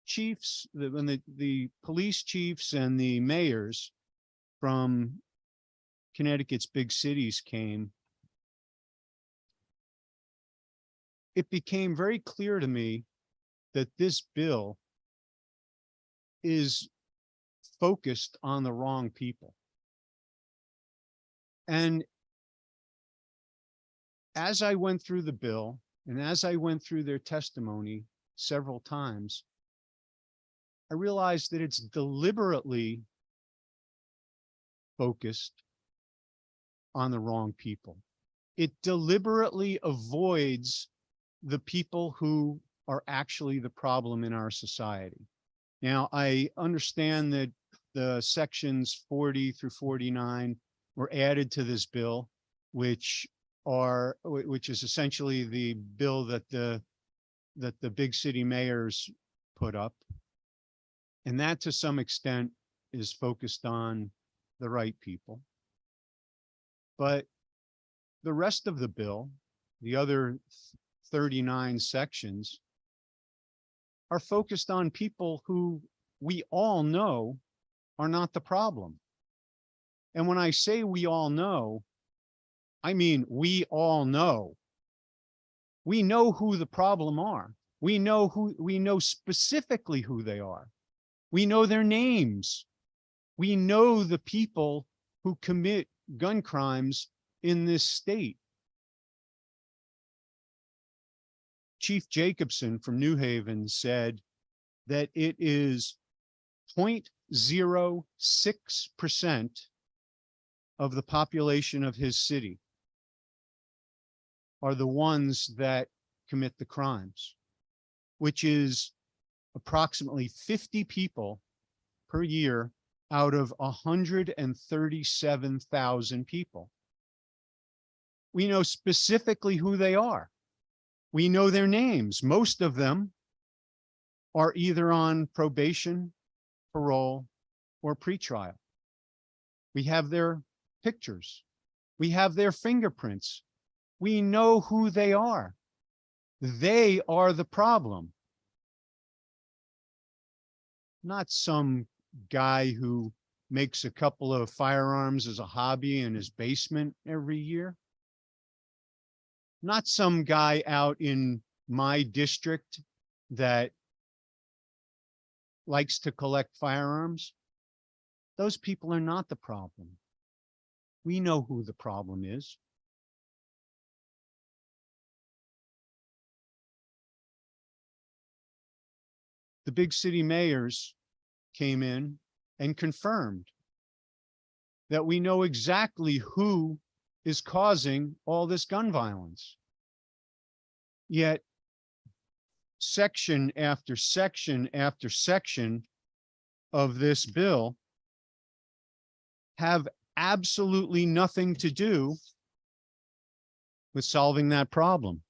chiefs, when the police chiefs and the mayors from Connecticut's big cities came. It became very clear to me that this bill is focused on the wrong people. And as I went through the bill and as I went through their testimony several times, I realized that it's deliberately focused on the wrong people. It deliberately avoids the people who are actually the problem in our society. Now, I understand that the sections 40 through 49 were added to this bill, which is essentially the bill that the big city mayors put up. And that to some extent is focused on the right people. But the rest of the bill, the other 39 sections, are focused on people who we all know are not the problem. And when I say we all know, I mean we all know. We know who the problem are. We know specifically who they are. We know their names. We know the people who commit gun crimes in this state. Chief Jacobson from New Haven said that it is 0.06% of the population of his city are the ones that commit the crimes, which is approximately 50 people per year out of 137,000 people. We know specifically who they are. We know their names. Most of them are either on probation, parole, or pretrial. We have their pictures. We have their fingerprints. We know who they are. They are the problem. Not some guy who makes a couple of firearms as a hobby in his basement every year. Not some guy out in my district that likes to collect firearms. Those people are not the problem. We know who the problem is. The big city mayors came in and confirmed that we know exactly who is causing all this gun violence. Yet section after section after section of this bill have absolutely nothing to do with solving that problem.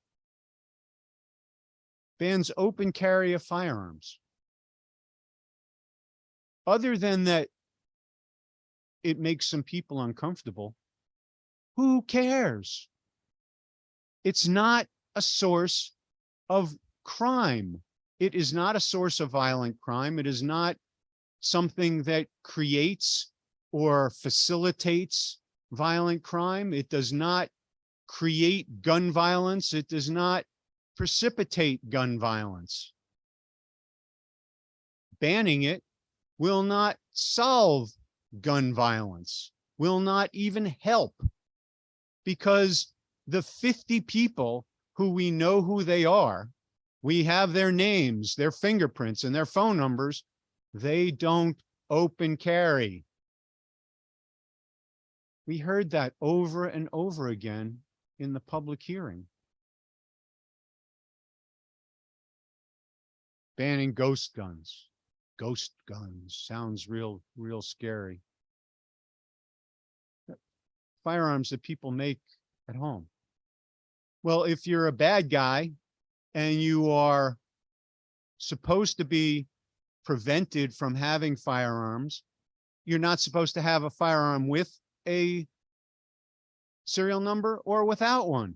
Bans open carry of firearms. Other than that, it makes some people uncomfortable. Who cares? It's not a source of crime. It is not a source of violent crime. It is not something that creates or facilitates violent crime. It does not create gun violence. It does not precipitate gun violence. Banning it will not solve gun violence, will not even help, because the 50 people who we know who they are, we have their names, their fingerprints, and their phone numbers, they don't open carry. We heard that over and over again in the public hearing. Banning ghost guns. Ghost guns sounds real scary. Firearms that people make at home. Well, if you're a bad guy and you are supposed to be prevented from having firearms, you're not supposed to have a firearm with a serial number or without one.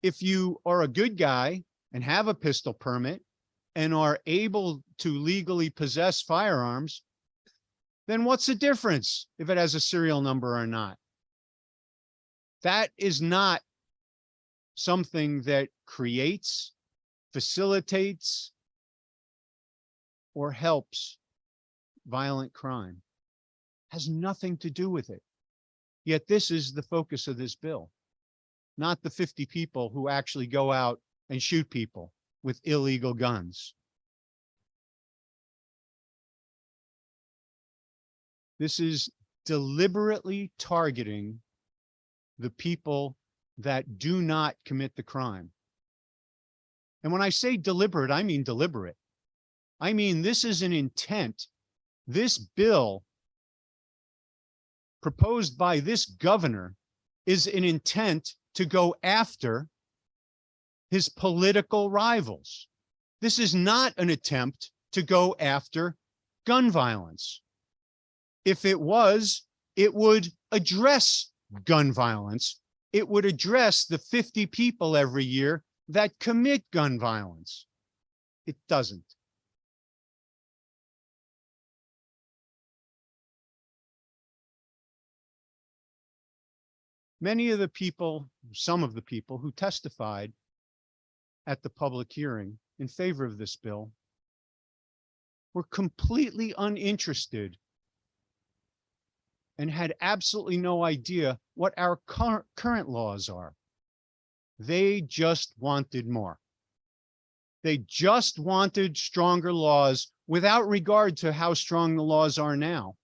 If you are a good guy and have a pistol permit and are able to legally possess firearms, then what's the difference if it has a serial number or not? That is not something that creates, facilitates, or helps violent crime. Has nothing to do with it. Yet this is the focus of this bill. not the 50 people who actually go out and shoot people with illegal guns. This is deliberately targeting the people that do not commit the crime. And when I say deliberate, I mean deliberate. I mean, this is an intent. This bill proposed by this governor is an intent to go after his political rivals. This is not an attempt to go after gun violence. If it was, it would address gun violence. It would address the 50 people every year that commit gun violence. It doesn't. Many of the people, some of the people who testified at the public hearing in favor of this bill were completely uninterested and had absolutely no idea what our current laws are. They just wanted more. They just wanted stronger laws without regard to how strong the laws are now.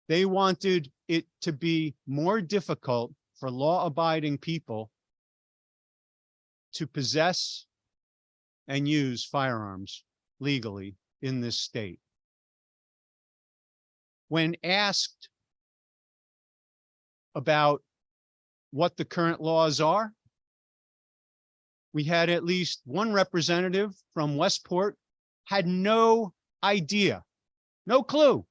They wanted it to be more difficult for law-abiding people to possess and use firearms legally in this state. When asked about what the current laws are, we had at least one representative from Westport had no idea, no clue,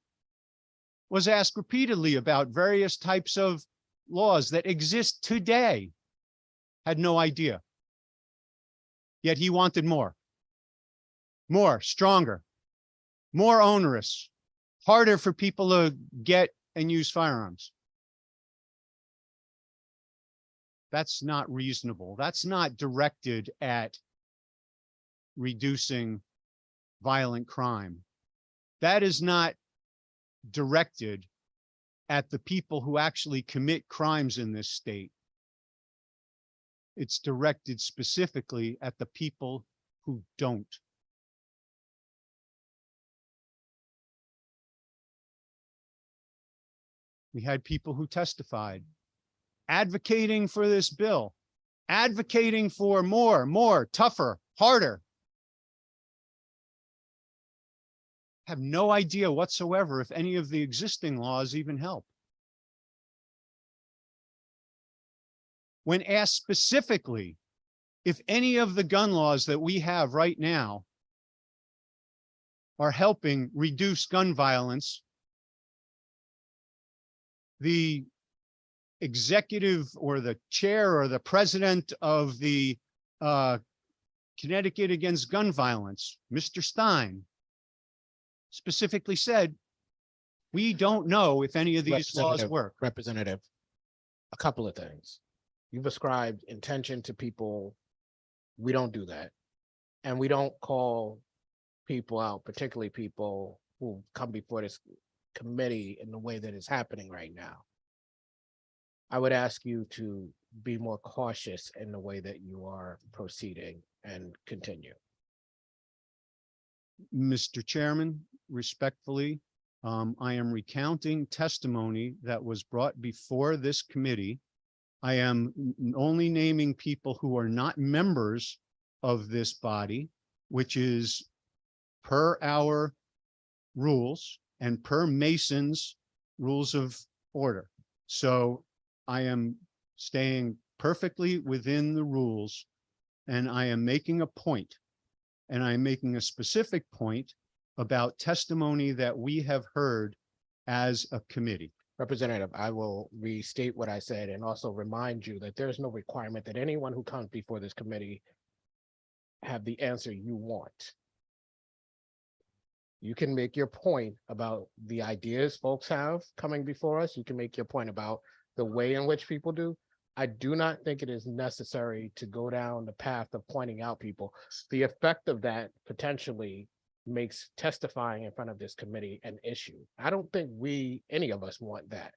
was asked repeatedly about various types of laws that exist today, had no idea. Yet he wanted more, stronger, more onerous, harder for people to get and use firearms. That's not reasonable. That's not directed at reducing violent crime. That is not directed at the people who actually commit crimes in this state. It's directed specifically at the people who don't. We had people who testified, advocating for this bill, advocating for more, tougher, harder. Have no idea whatsoever if any of the existing laws even help. When asked specifically if any of the gun laws that we have right now are helping reduce gun violence, the executive or the chair or the president of the Connecticut Against Gun Violence, Mr. Stein, specifically said, we don't know if any of these laws work. Representative, a couple of things. You've ascribed intention to people. We don't do that. And we don't call people out, particularly people who come before this committee in the way that is happening right now. I would ask you to be more cautious in the way that you are proceeding and continue. Mr. Chairman, respectfully, I am recounting testimony that was brought before this committee. I am only naming people who are not members of this body, which is per our rules and per Mason's rules of order. So I am staying perfectly within the rules, and I am making a point. And I'm making a specific point about testimony that we have heard as a committee. Representative, I will restate what I said and also remind you that there's no requirement that anyone who comes before this committee have the answer you want. You can make your point about the ideas folks have coming before us. You can make your point about the way in which people do. I do not think it is necessary to go down the path of pointing out people. The effect of that potentially makes testifying in front of this committee an issue. I don't think any of us want that.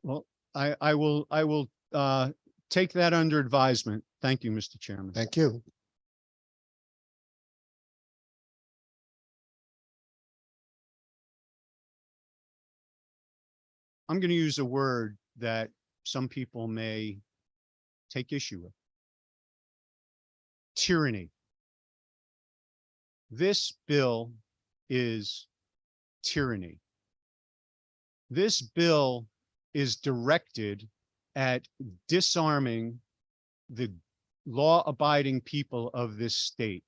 Well, I will take that under advisement. Thank you, Mr. Chairman. Thank you. I'm going to use a word that some people may take issue with. Tyranny. This bill is tyranny. This bill is directed at disarming the law-abiding people of this state.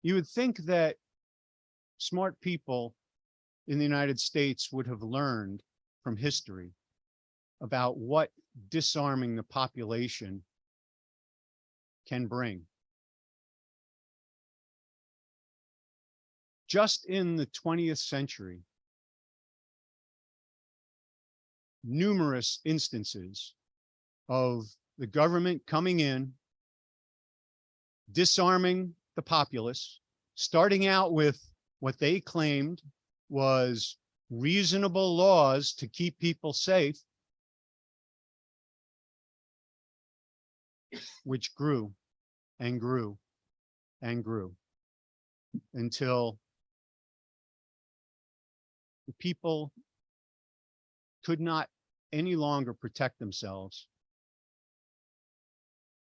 You would think that smart people in the United States would have learned from history about what disarming the population can bring. Just in the 20th century, numerous instances of the government coming in, disarming the populace, starting out with what they claimed was reasonable laws to keep people safe, which grew and grew and grew until the people could not any longer protect themselves.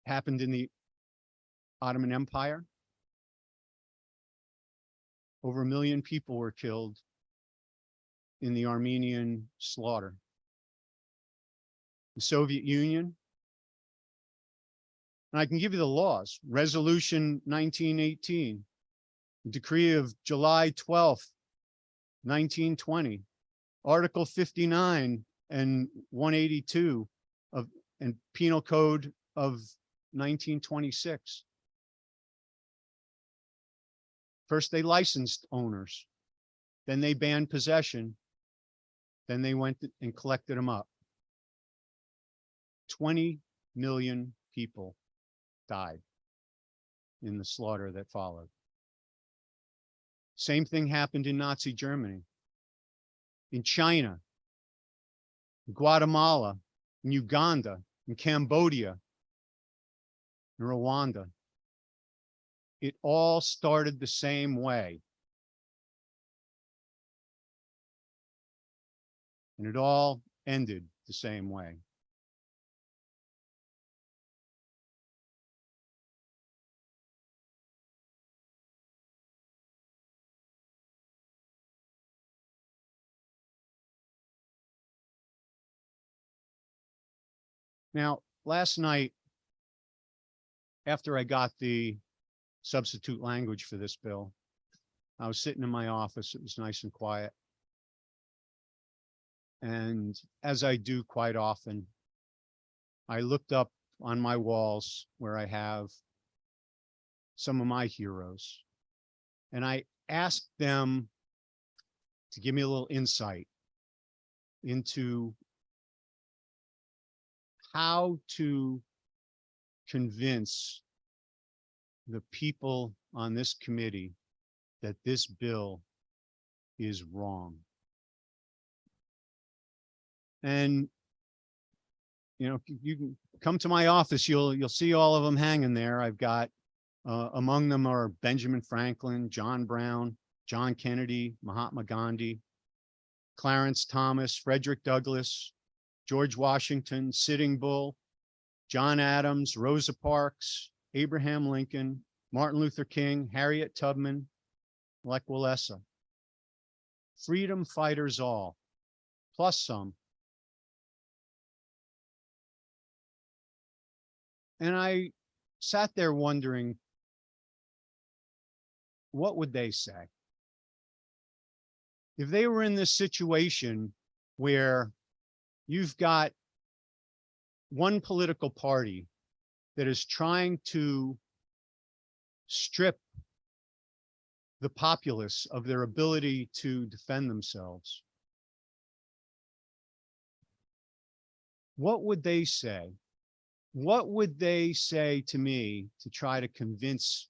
Happened in the Ottoman Empire. Over 1 million people were killed in the Armenian slaughter. The Soviet Union, and I can give you the laws. Resolution 1918, the decree of July 12th, 1920, Article 59 and 182 of and Penal Code of 1926. First, they licensed owners, then they banned possession, then they went and collected them up. 20 million people died in the slaughter that followed. Same thing happened in Nazi Germany, in China, in Guatemala, in Uganda, in Cambodia, in Rwanda. It all started the same way. And it all ended the same way. Now, last night, after I got the substitute language for this bill, I was sitting in my office. It was nice and quiet. And as I do quite often, I looked up on my walls where I have some of my heroes, and I asked them to give me a little insight into how to convince the people on this committee that this bill is wrong. And you can come to my office, you'll see all of them hanging there. I've got among them are Benjamin Franklin, John Brown, John Kennedy, Mahatma Gandhi, Clarence Thomas, Frederick Douglass, George Washington, Sitting Bull, John Adams, Rosa Parks, Abraham Lincoln, Martin Luther King, Harriet Tubman, Lech Walesa. Freedom fighters all, plus some. And I sat there wondering, what would they say? If they were in this situation where you've got one political party that is trying to strip the populace of their ability to defend themselves, what would they say? What would they say to me to try to convince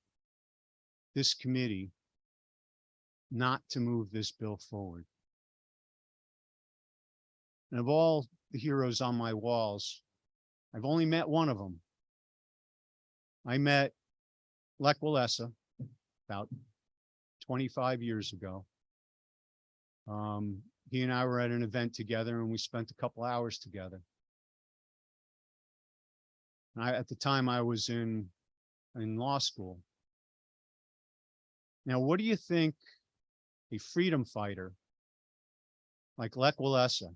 this committee not to move this bill forward? And of all the heroes on my walls, I've only met one of them. I met Lech Walesa about 25 years ago. He and I were at an event together and we spent a couple hours together. And at the time I was in law school. Now, what do you think a freedom fighter like Lech Walesa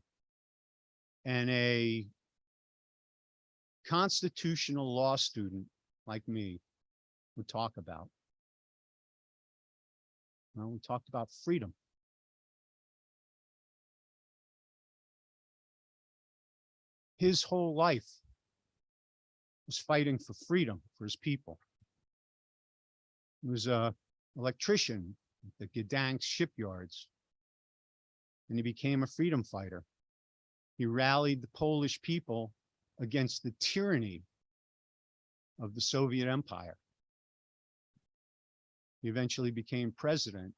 and a constitutional law student like me would talk about? Well, we talked about freedom. His whole life was fighting for freedom for his people. He was an electrician at the Gdansk shipyards, and he became a freedom fighter. He rallied the Polish people against the tyranny of the Soviet Empire. He eventually became president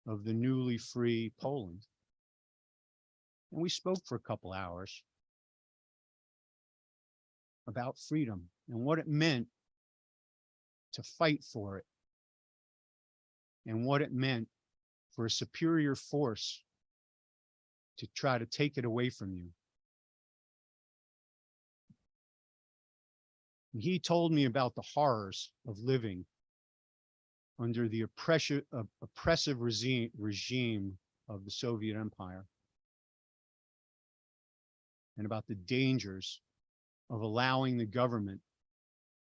of the newly free Poland. And we spoke for a couple hours about freedom and what it meant to fight for it, and what it meant for a superior force to try to take it away from you. And he told me about the horrors of living under the oppressive regime of the Soviet Empire, and about the dangers of allowing the government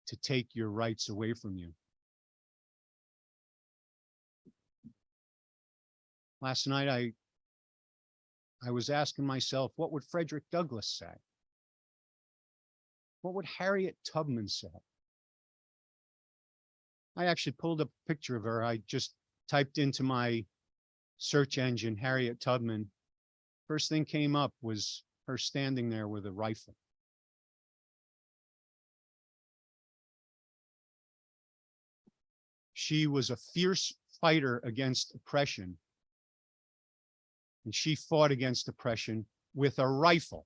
to take your rights away from you. Last night, I was asking myself, what would Frederick Douglass say? What would Harriet Tubman say? I actually pulled up a picture of her. I just typed into my search engine, Harriet Tubman. First thing came up was her standing there with a rifle. She was a fierce fighter against oppression. And she fought against oppression with a rifle.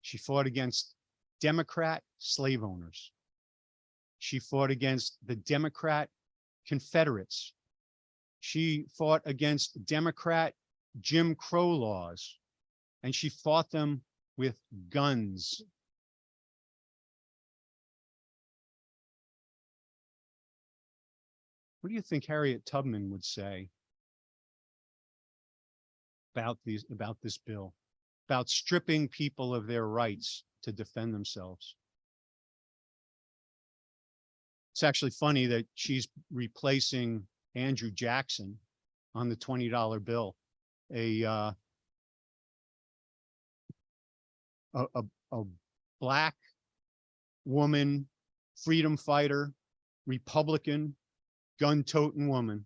She fought against Democrat slave owners. She fought against the Democrat Confederates. She fought against Democrat Jim Crow laws, and she fought them with guns. What do you think Harriet Tubman would say about this bill, about stripping people of their rights to defend themselves? It's actually funny that she's replacing Andrew Jackson on the $20 bill, a Black woman, freedom fighter, Republican, gun-toting woman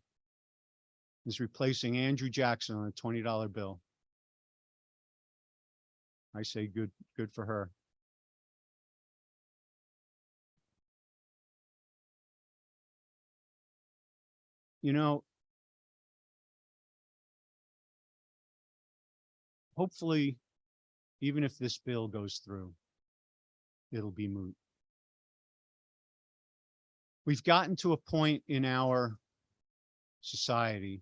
is replacing Andrew Jackson on a $20 bill. I say good for her. You know, hopefully, even if this bill goes through, it'll be moot. We've gotten to a point in our society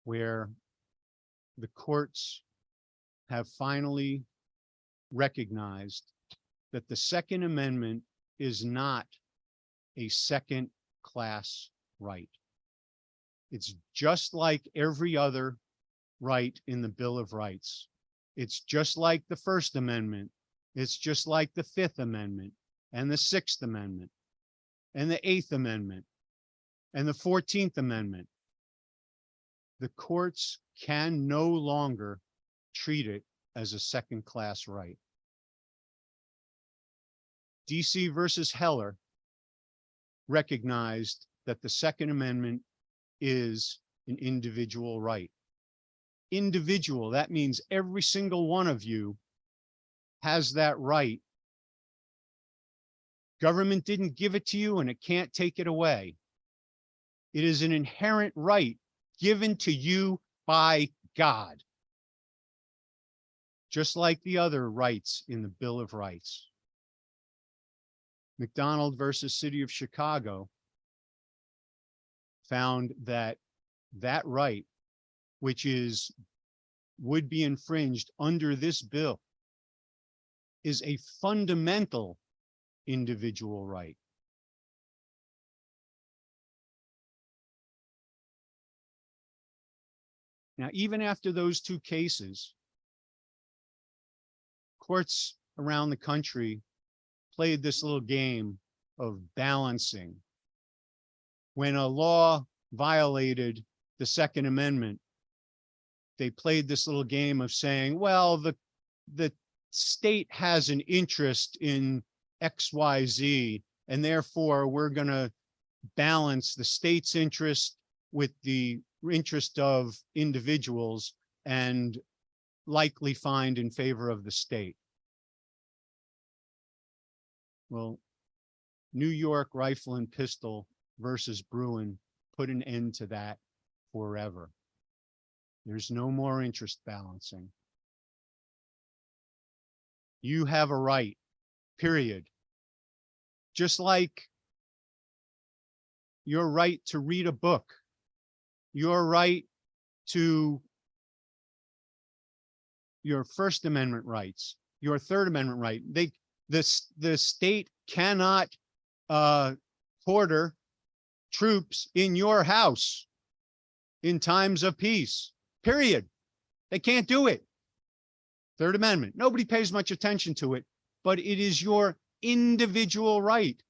where the courts have finally recognized that the Second Amendment is not a second-class right. It's just like every other right in the Bill of Rights. It's just like the First Amendment. It's just like the Fifth Amendment and the Sixth Amendment and the Eighth Amendment and the 14th Amendment. The courts can no longer treat it as a second-class right. DC versus Heller recognized that the Second Amendment is an individual right. Individual, that means every single one of you has that right. Government didn't give it to you and it can't take it away. It is an inherent right given to you by God. Just like the other rights in the Bill of Rights. McDonald versus City of Chicago found that that right, which would be infringed under this bill, is a fundamental individual right. Now, even after those two cases, courts around the country played this little game of balancing. When a law violated the Second Amendment, they played this little game of saying, well, the state has an interest in XYZ, and therefore we're going to balance the state's interest with the interest of individuals and likely find in favor of the state. Well, New York Rifle and Pistol versus Bruin put an end to that forever. There's no more interest balancing. You have a right, period. Just like your right to read a book, your right to your First Amendment rights, your Third Amendment right. The state cannot quarter troops in your house in times of peace, period. They can't do it. Third Amendment. Nobody pays much attention to it, but it is your individual right.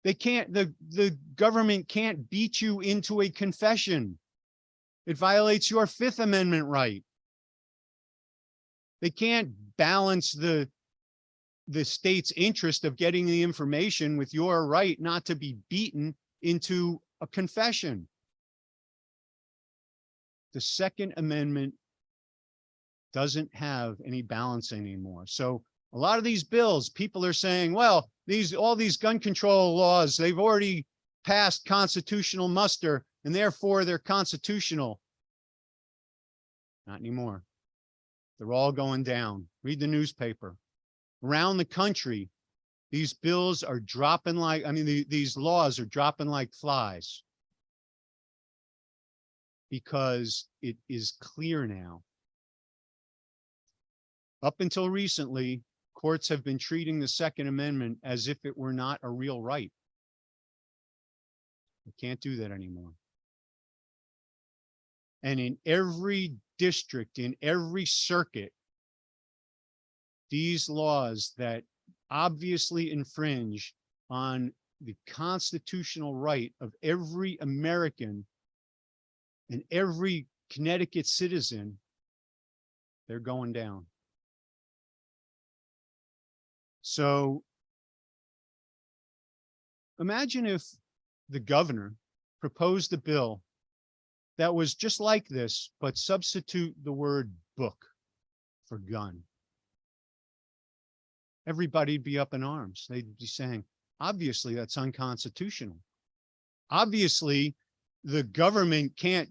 They can't, the government can't beat you into a confession. It violates your Fifth Amendment right. They can't balance the state's interest of getting the information with your right not to be beaten into a confession. The Second Amendment doesn't have any balance anymore. So a lot of these bills, people are saying, well, all these gun control laws, they've already passed constitutional muster and therefore they're constitutional. Not anymore. They're all going down. Read the newspaper. Around the country, these bills are dropping like, these laws are dropping like flies. Because it is clear now. Up until recently, courts have been treating the Second Amendment as if it were not a real right. We can't do that anymore. And in every district, in every circuit, these laws that obviously infringe on the constitutional right of every American and every Connecticut citizen, they're going down. So imagine if the governor proposed a bill that was just like this, but substitute the word book for gun. Everybody'd be up in arms. They'd be saying, obviously that's unconstitutional. Obviously the government can't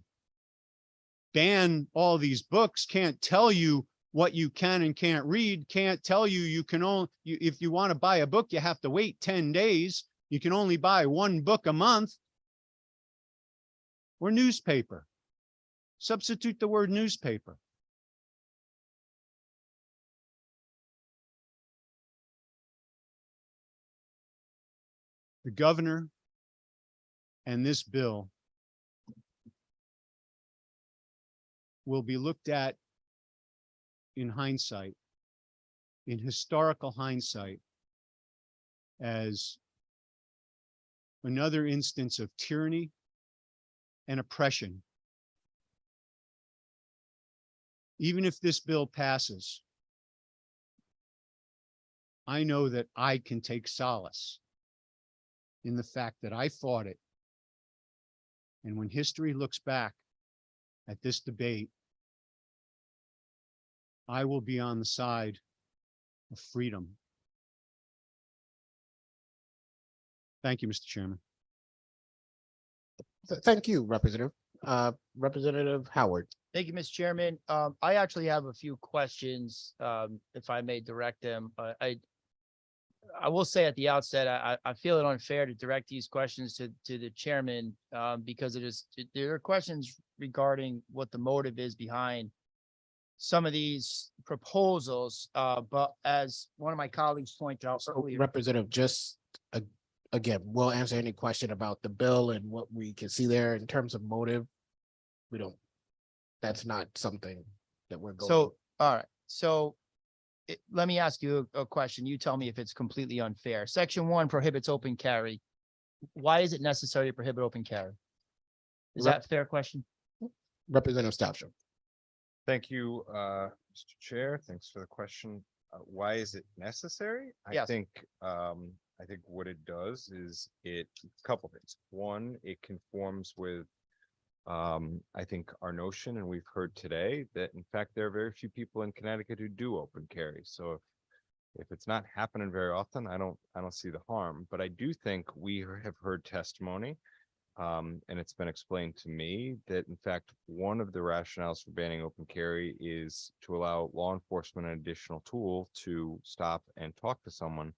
ban all these books, can't tell you what you can and can't read, can't tell you you can only, if you want to buy a book, you have to wait 10 days. You can only buy one book a month. Or newspaper. Substitute the word newspaper. The governor and this bill will be looked at in hindsight, in historical hindsight, as another instance of tyranny and oppression. Even if this bill passes, I know that I can take solace in the fact that I fought it. And when history looks back at this debate, I will be on the side of freedom. Thank you, Mr. Chairman. Thank you, Representative. Representative Howard. Thank you, Mr. Chairman. I actually have a few questions, if I may direct them. I will say at the outset, I feel it unfair to direct these questions to the chairman, because there are questions regarding what the motive is behind some of these proposals, but as one of my colleagues pointed out earlier. Representative, just again, we'll answer any question about the bill and what we can see there in terms of motive. We don't, that's not something that we're going. So, all right, so let me ask you a question. You tell me if it's completely unfair. Section 1 prohibits open carry. Why is it necessary to prohibit open carry? Is that a fair question? Representative Stalsher. Thank you, Mr. Chair. Thanks for the question. Why is it necessary? Yes. I think what it does is a couple things. One, it conforms with I think our notion, and we've heard today that in fact, there are very few people in Connecticut who do open carry. So if it's not happening very often, I don't see the harm, but I do think we have heard testimony. And it's been explained to me that in fact, one of the rationales for banning open carry is to allow law enforcement an additional tool to stop and talk to someone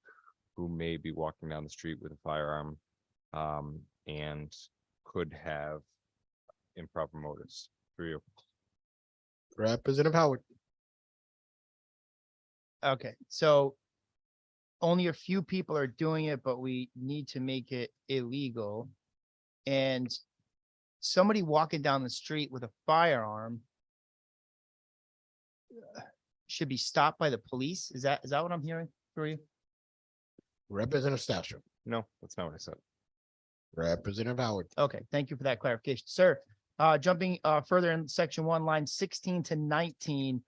who may be walking down the street with a firearm, and could have improper motives. For you. Representative Howard. Okay, so only a few people are doing it, but we need to make it illegal. And somebody walking down the street with a firearm should be stopped by the police. Is that what I'm hearing for you? Representative Stalsher. No, that's not what I said. Representative Howard. Okay, thank you for that clarification, sir. Jumping further in section 1, line 16 to 19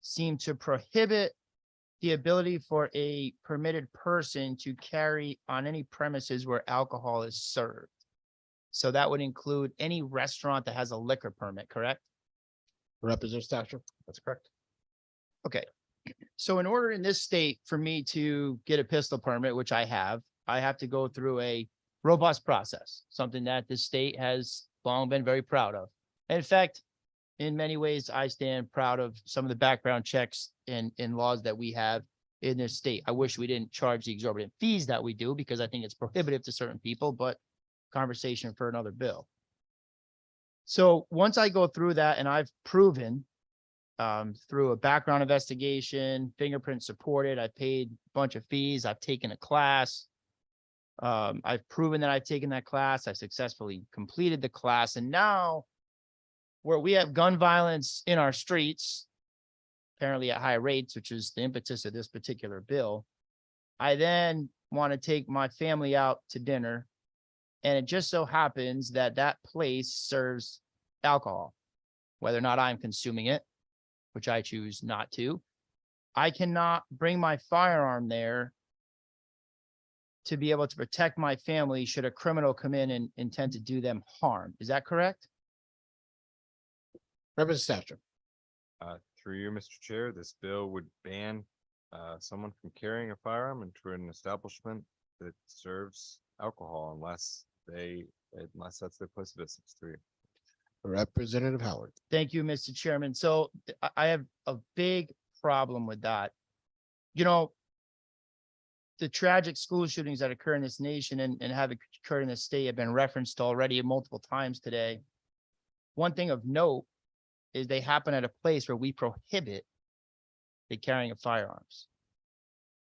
seem to prohibit the ability for a permitted person to carry on any premises where alcohol is served. So that would include any restaurant that has a liquor permit, correct? Representative Stalsher. That's correct. Okay. So in order in this state for me to get a pistol permit, which I have to go through a robust process, something that the state has long been very proud of. And in fact, in many ways, I stand proud of some of the background checks and laws that we have in this state. I wish we didn't charge the exorbitant fees that we do, because I think it's prohibitive to certain people, but conversation for another bill. So once I go through that, and I've proven through a background investigation, fingerprint supported, I paid a bunch of fees, I've taken a class. I've proven that I've taken that class. I've successfully completed the class. And now where we have gun violence in our streets, apparently at high rates, which is the impetus of this particular bill, I then want to take my family out to dinner. And it just so happens that that place serves alcohol, whether or not I'm consuming it, which I choose not to. I cannot bring my firearm there to be able to protect my family should a criminal come in and intend to do them harm. Is that correct? Representative Stalsher. Through you, Mr. Chair, this bill would ban someone from carrying a firearm into an establishment that serves alcohol unless that's their place of business. Through you. Representative Howard. Thank you, Mr. Chairman. So I have a big problem with that. You know, the tragic school shootings that occur in this nation and have occurred in this state have been referenced already multiple times today. One thing of note is they happen at a place where we prohibit the carrying of firearms.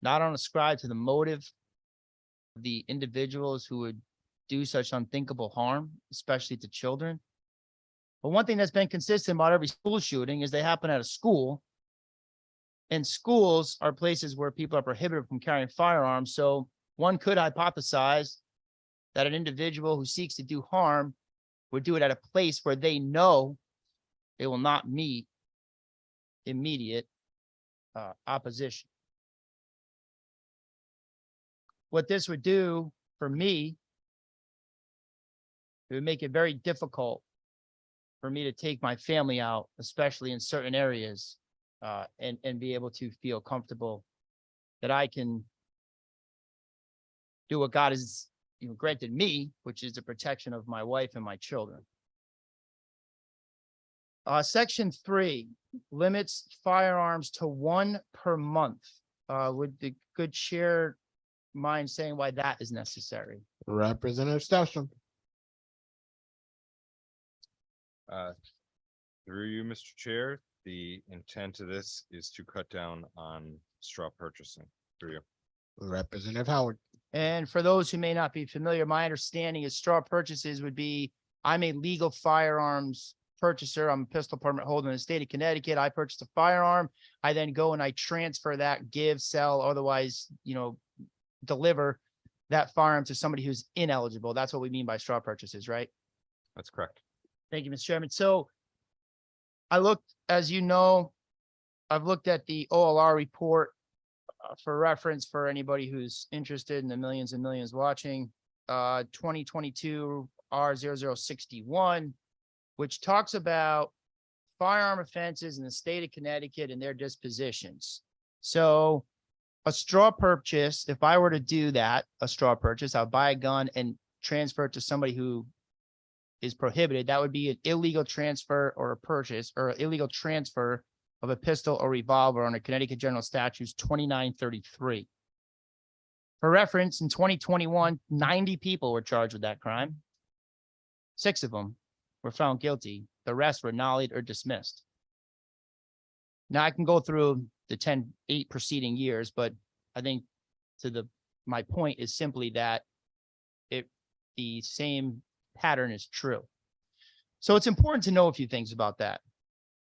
Not on ascribe to the motive of the individuals who would do such unthinkable harm, especially to children. But one thing that's been consistent about every school shooting is they happen at a school. And schools are places where people are prohibited from carrying firearms. So one could hypothesize that an individual who seeks to do harm would do it at a place where they know they will not meet immediate opposition. What this would do for me, it would make it very difficult for me to take my family out, especially in certain areas, and be able to feel comfortable that I can do what God has granted me, which is the protection of my wife and my children. Section 3 limits firearms to 1 per month. Would the good chair mind saying why that is necessary? Representative Stelstrom. Through you, Mr. Chair, the intent of this is to cut down on straw purchasing. Through you. Representative Howard. And for those who may not be familiar, my understanding is straw purchases would be, I'm a legal firearms purchaser. I'm a pistol permit holder in the state of Connecticut. I purchased a firearm. I then go and I transfer that, give, sell, otherwise, deliver that firearm to somebody who's ineligible. That's what we mean by straw purchases, right? That's correct. Thank you, Mr. Chairman. So I looked, as you know, I've looked at the OLR report for reference for anybody who's interested in the millions and millions watching. 2022 R0061, which talks about firearm offenses in the state of Connecticut and their dispositions. So a straw purchase, if I were to do that, a straw purchase, I'll buy a gun and transfer it to somebody who is prohibited. That would be an illegal transfer or a purchase or illegal transfer of a pistol or revolver under Connecticut General Statutes 2933. For reference, in 2021, 90 people were charged with that crime. 6 of them were found guilty. The rest were nollied or dismissed. Now I can go through the 8 preceding years, but I think my point is simply that the same pattern is true. So it's important to know a few things about that.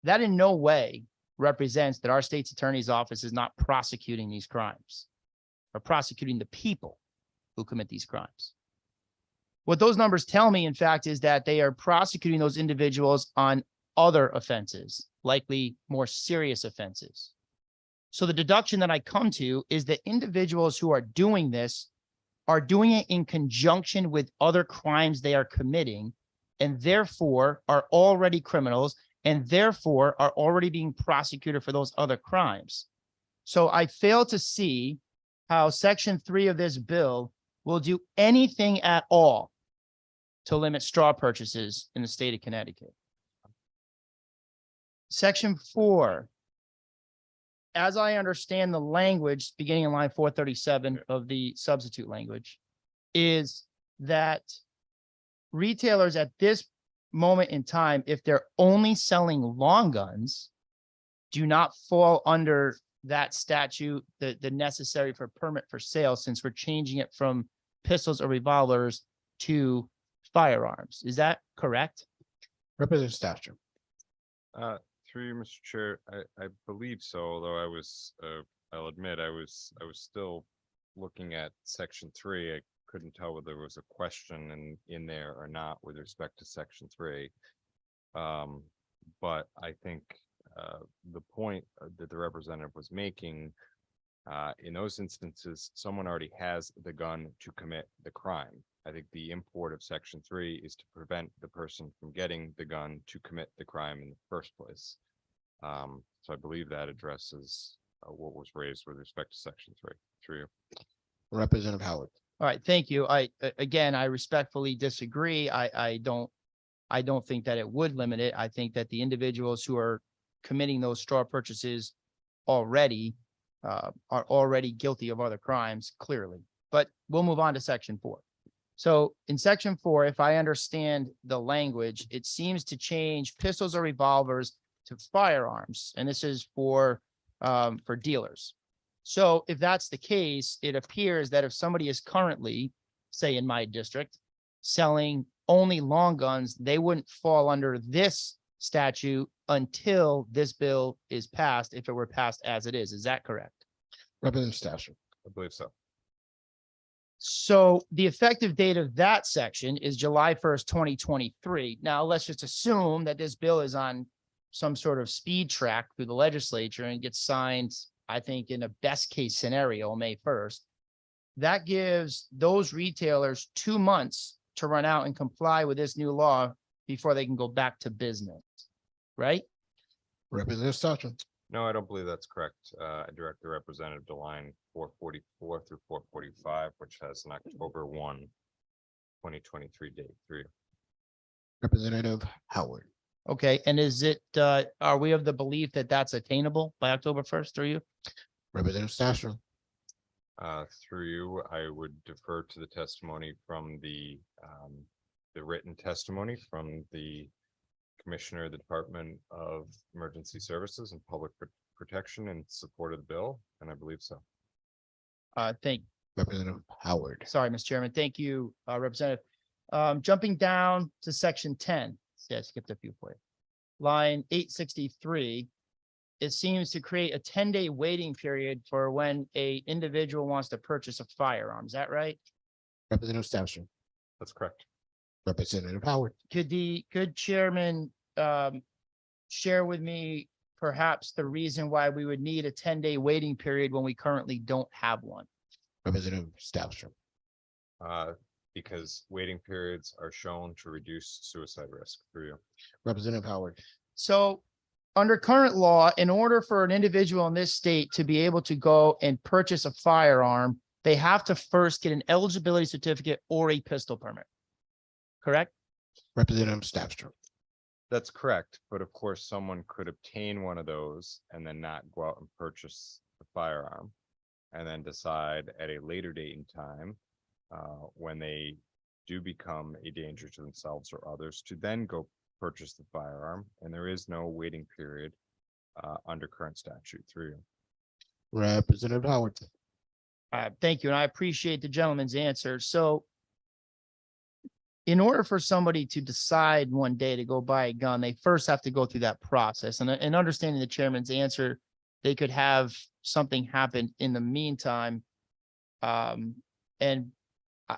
That in no way represents that our state's attorney's office is not prosecuting these crimes or prosecuting the people who commit these crimes. What those numbers tell me, in fact, is that they are prosecuting those individuals on other offenses, likely more serious offenses. So the deduction that I come to is that individuals who are doing this are doing it in conjunction with other crimes they are committing, and therefore are already criminals, and therefore are already being prosecuted for those other crimes. So I fail to see how Section 3 of this bill will do anything at all to limit straw purchases in the state of Connecticut. Section 4, as I understand the language beginning in line 437 of the substitute language, is that retailers at this moment in time, if they're only selling long guns, do not fall under that statute, the necessary for permit for sale, since we're changing it from pistols or revolvers to firearms. Is that correct? Representative Stelstrom. Through you, Mr. Chair, I believe so, although I'll admit, I was still looking at Section 3. I couldn't tell whether there was a question in there or not with respect to Section 3. But I think the point that the representative was making, in those instances, someone already has the gun to commit the crime. I think the import of Section 3 is to prevent the person from getting the gun to commit the crime in the first place. So I believe that addresses what was raised with respect to Section 3. Through you. Representative Howard. All right, thank you. I respectfully disagree. I don't think that it would limit it. I think that the individuals who are committing those straw purchases already are already guilty of other crimes, clearly. But we'll move on to Section 4. So in Section 4, if I understand the language, it seems to change pistols or revolvers to firearms, and this is for dealers. So if that's the case, it appears that if somebody is currently, say in my district, selling only long guns, they wouldn't fall under this statute until this bill is passed, if it were passed as it is. Is that correct? Representative Stelstrom. I believe so. So the effective date of that section is July 1st, 2023. Now, let's just assume that this bill is on some sort of speed track through the legislature and gets signed, I think, in a best case scenario, May 1st. That gives those retailers 2 months to run out and comply with this new law before they can go back to business, right? Representative Stelstrom. No, I don't believe that's correct. I direct the representative to line 444 through 445, which has an October 1, 2023 date. Through you. Representative Howard. Okay, and is it, are we of the belief that that's attainable by October 1st through you? Representative Stasser. Through you, I would defer to the testimony from the written testimony from the Commissioner of the Department of Emergency Services and Public Protection in support of the bill, and I believe so. Representative Howard. Sorry, Mr. Chairman. Thank you, Representative. Jumping down to section 10. Yeah, I skipped a few for you. Line 863. It seems to create a 10-day waiting period for when a individual wants to purchase a firearm. Is that right? Representative Stasser. That's correct. Representative Howard. Could the good chairman share with me perhaps the reason why we would need a 10-day waiting period when we currently don't have one? Representative Stasser. Because waiting periods are shown to reduce suicide risk through you. Representative Howard. So under current law, in order for an individual in this state to be able to go and purchase a firearm, they have to first get an eligibility certificate or a pistol permit. Correct? Representative Stasser. That's correct, but of course, someone could obtain one of those and then not go out and purchase the firearm. And then decide at a later date and time, when they do become a danger to themselves or others, to then go purchase the firearm. And there is no waiting period under current statute through you. Representative Howard. Thank you, and I appreciate the gentleman's answer. So in order for somebody to decide one day to go buy a gun, they first have to go through that process. And understanding the chairman's answer, they could have something happen in the meantime. And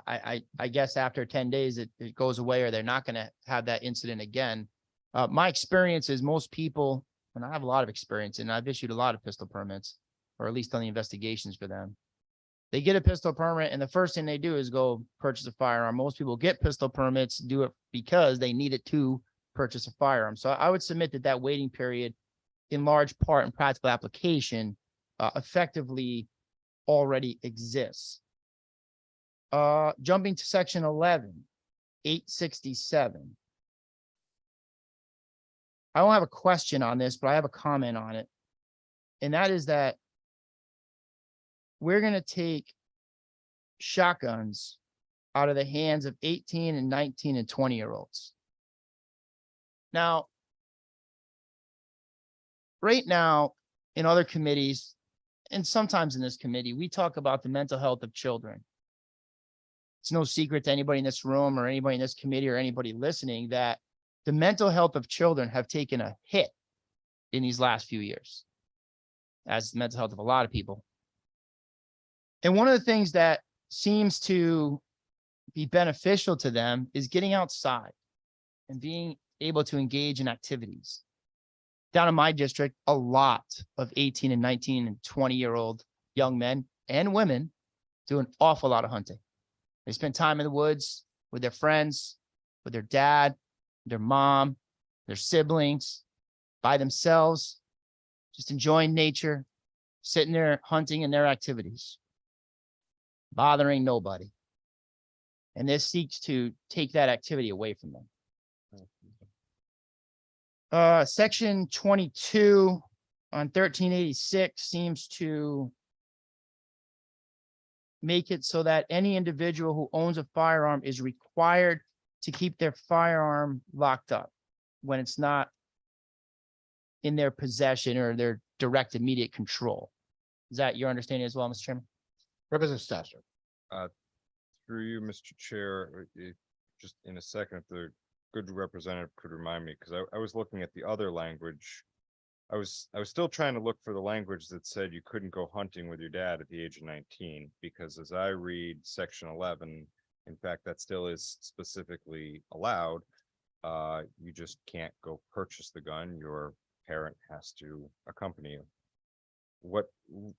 I guess after 10 days, it goes away, or they're not going to have that incident again. My experience is most people, and I have a lot of experience, and I've issued a lot of pistol permits, or at least done the investigations for them. They get a pistol permit, and the first thing they do is go purchase a firearm. Most people get pistol permits, do it because they need it to purchase a firearm. So I would submit that that waiting period, in large part in practical application, effectively already exists. Jumping to section 11, 867. I don't have a question on this, but I have a comment on it. And that is that we're going to take shotguns out of the hands of 18 and 19 and 20-year-olds. Now, right now, in other committees, and sometimes in this committee, we talk about the mental health of children. It's no secret to anybody in this room or anybody in this committee or anybody listening that the mental health of children have taken a hit in these last few years, as the mental health of a lot of people. And one of the things that seems to be beneficial to them is getting outside and being able to engage in activities. Down in my district, a lot of 18 and 19 and 20-year-old young men and women do an awful lot of hunting. They spend time in the woods with their friends, with their dad, their mom, their siblings, by themselves, just enjoying nature, sitting there hunting in their activities, bothering nobody. And this seeks to take that activity away from them. Section 22 on 1386 seems to make it so that any individual who owns a firearm is required to keep their firearm locked up when it's not in their possession or their direct immediate control. Is that your understanding as well, Mr. Chairman? Representative Stasser. Through you, Mr. Chair, just in a second, if the good representative could remind me, because I was looking at the other language. I was still trying to look for the language that said you couldn't go hunting with your dad at the age of 19, because as I read section 11, in fact, that still is specifically allowed. You just can't go purchase the gun. Your parent has to accompany you. What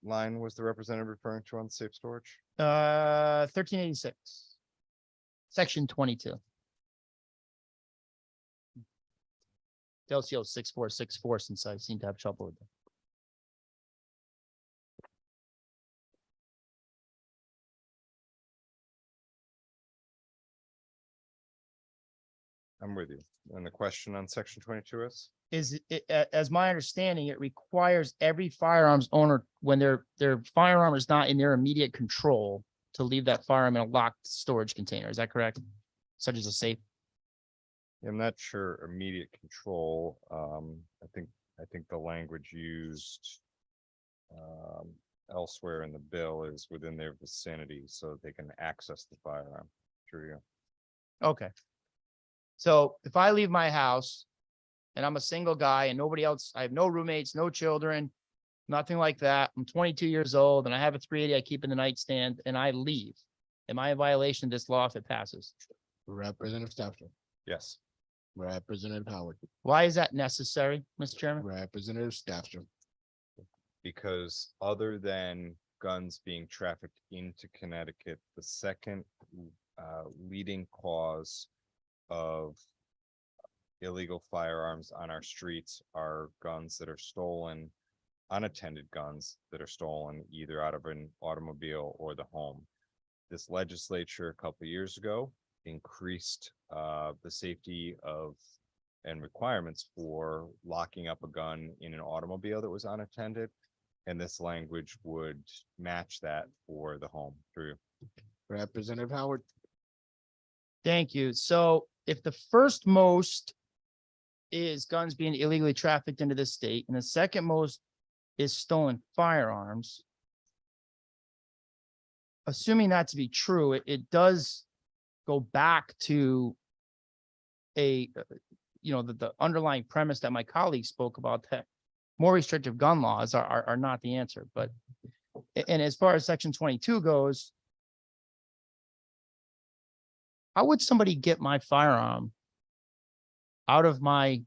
line was the representative referring to on safe storage? 1386, section 22. LCO 6464, since I seem to have trouble with it. I'm with you. And the question on section 22 is? As my understanding, it requires every firearms owner, when their firearm is not in their immediate control, to leave that firearm in a locked storage container. Is that correct? Such as a safe? I'm not sure immediate control. I think the language used elsewhere in the bill is within their vicinity so that they can access the firearm through you. Okay. So if I leave my house and I'm a single guy and nobody else, I have no roommates, no children, nothing like that. I'm 22 years old and I have a 380 I keep in the nightstand and I leave. Am I in violation of this law if it passes? Representative Stouffer, Yes. Representative Howard, Why is that necessary, Mr. Chairman? Representative Stouffer, Because other than guns being trafficked into Connecticut, the second leading cause of illegal firearms on our streets are guns that are stolen, unattended guns that are stolen either out of an automobile or the home. This legislature a couple of years ago increased the safety of and requirements for locking up a gun in an automobile that was unattended. And this language would match that for the home through. Representative Howard, Thank you. So if the first most is guns being illegally trafficked into the state and the second most is stolen firearms, assuming that to be true, it does go back to the underlying premise that my colleague spoke about, that more restrictive gun laws are not the answer. But, and as far as section 22 goes, how would somebody get my firearm out of my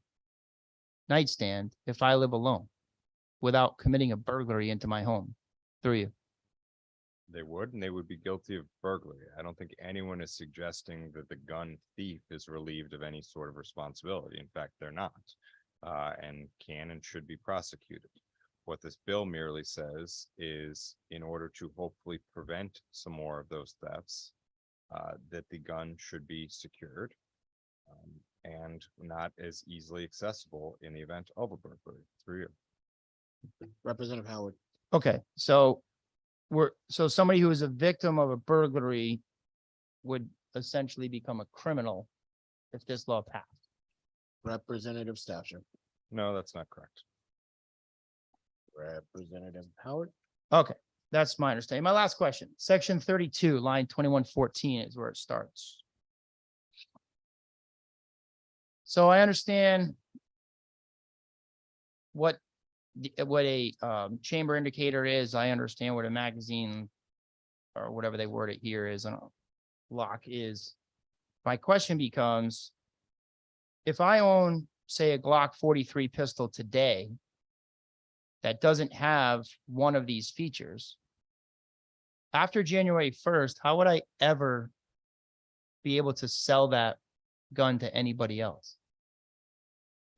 nightstand if I live alone without committing a burglary into my home through you? They would, and they would be guilty of burglary. I don't think anyone is suggesting that the gun thief is relieved of any sort of responsibility. In fact, they're not, and can and should be prosecuted. What this bill merely says is, in order to hopefully prevent some more of those thefts, that the gun should be secured and not as easily accessible in the event of a burglary through you. Representative Howard, Okay, so somebody who is a victim of a burglary would essentially become a criminal if this law passed. Representative Stouffer, No, that's not correct. Representative Howard, Okay, that's my understanding. My last question, section 32, line 2114 is where it starts. So I understand what a chamber indicator is. I understand what a magazine or whatever they word it here is, and a lock is. My question becomes, if I own, say, a Glock 43 pistol today that doesn't have one of these features, after January 1st, how would I ever be able to sell that gun to anybody else?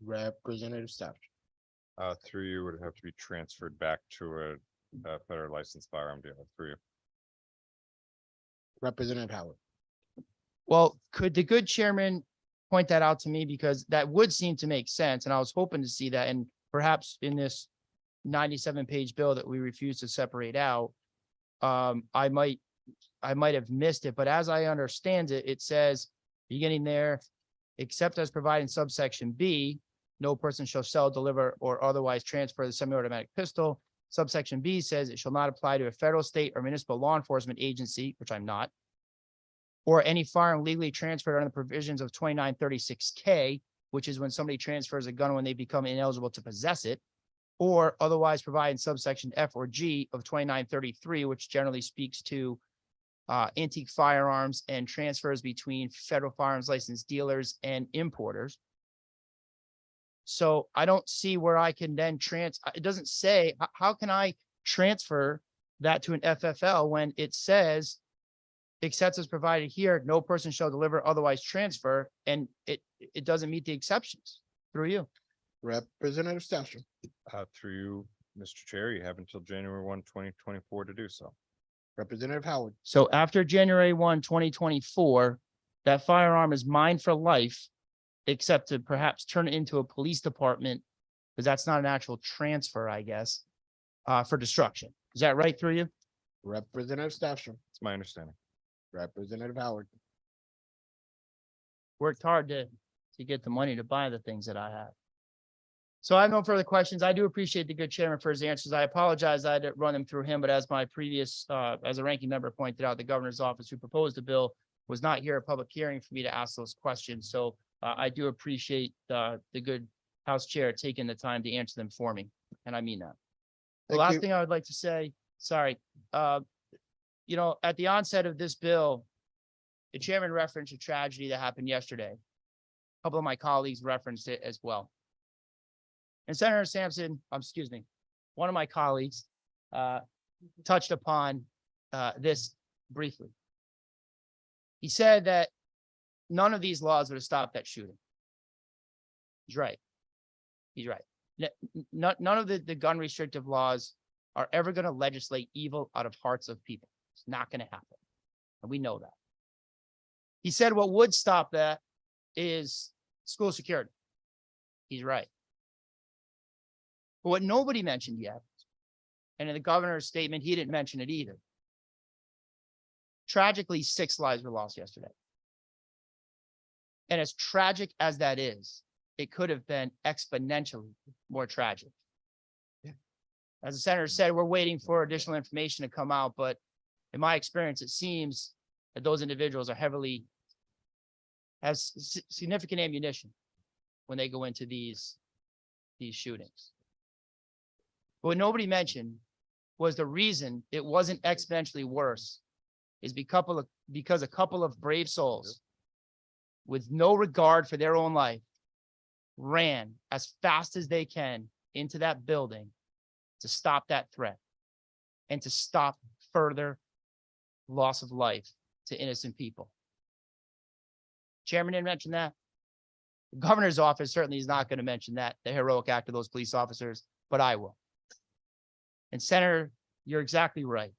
Representative Stouffer, Through you would have to be transferred back to a federal licensed firearm dealer through you. Representative Howard, Well, could the good chairman point that out to me? Because that would seem to make sense, and I was hoping to see that, and perhaps in this 97-page bill that we refuse to separate out, I might have missed it, but as I understand it, it says, beginning there, except as provided in subsection B, no person shall sell, deliver, or otherwise transfer the semi-automatic pistol. Subsection B says it shall not apply to a federal, state, or municipal law enforcement agency, which I'm not, or any firearm legally transferred under the provisions of 2936K, which is when somebody transfers a gun when they become ineligible to possess it, or otherwise provide in subsection F or G of 2933, which generally speaks to antique firearms and transfers between federal firearms licensed dealers and importers. So I don't see where I can then it doesn't say, how can I transfer that to an FFL when it says, except as provided here, no person shall deliver, otherwise transfer, and it doesn't meet the exceptions through you. Representative Stouffer, Through you, Mr. Chair, you have until January 1, 2024 to do so. Representative Howard, So after January 1, 2024, that firearm is mine for life except to perhaps turn it into a police department, because that's not an actual transfer, I guess, for destruction. Is that right through you? Representative Stafford, It's my understanding. Representative Howard. Worked hard to get the money to buy the things that I have. So I have no further questions. I do appreciate the good chairman for his answers. I apologize I had to run them through him, but as my previous, as a ranking member pointed out, the governor's office who proposed the bill was not here at public hearing for me to ask those questions. So I do appreciate the good House Chair taking the time to answer them for me, and I mean that. The Thank last you. thing I would like to say, sorry, you know, at the onset of this bill, the chairman referenced a tragedy that happened yesterday. A couple of my colleagues referenced it as well. And Senator Sampson, excuse me, one of my colleagues touched upon this briefly. He said that none of these laws would have stopped that shooting. He's right. He's right. None of the gun restrictive laws are ever going to legislate evil out of hearts of people. It's not going to happen. And we know that. He said what would stop that is school security. He's right. But what nobody mentioned yet, and in the governor's statement, he didn't mention it either. Tragically, 6 lives were lost yesterday. And as tragic as that is, it could have been exponentially more tragic. As the senator said, we're waiting for additional information to come out, but in my experience, it seems that those individuals are have significant ammunition when they go into these shootings. But what nobody mentioned was the reason it wasn't exponentially worse is because a couple of brave souls with no regard for their own life ran as fast as they can into that building to stop that threat and to stop further loss of life to innocent people. Chairman didn't mention that. The governor's office certainly is not going to mention that, the heroic act of those police officers, but I will. And Senator, you're exactly right.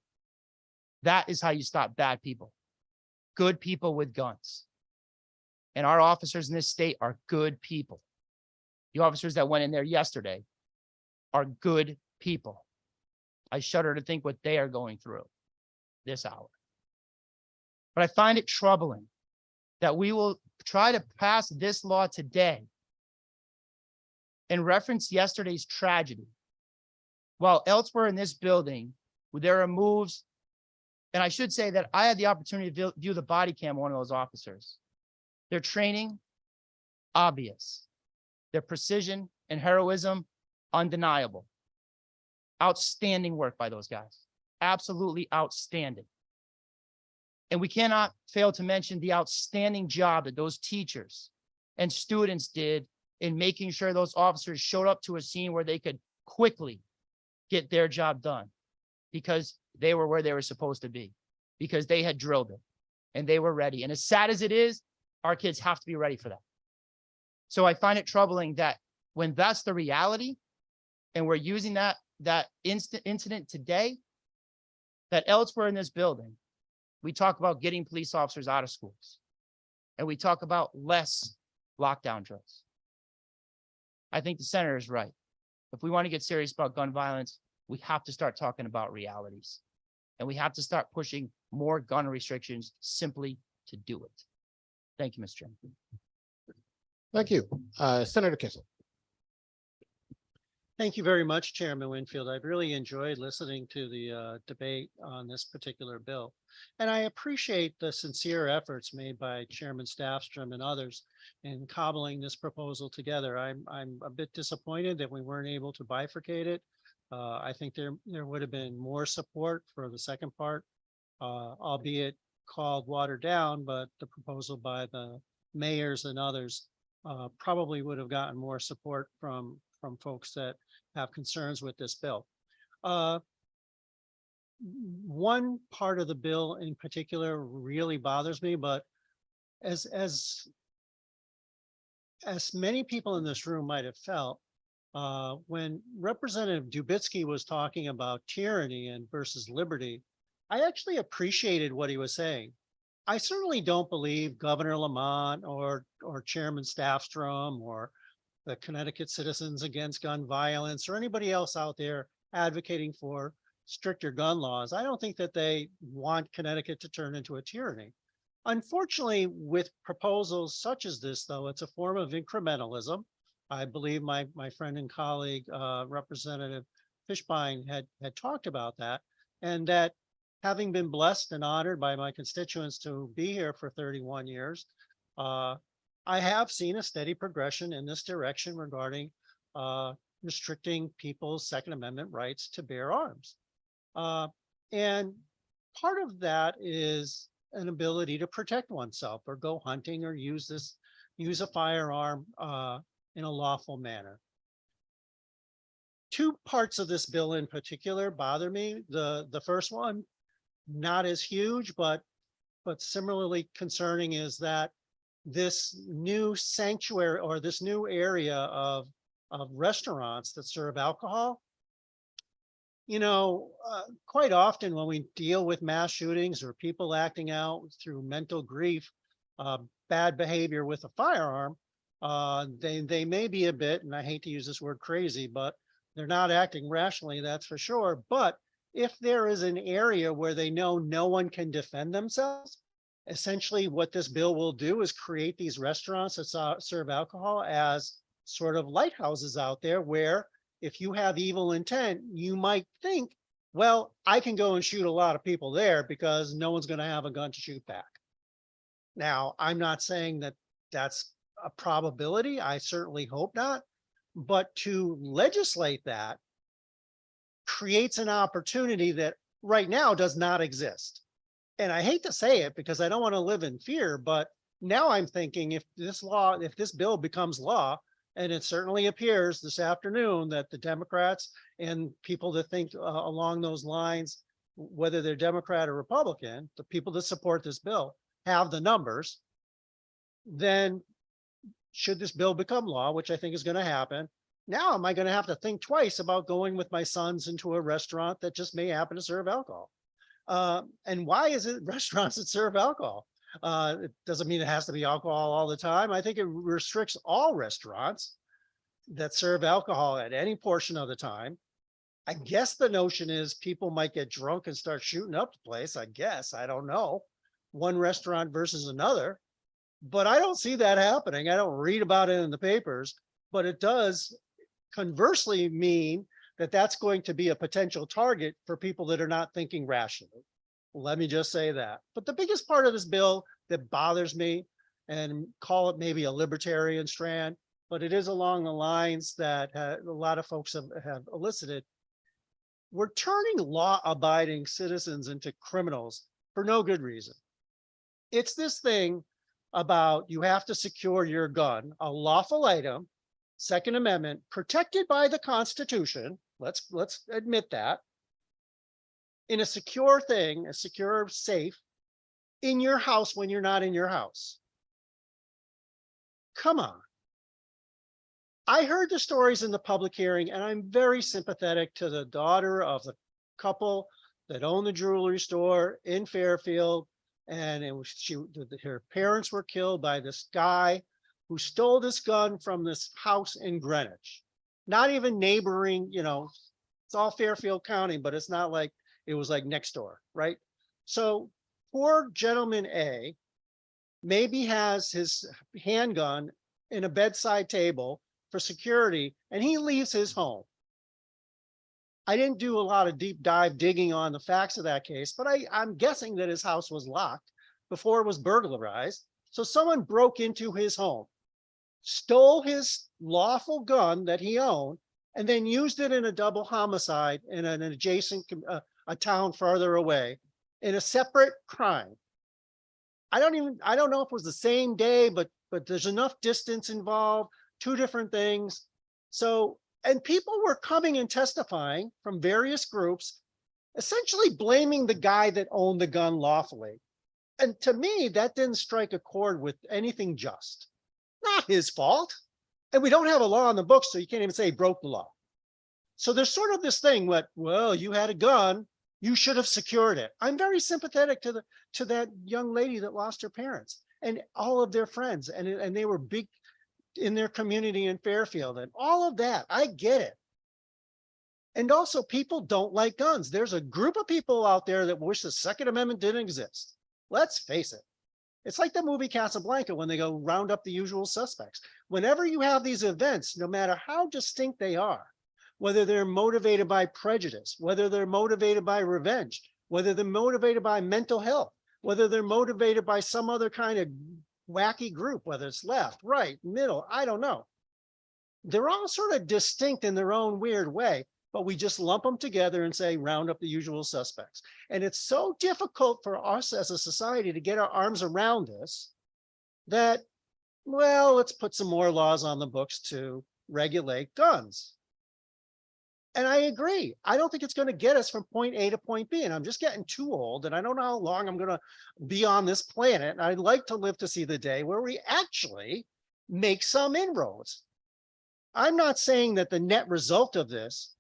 That is how you stop bad people. Good people with guns. And our officers in this state are good people. The officers that went in there yesterday are good people. I shudder to think what they are going through this hour. But I find it troubling that we will try to pass this law today and reference yesterday's tragedy, while elsewhere in this building, there are moves, and I should say that I had the opportunity to view the body cam of one of those officers. Their training, obvious. Their precision and heroism, undeniable. Outstanding work by those guys. Absolutely outstanding. And we cannot fail to mention the outstanding job that those teachers and students did in making sure those officers showed up to a scene where they could quickly get their job done because they were where they were supposed to be, because they had drilled it and they were ready. And as sad as it is, our kids have to be ready for that. So I find it troubling that when that's the reality and we're using that incident today, that elsewhere in this building, we talk about getting police officers out of schools and we talk about less lockdown drills. I think the senator is right. If we want to get serious about gun violence, we have to start talking about realities and we have to start pushing more gun restrictions simply to do it. Thank you, Mr. Chairman. Thank you. Senator Kissel. Thank you very much, Chairman Winfield. I've really enjoyed listening to the debate on this particular bill. And I appreciate the sincere efforts made by Chairman Staffstrom and others in cobbling this proposal together. I'm a bit disappointed that we weren't able to bifurcate it. I think there would have been more support for the second part, albeit called watered down, but the proposal by the mayors and others probably would have gotten more support from folks that have concerns with this bill. One part of the bill in particular really bothers me, but as many people in this room might have felt, when Representative Dubitsky was talking about tyranny and versus liberty, I actually appreciated what he was saying. I certainly don't believe Governor Lamont or Chairman Staffstrom or the Connecticut Citizens Against Gun Violence or anybody else out there advocating for stricter gun laws. I don't think that they want Connecticut to turn into a tyranny. Unfortunately, with proposals such as this, though, it's a form of incrementalism. I believe my friend and colleague, Representative Fishbein had talked about that, and that having been blessed and honored by my constituents to be here for 31 years, I have seen a steady progression in this direction regarding restricting people's Second Amendment rights to bear arms. And part of that is an ability to protect oneself or go hunting or use a firearm in a lawful manner. Two parts of this bill in particular bother me. The first one, not as huge, but similarly concerning, is that this new sanctuary or this new area of restaurants that serve alcohol. You know, quite often when we deal with mass shootings or people acting out through mental grief, bad behavior with a firearm, they may be a bit, and I hate to use this word crazy, but they're not acting rationally, that's for sure. But if there is an area where they know no one can defend themselves, essentially what this bill will do is create these restaurants that serve alcohol as sort of lighthouses out there where if you have evil intent, you might think, well, I can go and shoot a lot of people there because no one's going to have a gun to shoot back. Now, I'm not saying that that's a probability. I certainly hope not. But to legislate that creates an opportunity that right now does not exist. And I hate to say it because I don't want to live in fear, but now I'm thinking if this bill becomes law, and it certainly appears this afternoon that the Democrats and people that think along those lines, whether they're Democrat or Republican, the people that support this bill have the numbers, then should this bill become law, which I think is going to happen, now am I going to have to think twice about going with my sons into a restaurant that just may happen to serve alcohol? And why is it restaurants that serve alcohol? It doesn't mean it has to be alcohol all the time. I think it restricts all restaurants that serve alcohol at any portion of the time. I guess the notion is people might get drunk and start shooting up the place. I guess, I don't know, one restaurant versus another, but I don't see that happening. I don't read about it in the papers, but it does conversely mean that that's going to be a potential target for people that are not thinking rationally. Let me just say that. But the biggest part of this bill that bothers me, and call it maybe a libertarian strand, but it is along the lines that a lot of folks have elicited. We're turning law-abiding citizens into criminals for no good reason. It's this thing about you have to secure your gun, a lawful item, Second Amendment, protected by the Constitution. Let's admit that. In a secure thing, a secure safe, in your house when you're not in your house. Come on. I heard the stories in the public hearing, and I'm very sympathetic to the daughter of the couple that owned the jewelry store in Fairfield. And her parents were killed by this guy who stole this gun from this house in Greenwich. Not even neighboring, it's all Fairfield County, but it's not like it was like next door, right? So poor gentleman A maybe has his handgun in a bedside table for security, and he leaves his home. I didn't do a lot of deep dive digging on the facts of that case, but I'm guessing that his house was locked before it was burglarized. So someone broke into his home, stole his lawful gun that he owned, and then used it in a double homicide in an adjacent a town farther away in a separate crime. I don't know if it was the same day, but there's enough distance involved, two different things. So, and people were coming and testifying from various groups, essentially blaming the guy that owned the gun lawfully. And to me, that didn't strike a chord with anything just. Not his fault. And we don't have a law on the books, so you can't even say he broke the law. So there's sort of this thing that, well, you had a gun, you should have secured it. I'm very sympathetic to that young lady that lost her parents. and all of their friends, and they were big in their community in Fairfield and all of that. I get it. And also, people don't like guns. There's a group of people out there that wish the Second Amendment didn't exist. Let's face it. It's like the movie Casablanca when they go round up the usual suspects. Whenever you have these events, no matter how distinct they are, whether they're motivated by prejudice, whether they're motivated by revenge, whether they're motivated by mental health, whether they're motivated by some other kind of wacky group, whether it's left, right, middle, I don't know. They're all sort of distinct in their own weird way, but we just lump them together and say, round up the usual suspects. And it's so difficult for us as a society to get our arms around this that, well, let's put some more laws on the books to regulate guns. And I agree. I don't think it's going to get us from point A to point B. And I'm just getting too old and I don't know how long I'm going to be on this planet. And I'd like to live to see the day where we actually make some inroads. I'm not saying that the net result of this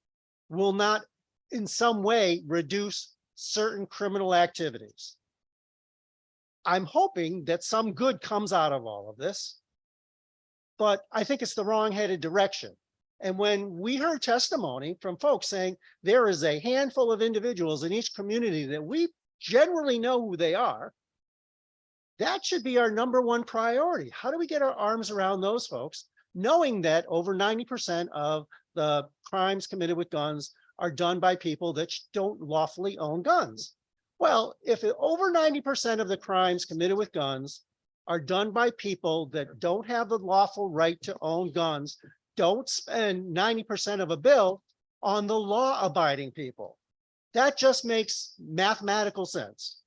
will not in some way reduce certain criminal activities. I'm hoping that some good comes out of all of this, but I think it's the wrong-headed direction. And when we heard testimony from folks saying there is a handful of individuals in each community that we generally know who they are, that should be our number one priority. How do we get our arms around those folks, knowing that over 90% of the crimes committed with guns are done by people that don't lawfully own guns? Well, if over 90% of the crimes committed with guns are done by people that don't have the lawful right to own guns, don't spend 90% of a bill on the law-abiding people. That just makes mathematical sense.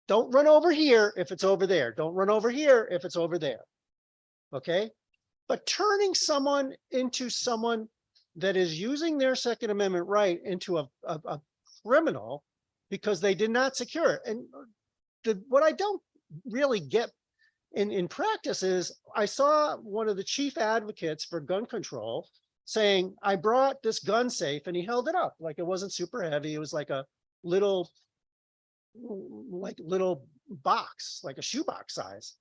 Don't run over here if it's over there. Don't run over here if it's over there. Okay? But turning someone into someone that is using their Second Amendment right into a criminal because they did not secure it. And what I don't really get in practice is I saw one of the chief advocates for gun control saying, I brought this gun safe, and he held it up like it wasn't super heavy. It was like a little box, like a shoebox size.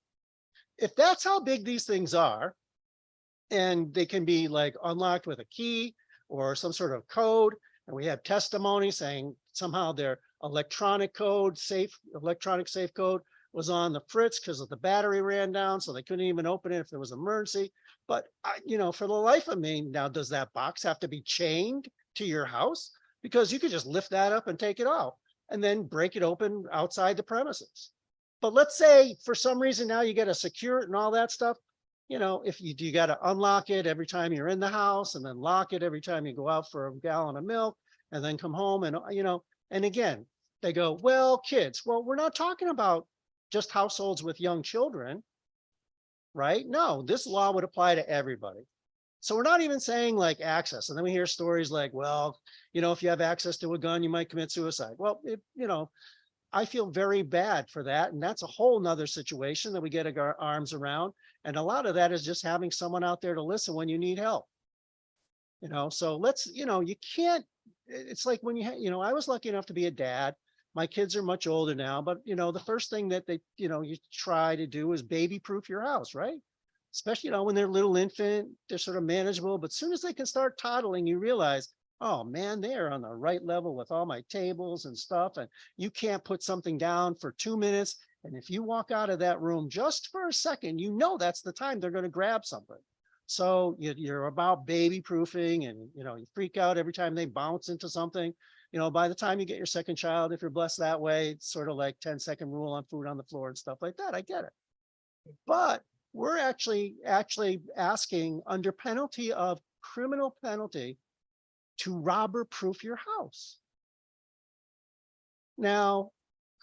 If that's how big these things are, and they can be like unlocked with a key or some sort of code, and we have testimony saying somehow their electronic safe code was on the fritz because the battery ran down, so they couldn't even open it if there was an emergency. But for the life of me, now does that box have to be chained to your house? Because you could just lift that up and take it out and then break it open outside the premises. But let's say for some reason now you got to secure it and all that stuff. If you got to unlock it every time you're in the house and then lock it every time you go out for a gallon of milk and then come home and, and again, they go, well, kids, well, we're not talking about just households with young children, right? No, this law would apply to everybody. So we're not even saying like access. And then we hear stories like, well, if you have access to a gun, you might commit suicide. Well, I feel very bad for that. And that's a whole nother situation that we get our arms around. And a lot of that is just having someone out there to listen when you need help. So let's, you can't, it's like when I was lucky enough to be a dad. My kids are much older now, but the first thing that they, you try to do is baby proof your house, right? Especially, when they're little infant, they're sort of manageable, but as soon as they can start toddling, you realize, oh man, they're on the right level with all my tables and stuff. And you can't put something down for 2 minutes. And if you walk out of that room just for a second, that's the time they're going to grab something. So you're about baby proofing, and, you freak out every time they bounce into something. By the time you get your second child, if you're blessed that way, it's sort of like 10-second rule on food on the floor and stuff like that. I get it. But we're actually asking under penalty of criminal penalty to robber proof your house. Now,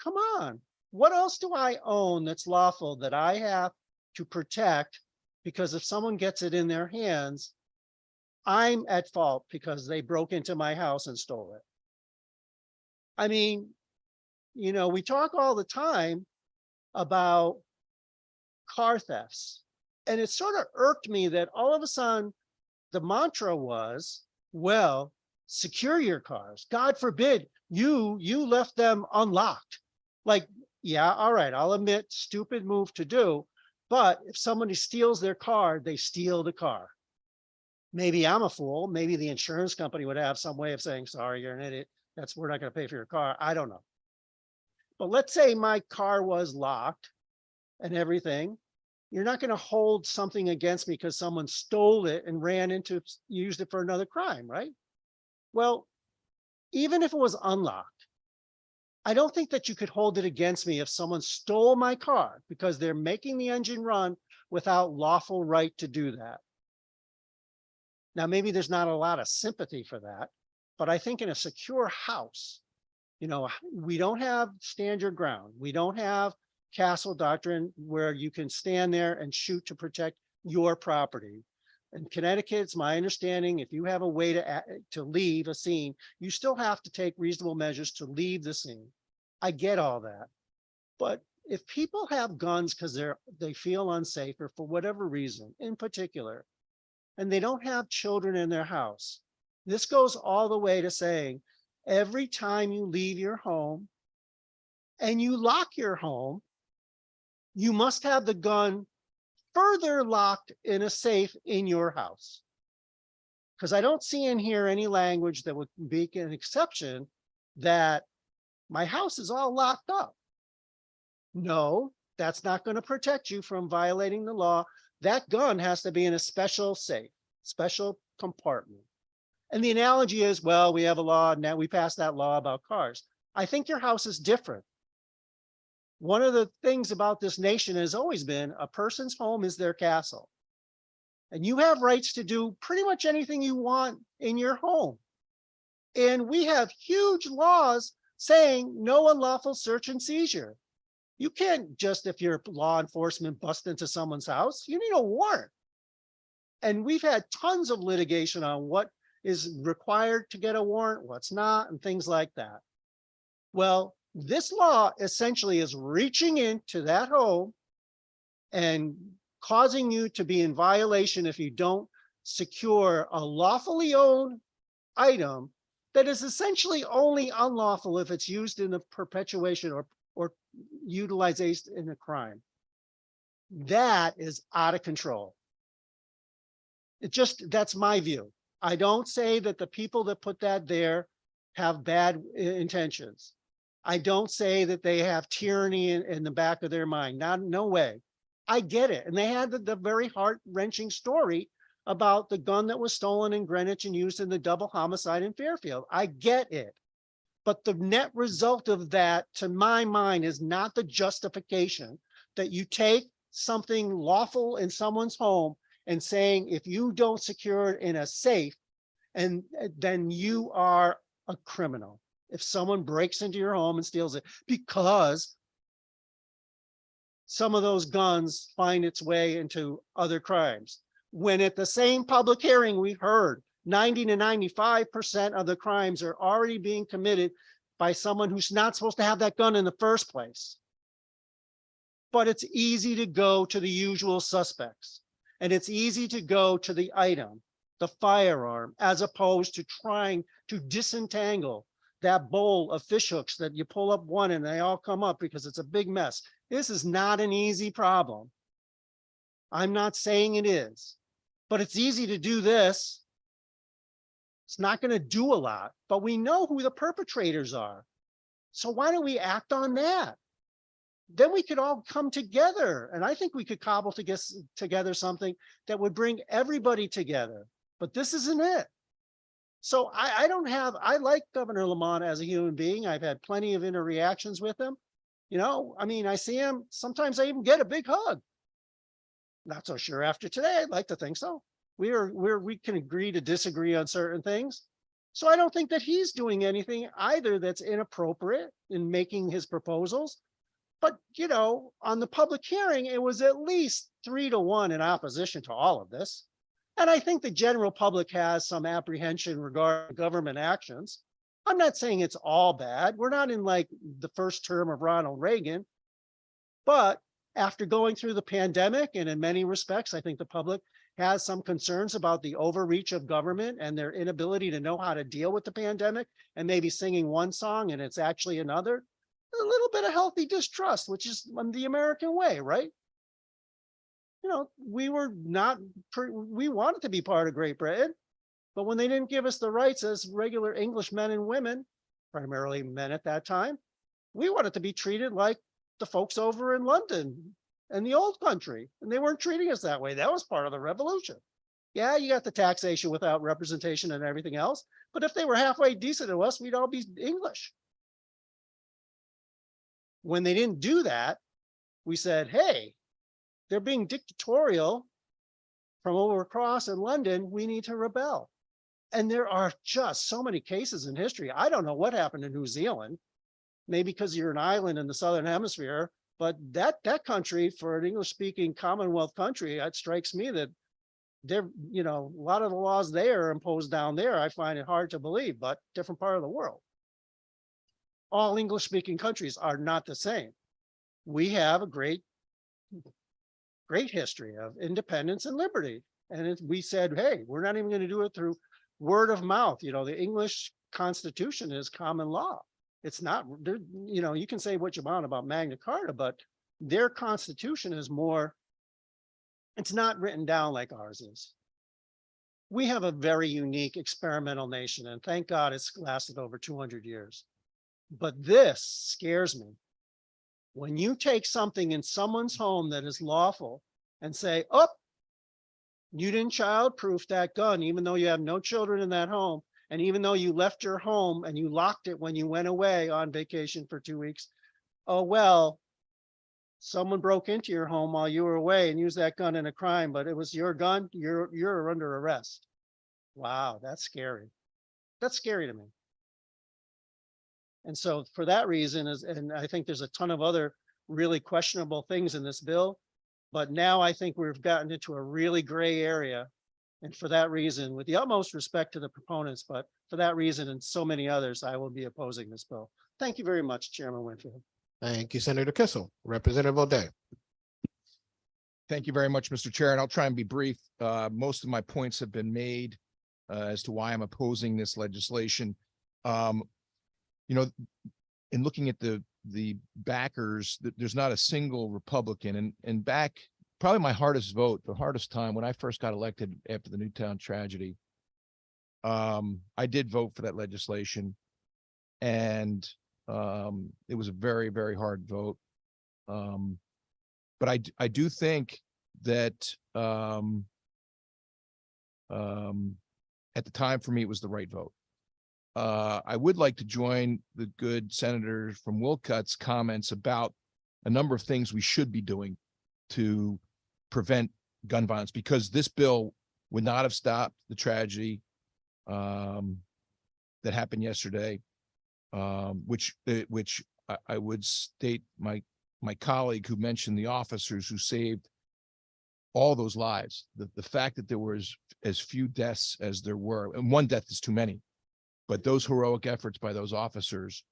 come on. What else do I own that's lawful that I have to protect? Because if someone gets it in their hands, I'm at fault because they broke into my house and stole it. I mean, we talk all the time about car thefts, and it sort of irked me that all of a sudden the mantra was, well, secure your cars. God forbid you left them unlocked. Like Yeah, all right, I'll admit, stupid move to do. But if somebody steals their car, they steal the car. Maybe I'm a fool. Maybe the insurance company would have some way of saying, sorry, you're an idiot. We're not going to pay for your car. I don't know. But let's say my car was locked and everything. You're not going to hold something against me because someone stole it and used it for another crime, right? Well, even if it was unlocked, I don't think that you could hold it against me if someone stole my car because they're making the engine run without lawful right to do that. Now, maybe there's not a lot of sympathy for that, but I think in a secure house, we don't have stand your ground. We don't have castle doctrine where you can stand there and shoot to protect your property. In Connecticut, it's my understanding, if you have a way to leave a scene, you still have to take reasonable measures to leave the scene. I get all that. But if people have guns because they feel unsafe or for whatever reason in particular, and they don't have children in their house, this goes all the way to saying, every time you leave your home and you lock your home, you must have the gun further locked in a safe in your house. Because I don't see in here any language that would make an exception that my house is all locked up. No, that's not going to protect you from violating the law. That gun has to be in a special safe, special compartment. And the analogy is, well, we have a law now, we passed that law about cars. I think your house is different. One of the things about this nation has always been a person's home is their castle. And you have rights to do pretty much anything you want in your home. And we have huge laws saying no unlawful search and seizure. You can't just, if you're law enforcement, bust into someone's house. You need a warrant. And we've had tons of litigation on what is required to get a warrant, what's not, and things like that. Well, this law essentially is reaching into that home and causing you to be in violation if you don't secure a lawfully owned item that is essentially only unlawful if it's used in the perpetuation or utilization in a crime. That is out of control. That's my view. I don't say that the people that put that there have bad intentions. I don't say that they have tyranny in the back of their mind. No way. I get it. And they had the very heart-wrenching story about the gun that was stolen in Greenwich and used in the double homicide in Fairfield. I get it. But the net result of that, to my mind, is not the justification that you take something lawful in someone's home and saying, if you don't secure it in a safe, and then you are a criminal. If someone breaks into your home and steals it, because some of those guns find its way into other crimes. When at the same public hearing, we heard 90 to 95% of the crimes are already being committed by someone who's not supposed to have that gun in the first place. But it's easy to go to the usual suspects, and it's easy to go to the item, the firearm, as opposed to trying to disentangle that bowl of fish hooks that you pull up one and they all come up because it's a big mess. This is not an easy problem. I'm not saying it is, but it's easy to do this. It's not going to do a lot, but we know who the perpetrators are. So why don't we act on that? Then we could all come together. And I think we could cobble together something that would bring everybody together, but this isn't it. So I like Governor Lamont as a human being. I've had plenty of interactions with him. I see him. Sometimes I even get a big hug. Not so sure after today. I'd like to think so. We can agree to disagree on certain things. So I don't think that he's doing anything either that's inappropriate in making his proposals. But, on the public hearing, it was at least 3-1 in opposition to all of this. And I think the general public has some apprehension regarding government actions. I'm not saying it's all bad. We're not in like the first term of Ronald Reagan. But after going through the pandemic, and in many respects, I think the public has some concerns about the overreach of government and their inability to know how to deal with the pandemic, and maybe singing one song and it's actually another. a little bit of healthy distrust, which is the American way, right? We were not, we wanted to be part of Great Britain, but when they didn't give us the rights as regular English men and women, primarily men at that time, we wanted to be treated like the folks over in London and the old country, and they weren't treating us that way. That was part of the revolution. Yeah, you got the taxation without representation and everything else, but if they were halfway decent to us, we'd all be English. When they didn't do that, we said, hey, they're being dictatorial from over across in London. We need to rebel. And there are just so many cases in history. I don't know what happened in New Zealand, maybe because you're an island in the Southern Hemisphere, but that country, for an English speaking Commonwealth country, it strikes me that they're, a lot of the laws there are imposed down there. I find it hard to believe, but different part of the world. All English speaking countries are not the same. We have a great history of independence and liberty. And we said, hey, we're not even going to do it through word of mouth. The English Constitution is common law. It's not, you can say what you want about Magna Carta, but their Constitution is more, it's not written down like ours is. We have a very unique experimental nation, and thank God it's lasted over 200 years. But this scares me. When you take something in someone's home that is lawful and say, oh, you didn't child-proof that gun, even though you have no children in that home, and even though you left your home and you locked it when you went away on vacation for 2 weeks, oh, well, someone broke into your home while you were away and used that gun in a crime, but it was your gun, you're under arrest. Wow, that's scary. That's scary to me. And so for that reason, and I think there's a ton of other really questionable things in this bill, but now I think we've gotten into a really gray area. And for that reason, with the utmost respect to the proponents, but for that reason and so many others, I will be opposing this bill. Thank you very much, Chairman Winfield. Thank you, Senator Kissel. Representative O'Day. Thank you very much, Mr. Chair, and I'll try and be brief. Most of my points have been made as to why I'm opposing this legislation. In looking at the backers, there's not a single Republican, and back probably my hardest vote, the hardest time when I first got elected after the Newtown tragedy, I did vote for that legislation, and it was a very, very hard vote. But I do think that at the time for me, it was the right vote. I would like to join the good senator from Wilcott's comments about a number of things we should be doing to prevent gun violence, because this bill would not have stopped the tragedy that happened yesterday, which I would state my colleague who mentioned the officers who saved all those lives. The fact that there was as few deaths as there were, and one death is too many, but those heroic efforts by those officers,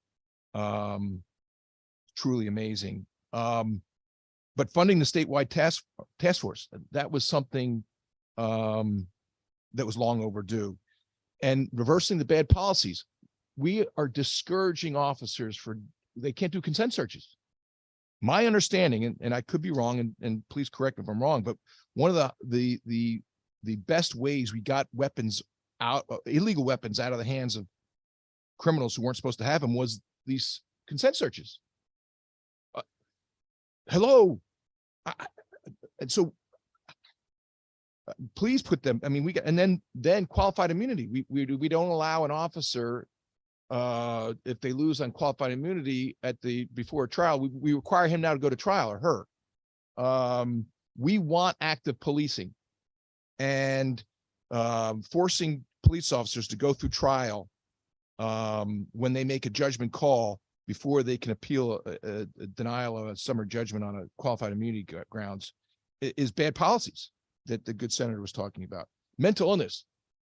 truly amazing. But funding the statewide task force, that was something that was long overdue. And reversing the bad policies. We are discouraging officers they can't do consent searches. My understanding, and I could be wrong, and please correct me if I'm wrong, but one of the best ways we got weapons out, illegal weapons out of the hands of criminals who weren't supposed to have them, was these consent searches. Hello. And so please put them, I mean, we got, and then qualified immunity. We don't allow an officer, if they lose on qualified immunity before a trial, we require him now to go to trial, or her. We want active policing, and forcing police officers to go through trial when they make a judgment call before they can appeal a denial of a summary judgment on a qualified immunity grounds is bad policies that the good senator was talking about. Mental illness.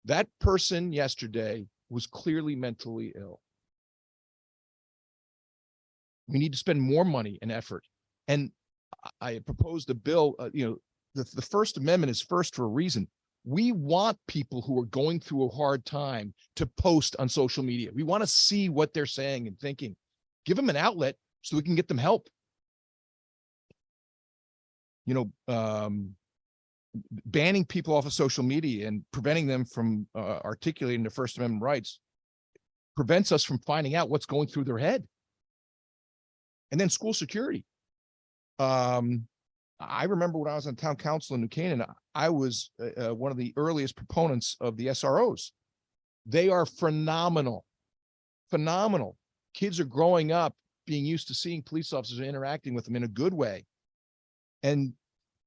That person yesterday was clearly mentally ill. We need to spend more money and effort. And I proposed a bill, the First Amendment is first for a reason. We want people who are going through a hard time to post on social media. We want to see what they're saying and thinking. Give them an outlet so we can get them help. Banning people off of social media and preventing them from articulating their First Amendment rights prevents us from finding out what's going through their head. And then school security. I remember when I was on town council in New Canaan, I was one of the earliest proponents of the SROs. They are phenomenal, phenomenal. Kids are growing up being used to seeing police officers and interacting with them in a good way. And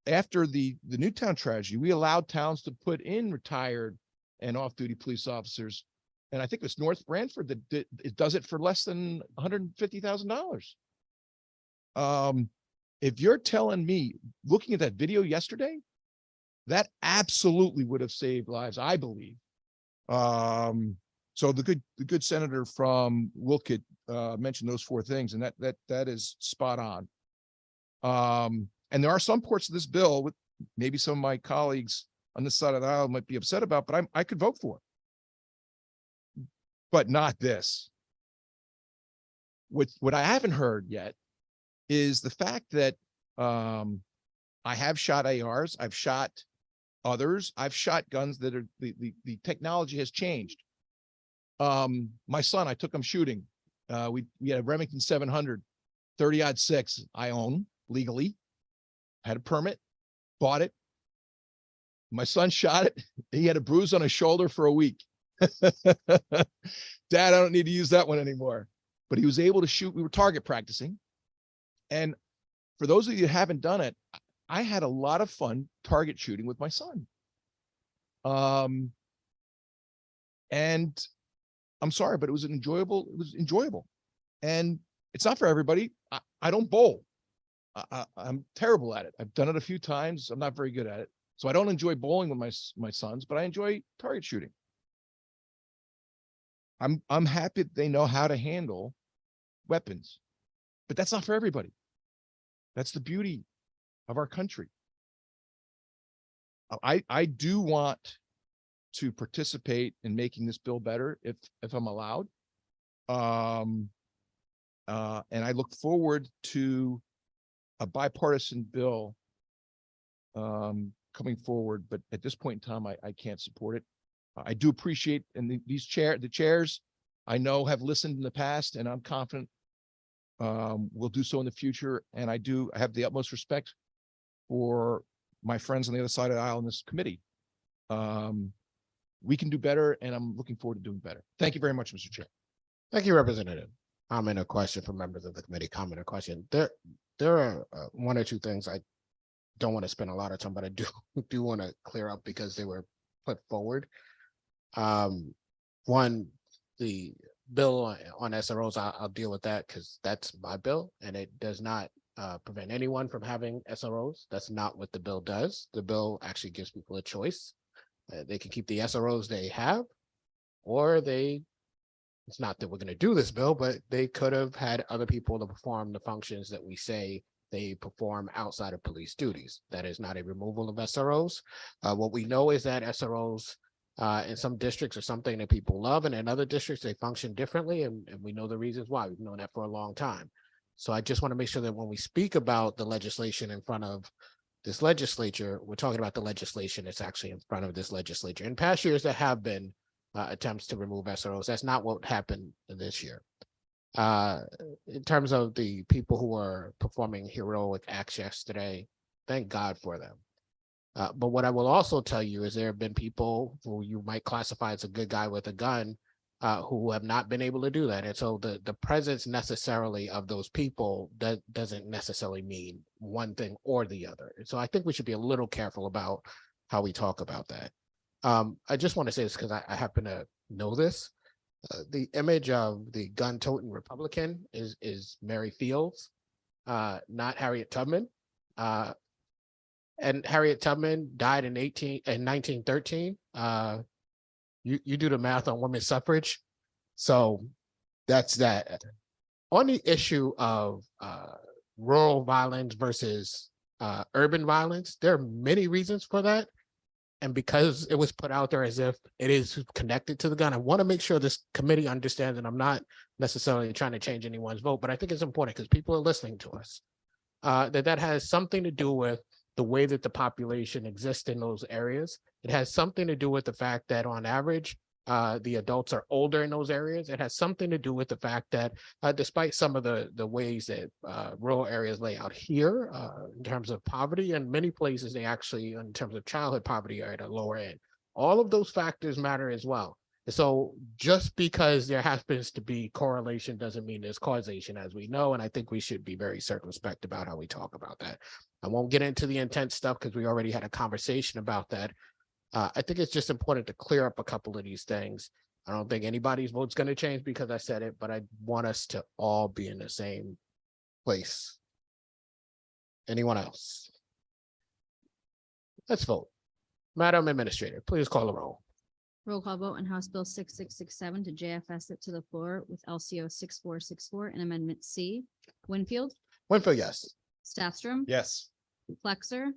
after the Newtown tragedy, we allowed towns to put in retired and off-duty police officers. And I think it's North Branford that it does it for less than $150,000. If you're telling me, looking at that video yesterday, that absolutely would have saved lives, I believe. So the good senator from Wilkett mentioned those four things, and that is spot on. And there are some parts of this bill with maybe some of my colleagues on this side of the aisle might be upset about, but I could vote for it. But not this. What I haven't heard yet is the fact that I have shot ARs, I've shot others, I've shot guns that are the technology has changed. My son, I took him shooting. We had a Remington 700, 30-06 I own legally. Had a permit, bought it. My son shot it. He had a bruise on his shoulder for a week. Dad, I don't need to use that one anymore. But he was able to shoot. We were target practicing. And for those of you who haven't done it, I had a lot of fun target shooting with my son. And I'm sorry, but it was enjoyable. And it's not for everybody. I don't bowl. I'm terrible at it. I've done it a few times. I'm not very good at it. So I don't enjoy bowling with my sons, but I enjoy target shooting. I'm happy that they know how to handle weapons, but that's not for everybody. That's the beauty of our country. I do want to participate in making this bill better if I'm allowed. And I look forward to a bipartisan bill coming forward, but at this point in time, I can't support it. I do appreciate, and the chairs I know have listened in the past, and I'm confident will do so in the future. And I have the utmost respect for my friends on the other side of the aisle in this committee. We can do better, and I'm looking forward to doing better. Thank you very much, Mr. Chair. Thank you, Representative. Comment or question for members of the committee. Comment or question. There are one or two things I don't want to spend a lot of time, but I do want to clear up because they were put forward. One, the bill on SROs, I'll deal with that because that's my bill, and it does not prevent anyone from having SROs. That's not what the bill does. The bill actually gives people a choice. They can keep the SROs they have, or it's not that we're going to do this bill, but they could have had other people to perform the functions that we say they perform outside of police duties. That is not a removal of SROs. What we know is that SROs in some districts are something that people love, and in other districts they function differently, and we know the reasons why. We've known that for a long time. So I just want to make sure that when we speak about the legislation in front of this legislature, we're talking about the legislation that's actually in front of this legislature. In past years, there have been attempts to remove SROs. That's not what happened this year. In terms of the people who are performing heroic acts yesterday, thank God for them. But what I will also tell you is there have been people who you might classify as a good guy with a gun who have not been able to do that. And so the presence necessarily of those people doesn't necessarily mean one thing or the other. And so I think we should be a little careful about how we talk about that. I just want to say this because I happen to know this. The image of the gun-toting Republican is Mary Fields, not Harriet Tubman. And Harriet Tubman died in 1913. You do the math on women's suffrage. So that's that. On the issue of rural violence versus urban violence, there are many reasons for that. And because it was put out there as if it is connected to the gun, I want to make sure this committee understands, and I'm not necessarily trying to change anyone's vote, but I think it's important because people are listening to us. That has something to do with the way that the population exists in those areas. It has something to do with the fact that on average, the adults are older in those areas. It has something to do with the fact that despite some of the ways that rural areas lay out here in terms of poverty, and many places they actually, in terms of childhood poverty, are at a lower end. All of those factors matter as well. So just because there happens to be correlation doesn't mean there's causation, as we know, and I think we should be very circumspect about how we talk about that. I won't get into the intent stuff because we already had a conversation about that. I think it's just important to clear up a couple of these things. I don't think anybody's vote's going to change because I said it, but I want us to all be in the same place. Anyone else? Let's vote. Madam Administrator, please call the roll. Roll call vote on House Bill 6667 to JFS it to the floor with LCO 6464 and Amendment C. Winfield, Winfield, yes. Staffstrom, Yes. Flexer.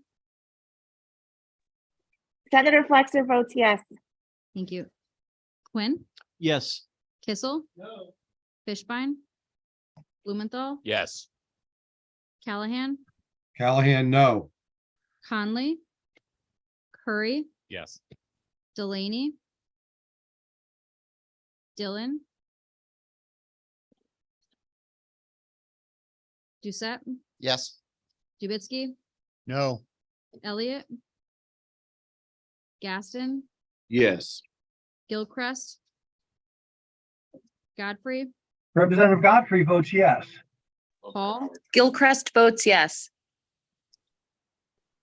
Senator Flexer votes yes. Thank you. Quinn, Yes. Kissel. No. Fishbein. Blumenthal, Yes. Callahan, Callahan, no. Conley, Curry, Yes. Delaney, Dillon, Doucette, Yes. Jubitsky, No. Elliott, Gaston, Yes. Gilchrist, Godfrey, Representative Godfrey votes yes. Paul, Gilchrist votes yes.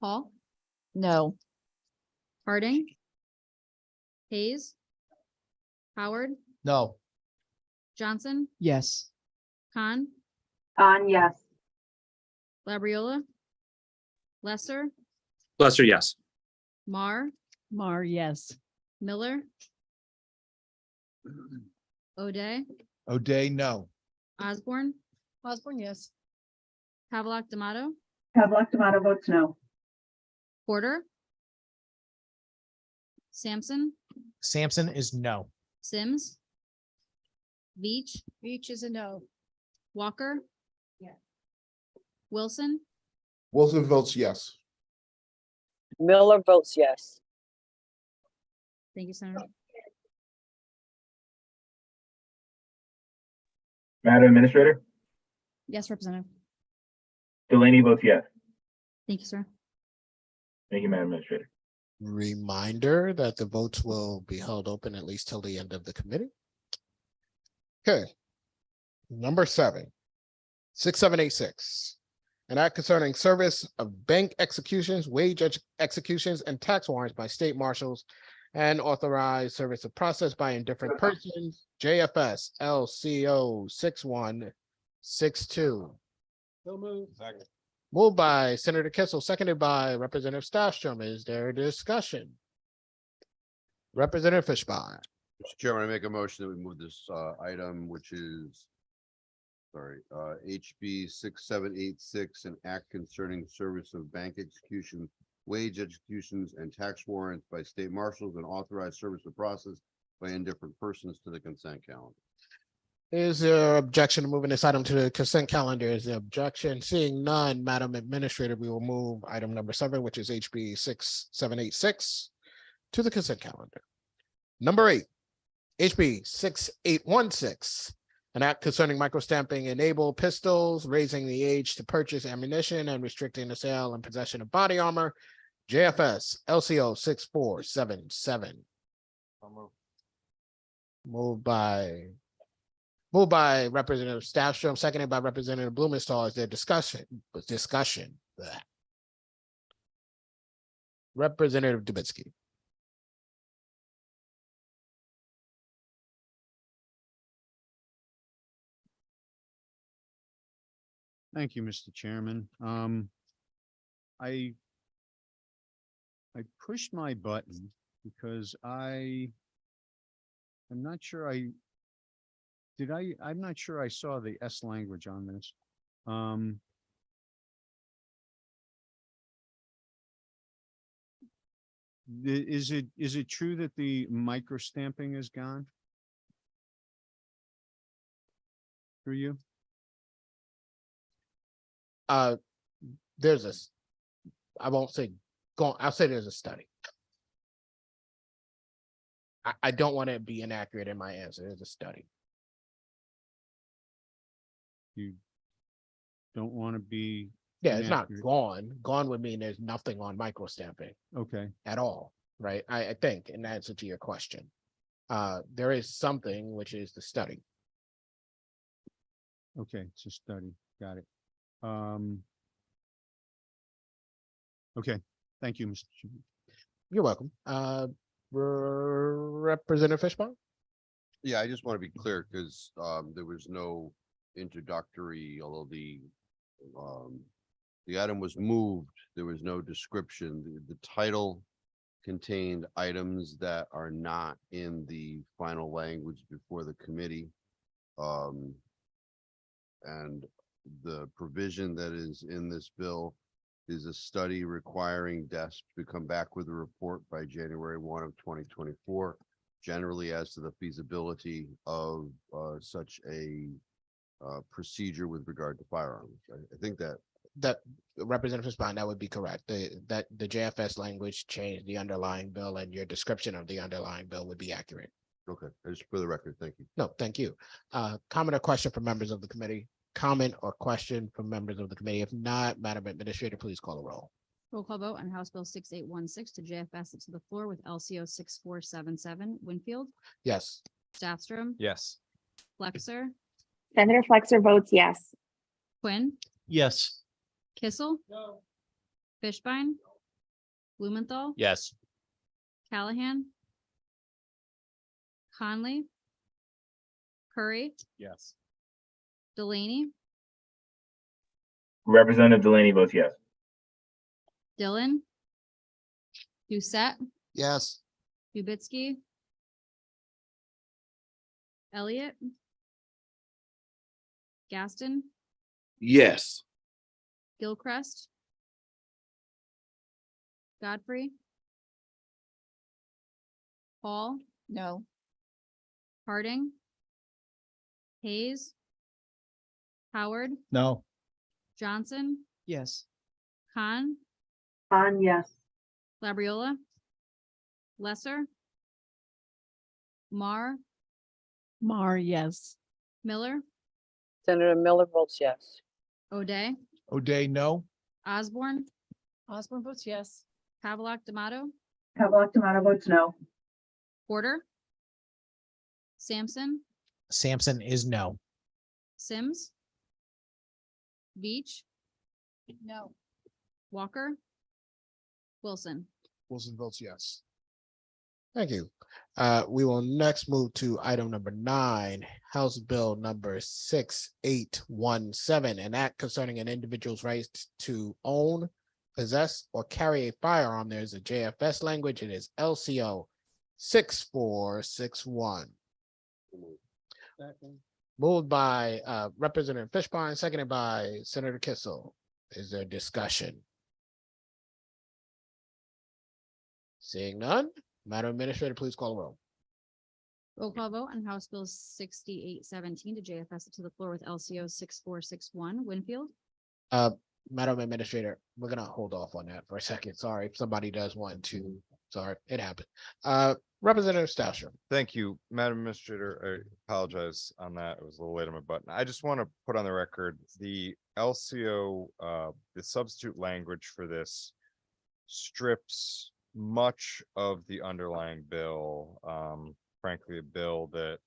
Paul, No. Harding, Hayes, Howard, No. Johnson, Yes. Khan, Khan, yes. Labriola, Lesser, Lesser, yes. Mar, Mar, yes. Miller, O'Day, O'Day, no. Osborne, Osborne, yes. Havelock D'Amato, Pavlik Tomato votes no. Porter, Sampson, Sampson is no. Sims, Veach, Beach is a no. Walker. Wilson, Wilson votes yes. Miller votes yes. thank you, Senator. Madam Administrator, Yes, Representative. Delaney votes yes. Thank you, sir. Thank you, Madam Administrator. Reminder that the votes will be held open at least till the end of the committee. Okay. Number 7, 6786. An act concerning service of bank executions, wage executions, and tax warrants by state marshals and authorized service of process by indifferent persons, JFS LCO 6162. Moved by Senator Kissel, seconded by Representative Staffstrom. Is there discussion? Representative Fishbein. Mr. Chairman, I make a motion that we move this item, which is HB 6786, an act concerning service of bank execution, wage executions, and tax warrants by state marshals and authorized service of process by indifferent persons to the consent calendar. Is there objection to moving this item to the consent calendar? Is there objection? Seeing none, Madam Administrator, we will move item number 7, which is HB 6786, to the consent calendar. Number 8, HB 6816, an act concerning microstamping enabled pistols, raising the age to purchase ammunition and restricting the sale and possession of body armor, JFS LCO 6477. Moved by Representative Staffstrom, seconded by Representative Blumenthal. Is there discussion? Blech. Representative Dubitsky. Thank you, Mr. Chairman. I pushed my button because I'm not sure I'm not sure I saw the S language on this. Is it true that the micro stamping is gone? For you? There's I won't say, I'll say there's a study. I don't want to be inaccurate in my answer. There's a study. You don't want to be, Yeah, it's not inaccurate. gone. Gone would mean there's nothing on micro stamping okay, at all, right? I think in answer to your question. There is something which is the study. okay, it's a study, got it. Okay, thank you, Mr. Chairman. You're welcome. Representative Fishbone? Yeah, I just want to be clear because there was no introductory, although the item was moved, there was no description. The title contained items that are not in the final language before the committee. And the provision that is in this bill is a study requiring DESP to come back with a report by January 1 of 2024, generally as to the feasibility of such a procedure with regard to firearms. I think that Representative Fishbone, that would be correct. The JFS language changed the underlying bill, and your description of the underlying bill would be accurate. okay, just for the record, thank you. No, thank you. Comment or question from members of the committee? Comment or question from members of the committee? If not, Madam Administrator, please call the roll. Roll call vote on House Bill 6816 to JFS it to the floor with LCO 6477. Winfield, Yes. Staffstrom, Yes. Flexer, Senator Flexer votes yes. Quinn, Yes. Kissel. No. Fishbein. Blumenthal. Yes. Callahan. Conley. Curry, Yes. Delaney, Representative Delaney votes yes. Dillon, Doucette, Yes. Ubitsky, Elliott, Gaston, Yes. Gilchrist, Godfrey, Paul, No. Harding, Hayes, Howard, No. Johnson, Yes. Khan, Khan, yes. Labriola, Lesser, Mar, Mar, yes. Miller, Senator Miller votes yes. O'Day, O'Day, no. Osborne, Osborne votes yes. Havelock D'Amato, Havelock Tomato votes no. Porter, Sampson, Sampson is no. Sims, Beach, No. Walker, Wilson. Wilson votes yes. Thank you. We will next move to item number 9, House Bill number 6817, an act concerning an individual's rights to own, possess, or carry a firearm. There's a JFS language. It is LCO 6461. Moved by Representative Fishbone, seconded by Senator Kissel. Is there discussion? Seeing none, Madam Administrator, please call the roll. Roll call vote on House Bill 6817 to JFS it to the floor with LCO 6461. Winfield, Madam Administrator, we're gonna hold off on that for a second. Sorry, if somebody does want to, sorry, it happened. Representative Stasher. Thank you, Madam Administrator. I apologize on that. It was a little late on my button. I just want to put on the record, the LCO, the substitute language for this strips much of the underlying bill. Frankly, a bill that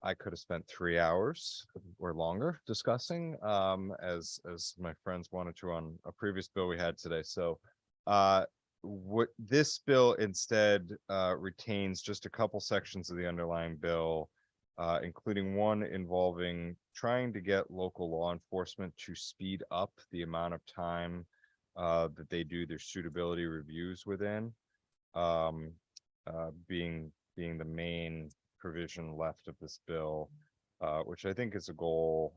I could have spent 3 hours or longer discussing, as my friends wanted to on a previous bill we had today. So, what this bill instead retains just a couple sections of the underlying bill, including one involving trying to get local law enforcement to speed up the amount of time that they do their suitability reviews within, being the main provision left of this bill, which I think is a goal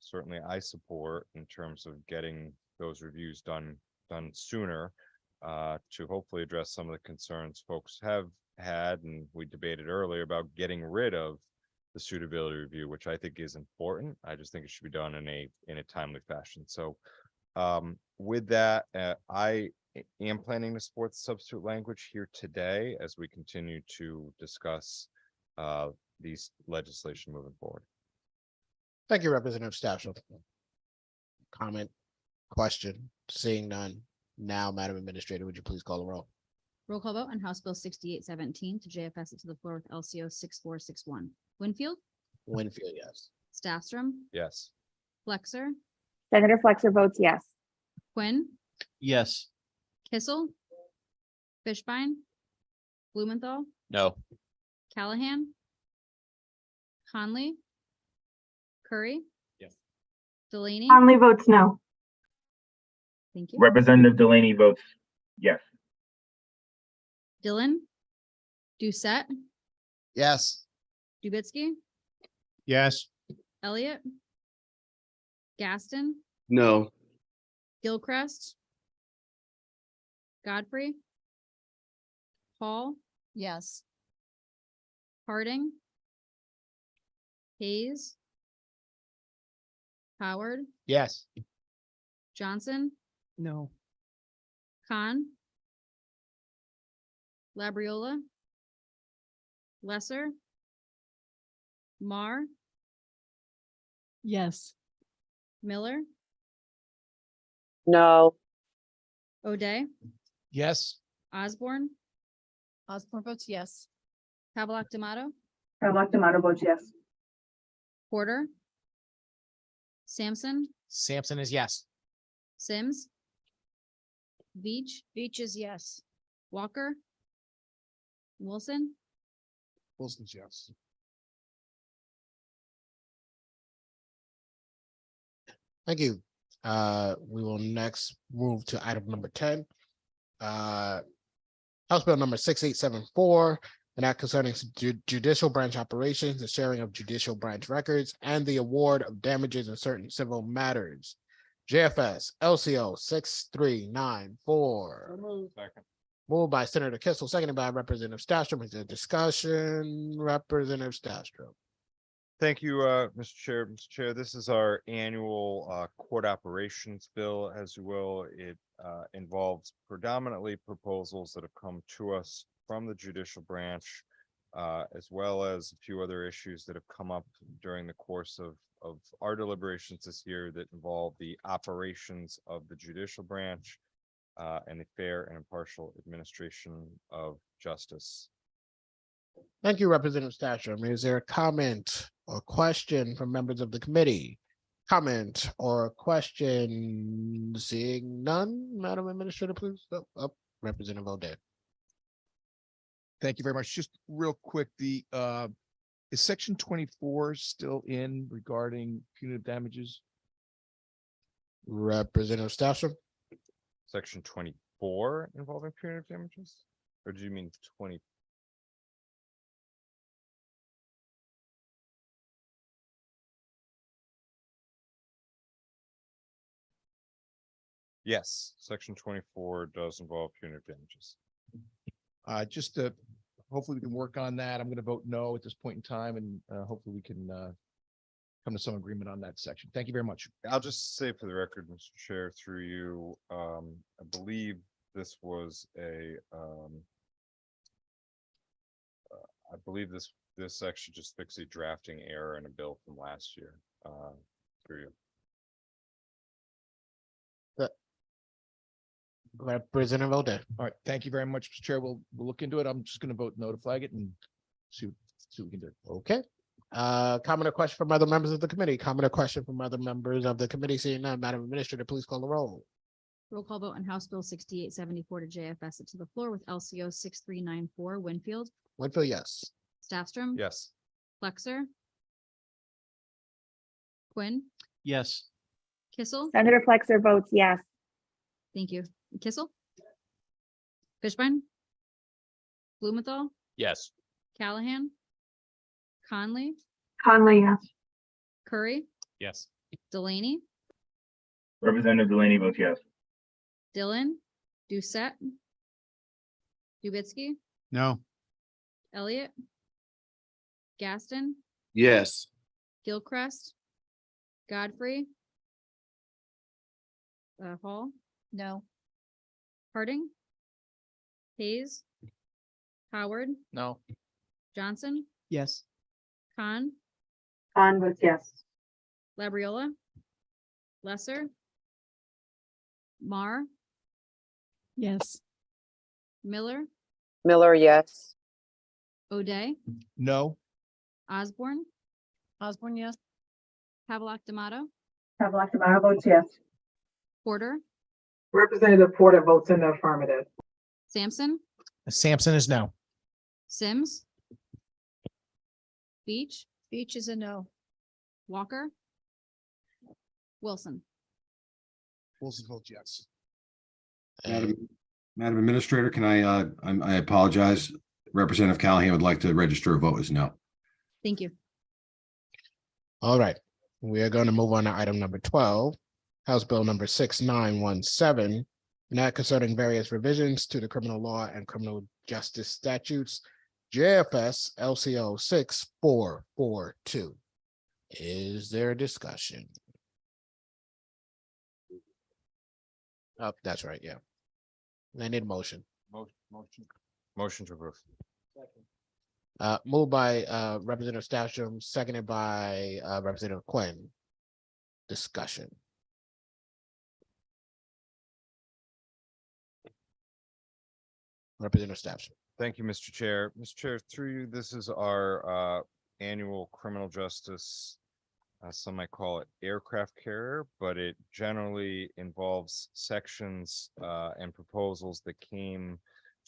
certainly I support in terms of getting those reviews done sooner. to hopefully address some of the concerns folks have had, and we debated earlier about getting rid of the suitability review, which I think is important. I just think it should be done in a timely fashion. So with that, I am planning to support the substitute language here today as we continue to discuss these legislation moving forward. Thank you, Representative Stashow. Comment, question, seeing none. Now, Madam Administrator, would you please call the roll? Roll call vote on House Bill 6817 to JFS it to the floor with LCO 6461. Winfield, Winfield, yes. Staffstrom, Yes. Flexer, Senator Flexer votes yes. Quinn, Yes. Kissel, Fishbein, Blumenthal, No. Callahan, Conley, Curry. Yes. Delaney. Conley votes no. Thank you. Representative Delaney votes yes. Dillon, Doucette, Yes. Dubitsky, Yes. Elliott, Gaston, No. Gilchrist, Godfrey, Paul, Yes. Harding, Hayes, Howard, Yes. Johnson, No. Khan, Labriola, Lesser, Mar, Yes. Miller, No. O'Day, Yes. Osborne, Osborne votes yes. Havelock Tomato, Pavlik Tomato votes yes. Porter, Sampson, Sampson is yes. Sims, Veach, Beach is yes. Walker, Wilson, Wilson's yes. Thank you. We will next move to item number 10. House Bill number 6874, an act concerning judicial branch operations, the sharing of judicial branch records, and the award of damages in certain civil matters. JFS LCO 6394. Moved by Senator Kissel, seconded by Representative Stastrom. Is there discussion? Representative Stastrom. Thank you, Mr. Chair. Mr. Chair, this is our annual court operations bill, as you will. It involves predominantly proposals that have come to us from the judicial branch, as well as a few other issues that have come up during the course of our deliberations this year that involve the operations of the judicial branch and the fair and impartial administration of justice. Thank you, Representative Stastrom. Is there a comment or question from members of the committee? Comment or question? Seeing none, Madam Administrator, please. Representative O'Day. Thank you very much. Just real quick, is section 24 still in regarding punitive damages? Representative Stastrom. Section 24 involving punitive damages? Or do you mean 20? Yes, section 24 does involve punitive damages. Just to, hopefully we can work on that. I'm going to vote no at this point in time, and hopefully we can come to some agreement on that section. Thank you very much. I'll just say for the record, Mr. Chair, through you, I believe this was I believe this actually just fixed a drafting error in a bill from last year. Through you. Representative O'Day. All right, thank you very much, Mr. Chair. We'll look into it. I'm just going to vote no to flag it and see what we can do. Okay. Comment or question from other members of the committee? Comment or question from other members of the committee? Seeing none, Madam Administrator, please call the roll. roll call vote on House Bill 6874 to JFS it to the floor with LCO 6394. Winfield, Winfield, yes. Staffstrom. Yes. Flexer. Quinn, Yes. Kissel, Senator Flexer votes yes. thank you. Kissel, Fishbein, Blumenthal, Yes. Callahan, Conley, Conley, yes. Curry, Yes. Delaney, Representative Delaney votes yes. Dillon, Doucette. Dubitzky, No. Elliott. Gaston, Yes. Gilchrist. Godfrey. Hall, No. Harding. Hayes. Howard, No. Johnson, Yes. Khan, Khan votes yes. Labriola. Lesser. Mar, Yes. Miller, Miller, yes. O'Day, No. Osborne, Osborne, yes. Havelock Tomato, Havelock Tomato votes yes. Porter, Representative Porter votes in the affirmative. Sampson, Sampson is no. Sims. Beach, Beach is a no. Walker. Wilson. Wilson votes yes. Madam Administrator, can I apologize. Representative Callahan would like to register a vote as no. Thank you. All right, we are going to move on to item number 12, House Bill number 6917, an act concerning various revisions to the criminal law and criminal justice statutes, JFS LCO 6442. Is there a discussion? Oh, that's right, yeah. I need a motion. Motion to approve. Moved by Representative Stasham, seconded by Representative Quinn. Discussion. Representative Stasham. Thank you, Mr. Chair. Mr. Chair, through you, this is our annual criminal justice. Some might call it aircraft carrier, but it generally involves sections and proposals that came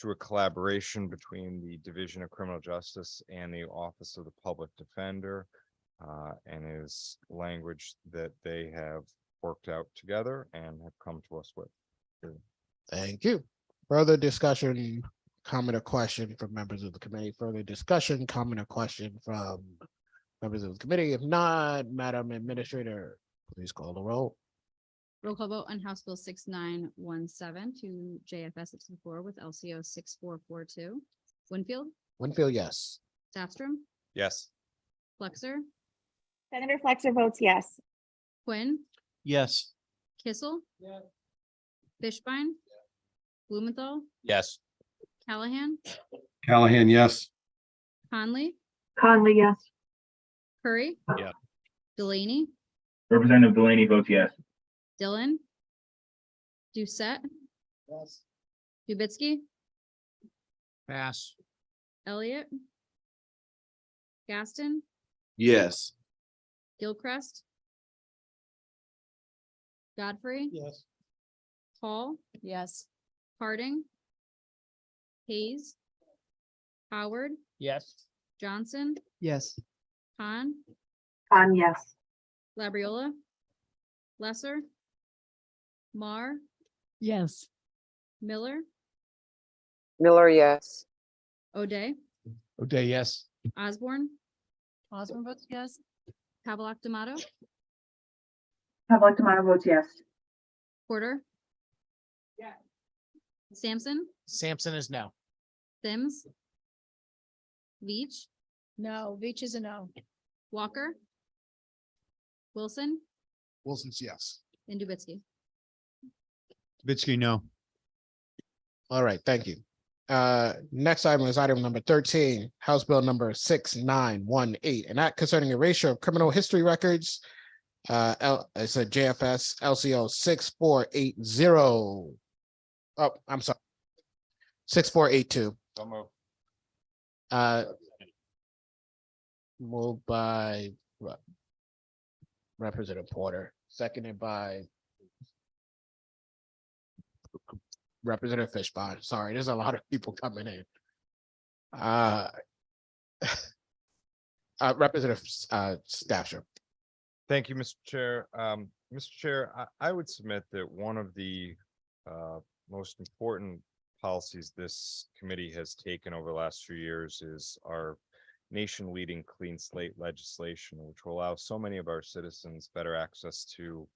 through a collaboration between the Division of Criminal Justice and the Office of the Public Defender, and is language that they have worked out together and have come to us with. Thank you. Further discussion, comment or question from members of the committee? Further discussion, comment or question from members of the committee? If not, Madam Administrator, please call the roll. Roll call vote on House Bill 6917 to JFS at the floor with LCO 6442. Winfield, Winfield, yes. Staffstrom, Yes. Flexer, Senator Flexer votes yes. Quinn, Yes. Kissel. Fishbein. Blumenthal, Yes. Callahan, Callahan, yes. Conley, Conley, yes. Curry. Yeah. Delaney, Representative Delaney votes yes. Dillon. Doucette, Yes. Dubitzky, Pass. Elliott. Gaston, Yes. Gilchrist. Godfrey, Yes. Hall, Yes. Harding. Hayes. Howard, Yes. Johnson, Yes. Khan, Khan, yes. Labriola. Lesser. Mar, Yes. Miller, Miller, yes. O'Day, O'Day, yes. Osborne, Osborne votes yes. Havelock Tomato, Havelock Tomato votes yes. Porter. Sampson, Sampson is no. Sims. Veach, No. Beach is a no. Walker. Wilson Wilson's yes. and Dubitzky. Trubisky, no. All right, thank you. Next item is item number 13, House Bill number 6918, an act concerning erasure of criminal history records. It's a JFS LCO 6480. Oh, I'm sorry. 6482. So moved. Moved by Representative Porter, seconded by Representative Fishbone. Sorry, there's a lot of people coming in. Representative Stasher. Thank you, Mr. Chair. Mr. Chair, I would submit that one of the most important policies this committee has taken over the last few years is our nation-leading clean slate legislation, which will allow so many of our citizens better access to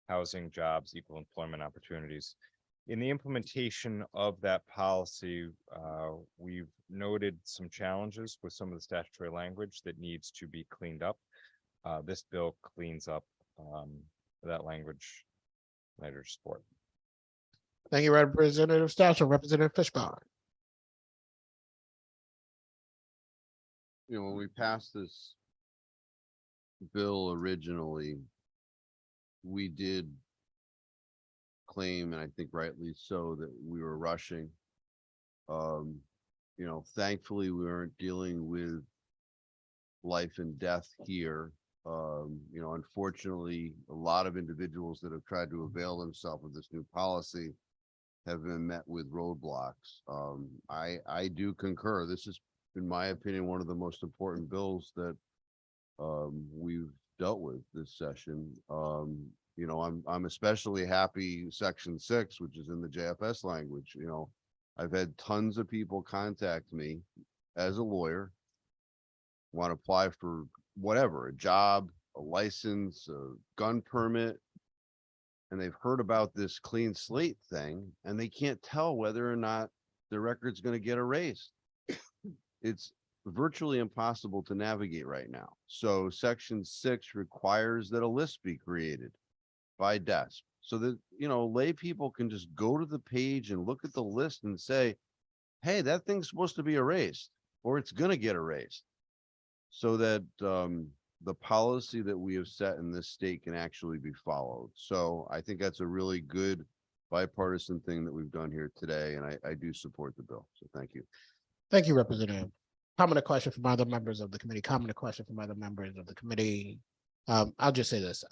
housing, jobs, equal employment opportunities. in the implementation of that policy, we've noted some challenges with some of the statutory language that needs to be cleaned up. This bill cleans up that language. Later support. Thank you, Representative Stasser. Representative Fishbone. You know, when we passed this bill originally, we did claim, and I think rightly so, that we were rushing. You know, thankfully, we weren't dealing with life and death here. You know, unfortunately, a lot of individuals that have tried to avail themselves of this new policy have been met with roadblocks. I do concur. This is, in my opinion, one of the most important bills that we've dealt with this session. You know, I'm especially happy Section 6, which is in the JFS language. You know, I've had tons of people contact me as a lawyer, want to apply for whatever, a job, a license, a gun permit, and they've heard about this clean slate thing, and they can't tell whether or not the record's going to get erased. It's virtually impossible to navigate right now. So Section 6 requires that a list be created by desk so that, you know, lay people can just go to the page and look at the list and say, hey, that thing's supposed to be erased, or it's going to get erased, so that the policy that we have set in this state can actually be followed. So I think that's a really good bipartisan thing that we've done here today, and I do support the bill. So thank you. Thank you, Representative. Comment or question from other members of the committee? Comment or question from other members of the committee? I'll just say this.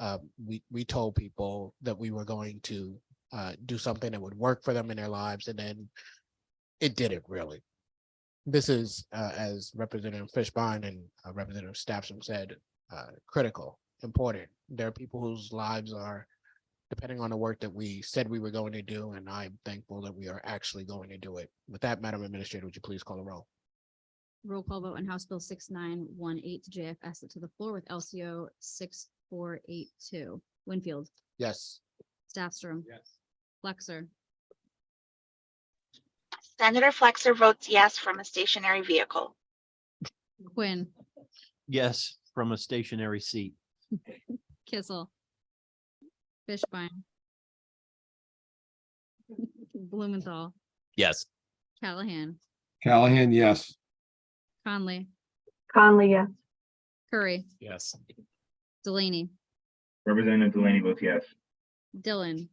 We told people that we were going to do something that would work for them in their lives, and then it didn't really. This is, as Representative Fishbine and Representative Stafford said, critical, important. There are people whose lives are depending on the work that we said we were going to do, and I'm thankful that we are actually going to do it. With that, Madam Administrator, would you please call the roll? Roll call vote on House Bill 6918 to JFS it to the floor with LCO 6482. Winfield, Yes. Staffstrom. Yes. Flexer, Senator Flexer votes yes from a stationary vehicle. Quinn, Yes, from a stationary seat. Kissel, Fishbein, Blumenthal, Yes. Callahan, Callahan, yes. Conley, Conley, yes. Curry, Yes. Delaney, Representative Delaney votes yes. Dillon,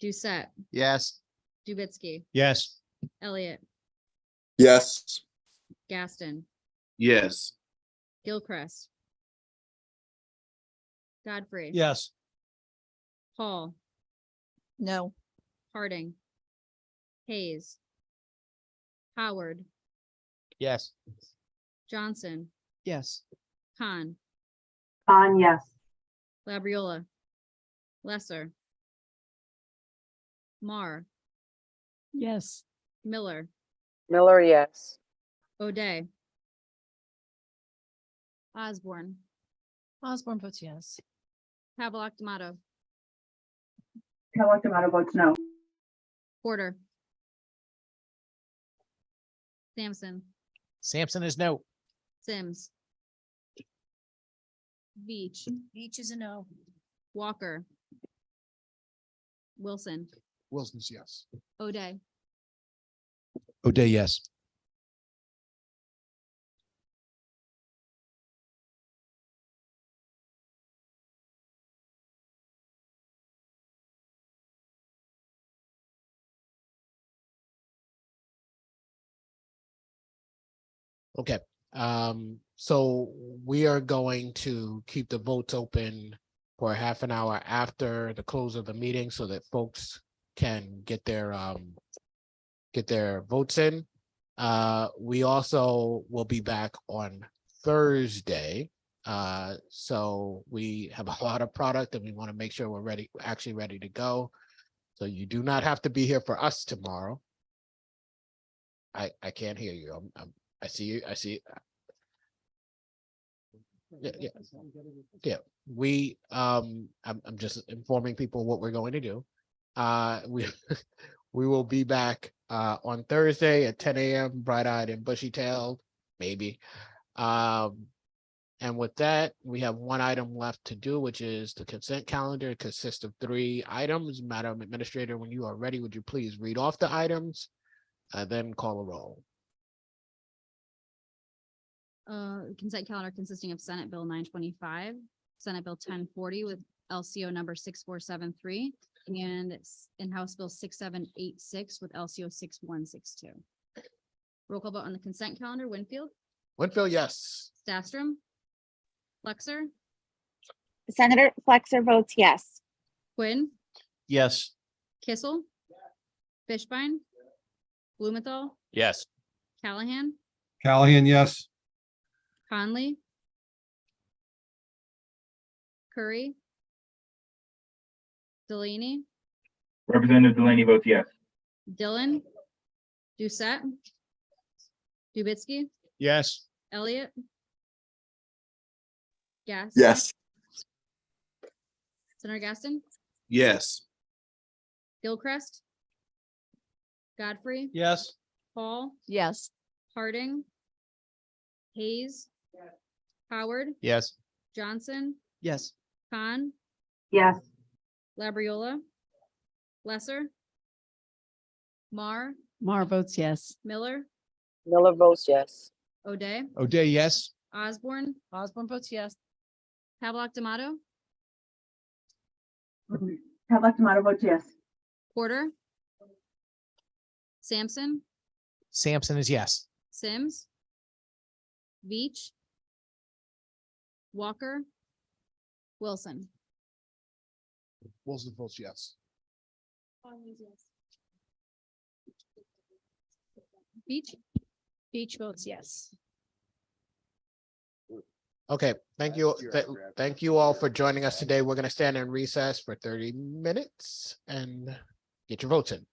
Doucette, Yes. Dubitsky, Yes. Elliott, Yes. Gaston, Yes. Gilchrist, Godfrey. Yes. Paul, No. Harding, Hayes, Howard, Yes. Johnson, Yes. Khan, Khan, yes. Labriola, Lesser, Mar, Yes. Miller, Miller, yes. O'Day, Osborne, Osborne votes yes. Havelock Tomato, Pavlik Tomato votes no. Porter, Sampson, Sampson is no. Sims, Beach, Beach is a no. Walker, Wilson, Wilson's yes. O'Day, O'Day, yes. Okay, so we are going to keep the votes open for a half an hour after the close of the meeting so that folks can get their votes in. We also will be back on Thursday. So we have a lot of product and we want to make sure we're ready, actually ready to go. So you do not have to be here for us tomorrow. I can't hear you. I see you. I see. Yeah. We, I'm just informing people what we're going to do. We we will be back on Thursday at 10 a.m. bright-eyed and bushy-tailed, maybe. And with that, we have one item left to do, which is the consent calendar. It consists of 3 items. Madam Administrator, when you are ready, would you please read off the items, then call a roll? Consent calendar consisting of Senate Bill 925, Senate Bill 1040 with LCO number 6473, and in House Bill 6786 with LCO 6162. Roll call vote on the consent calendar. Winfield, Winfield, yes. Stastrom, Flexer, Senator Flexer votes yes. Quinn, Yes. Kissel, Fishbein, Blumenthal, Yes. Callahan, Callahan, yes. Conley, Curry, Delaney, Representative Delaney votes yes. Dillon, Doucette, Dubitsky, Yes. Elliott, Gas. Yes. Senator Gaston, Yes. Gilchrist, Godfrey, Yes. Paul, Yes. Harding, Hayes, Howard, Yes. Johnson, Yes. Khan, yes, Labriola, Lesser, Mar, Mar votes yes. Miller, Miller votes yes. O'Day, O'Day, yes. Osborne, Osborne votes yes. Havelock Tomato, Pavlik Tomato votes yes. Porter, Sampson, Sampson is yes. Sims, Veach, Walker, Wilson. Wilson votes yes. Beach, Beach votes yes. Okay, thank you. Thank you all for joining us today. We're gonna stand in recess for 30 minutes and get your votes in.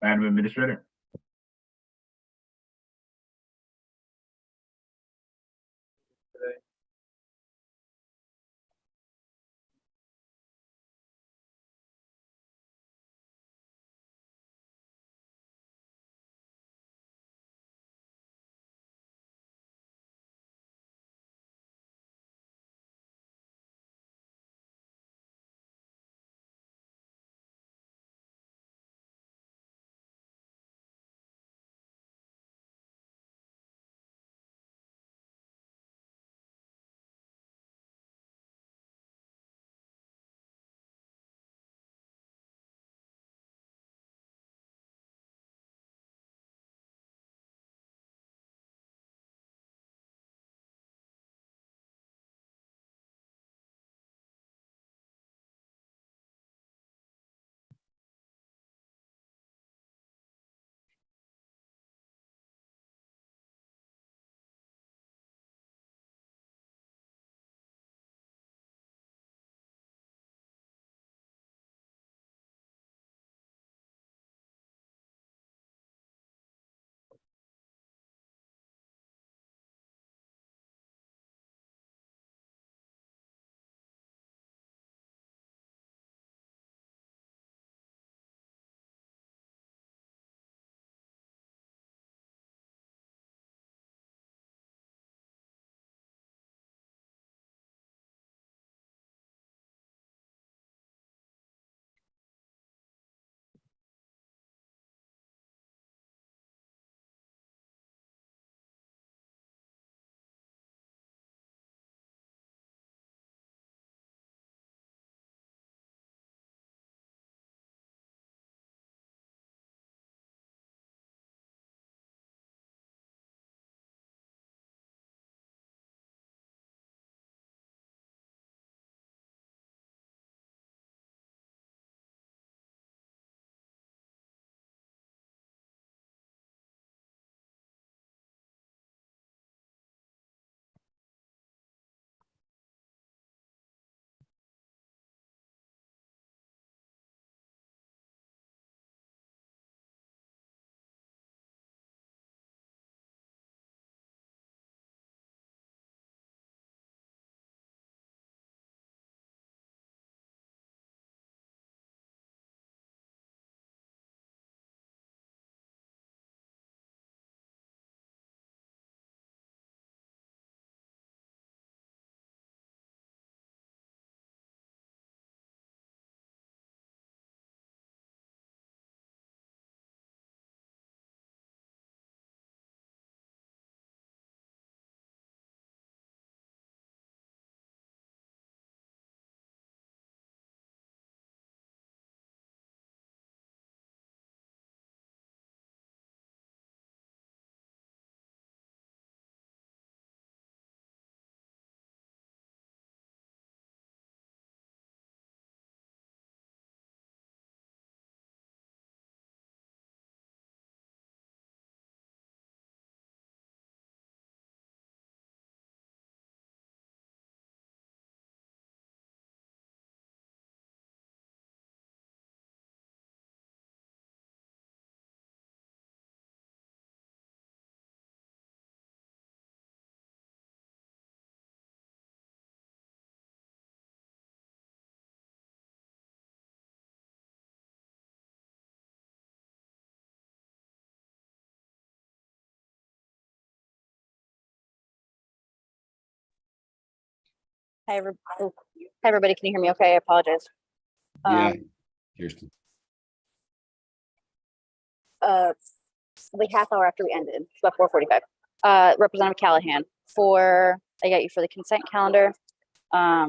Madam Administrator. Hi, everybody. Can you hear me okay? I apologize. Yeah, Kirsten. Like half hour after we ended, it's about 4:45. Representative Callahan, I got you for the consent calendar. I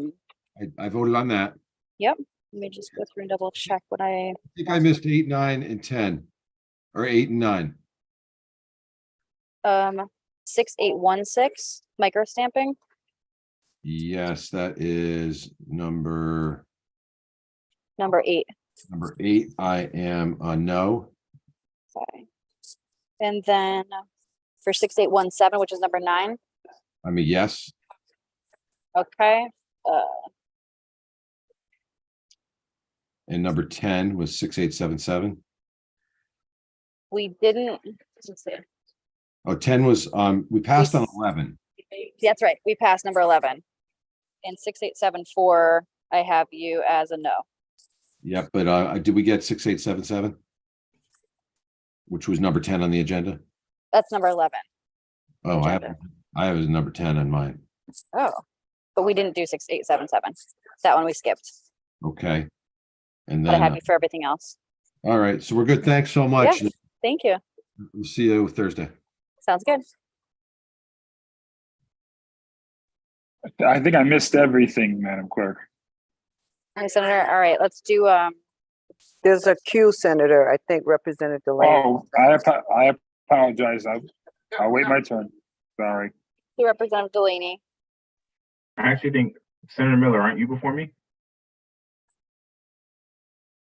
voted on that. Yep. Let me just go through and double check what I think I missed 8, 9, and 10, or 8 and 9. 6816 micro stamping. Yes, that is number Number 8. 8. I am a no. Okay. And then for 6817, which is number 9. I'm a yes. Okay. And number 10 was 6877. We didn't, let's see. Oh, 10 was, we passed on 11. That's right. We passed number 11. And 6874, I have you as a no. Yep, but did we get 6877? Which was number 10 on the agenda? That's number 11. Oh, Agenda. I have it as number 10 on mine. Oh, but we didn't do 6877. That one we skipped, Okay. And but I then, have you for everything else. all right, so we're good. Thanks so much. Yeah, thank you. We'll see you Thursday. Sounds good. I think I missed everything, Madam Clerk. Hi, Senator. All right, let's do, There's a Q, Senator. I think Representative Delaney. Oh, I apologize. I'll wait my turn. Sorry. to Representative Delaney. I actually think, Senator Miller, aren't you before me?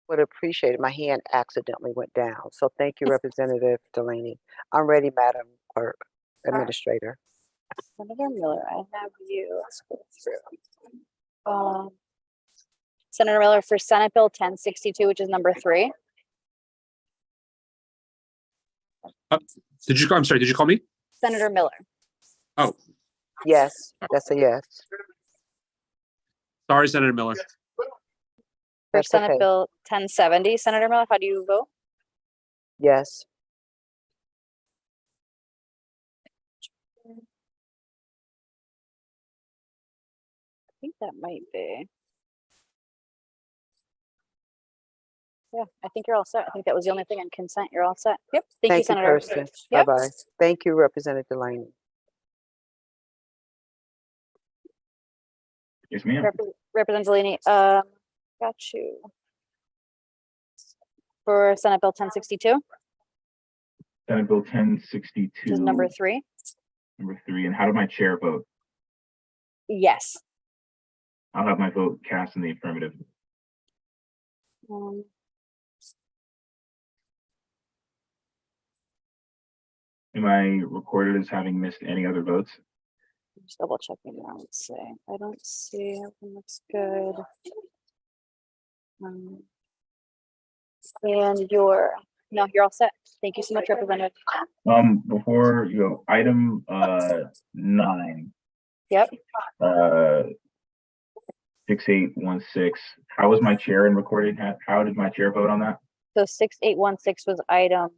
Would appreciate it. My hand accidentally went down. So thank you, Representative Delaney. I'm ready, Madam Clerk, Administrator. Senator Miller, I have you. Let's go through. Senator Miller for Senate Bill 1062, which is number 3. I'm sorry, did you call me? Senator Miller. Oh, Yes, that's a yes. sorry, Senator Miller. For That's Senate okay. Bill 1070, Senator Miller, how do you vote? Yes. I think that might be. Yeah, I think you're all set. I think that was the only thing on consent. You're all set. Yep. Thank you, Thank you, Senator. Kirsten. Yep. Bye-bye. Thank you, Representative Delaney. Yes, ma'am. Representative Delaney, got you. For Senate Bill 1062, Senate Bill which is 1062. number 3. Number 3. And how did my chair vote? Yes. I'll have my vote cast in the affirmative. Am I recorded as having missed any other votes? Just double checking now. Let's see. I don't see. Everything looks good. And you're all set. Thank you so much, Representative. Before you go, item 9. Yep. 6816. How was my chair in recording? How did my chair vote on that? So 6816 was item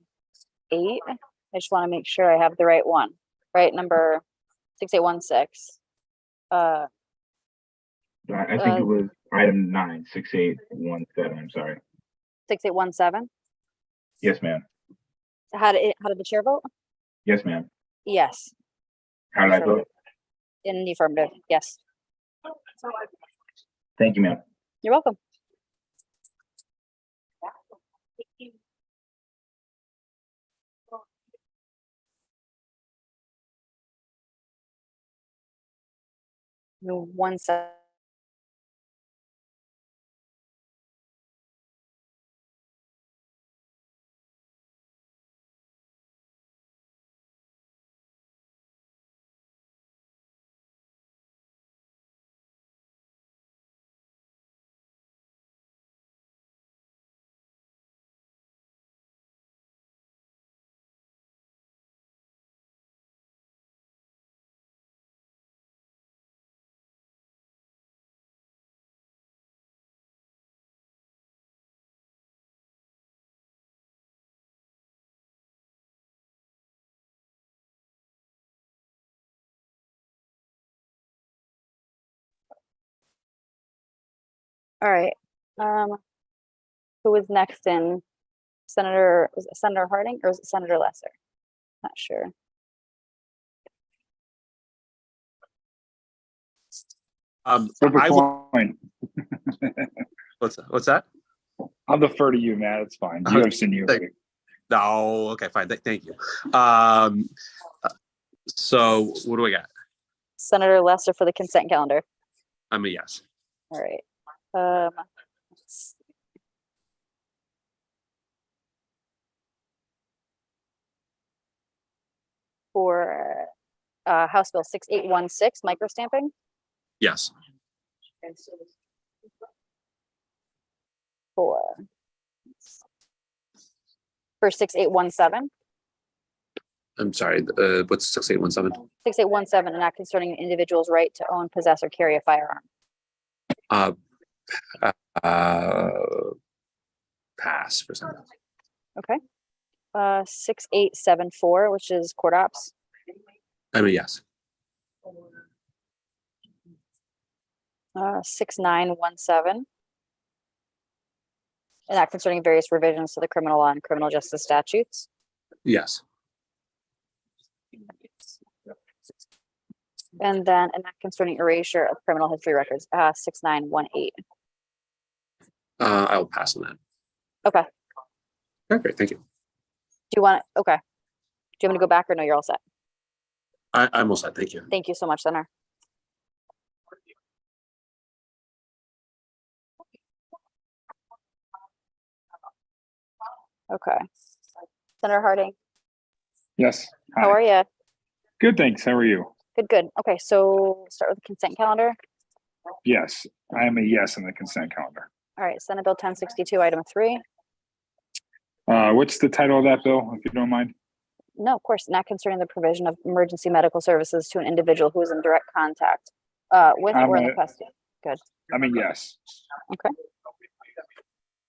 8. I just want to make sure I have the right one. Right, number 6816. I think it was item 9, 6817. I'm sorry. 6817. Yes, ma'am. How did the chair vote? Yes, ma'am. Yes. How did I vote? In the affirmative. Yes. Thank you, ma'am. You're welcome. No, 1 second. All right. Who is next in Senator? Was it Senator Harding or is it Senator Lesser? Not sure. Flip a I will, coin. what's that? I'll defer to you, Matt. It's fine. You have seniority. No, okay, fine. Thank you. So what do I got? Senator Lesser for the consent calendar. I'm a yes. All right. Let's see. For House Bill 6816, microstamping. Yes. For for 6817. I'm sorry, what's 6817? 6817, an act concerning an individual's right to own, possess, or carry a firearm. Pass for some. Okay. 6874, which is court ops. I mean, yes. 6917. An act concerning various revisions to the criminal law and criminal justice statutes. Yes. And then an act concerning erasure of criminal history records, 6918. I will pass on that. Okay. Okay, great. Thank you. Do you want, okay. Do you want me to go back or no, you're all set? I'm all set. Thank you. Thank you so much, Senator. Okay. Senator Harding, Yes. how Hi. are you? Good, thanks. How are you? Good, good. Okay, so start with the consent calendar. Yes, I am a yes on the consent calendar. All right, Senate Bill 1062, item 3. What's the title of that bill, if you don't mind? No, of course, not concerning the provision of emergency medical services to an individual who is in direct contact with or in the custody. Good. I'm a yes. Okay.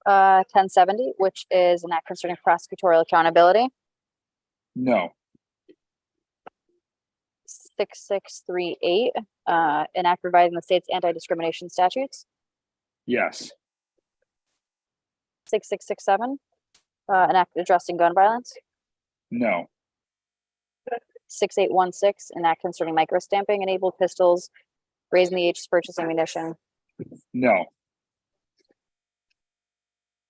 1070, which is an act concerning prosecutorial accountability. No. 6638, an act revising the state's anti-discrimination statutes. Yes. 6667, an act addressing gun violence. No. 6816, an act concerning microstamping enabled pistols, raising the age to purchase ammunition. No.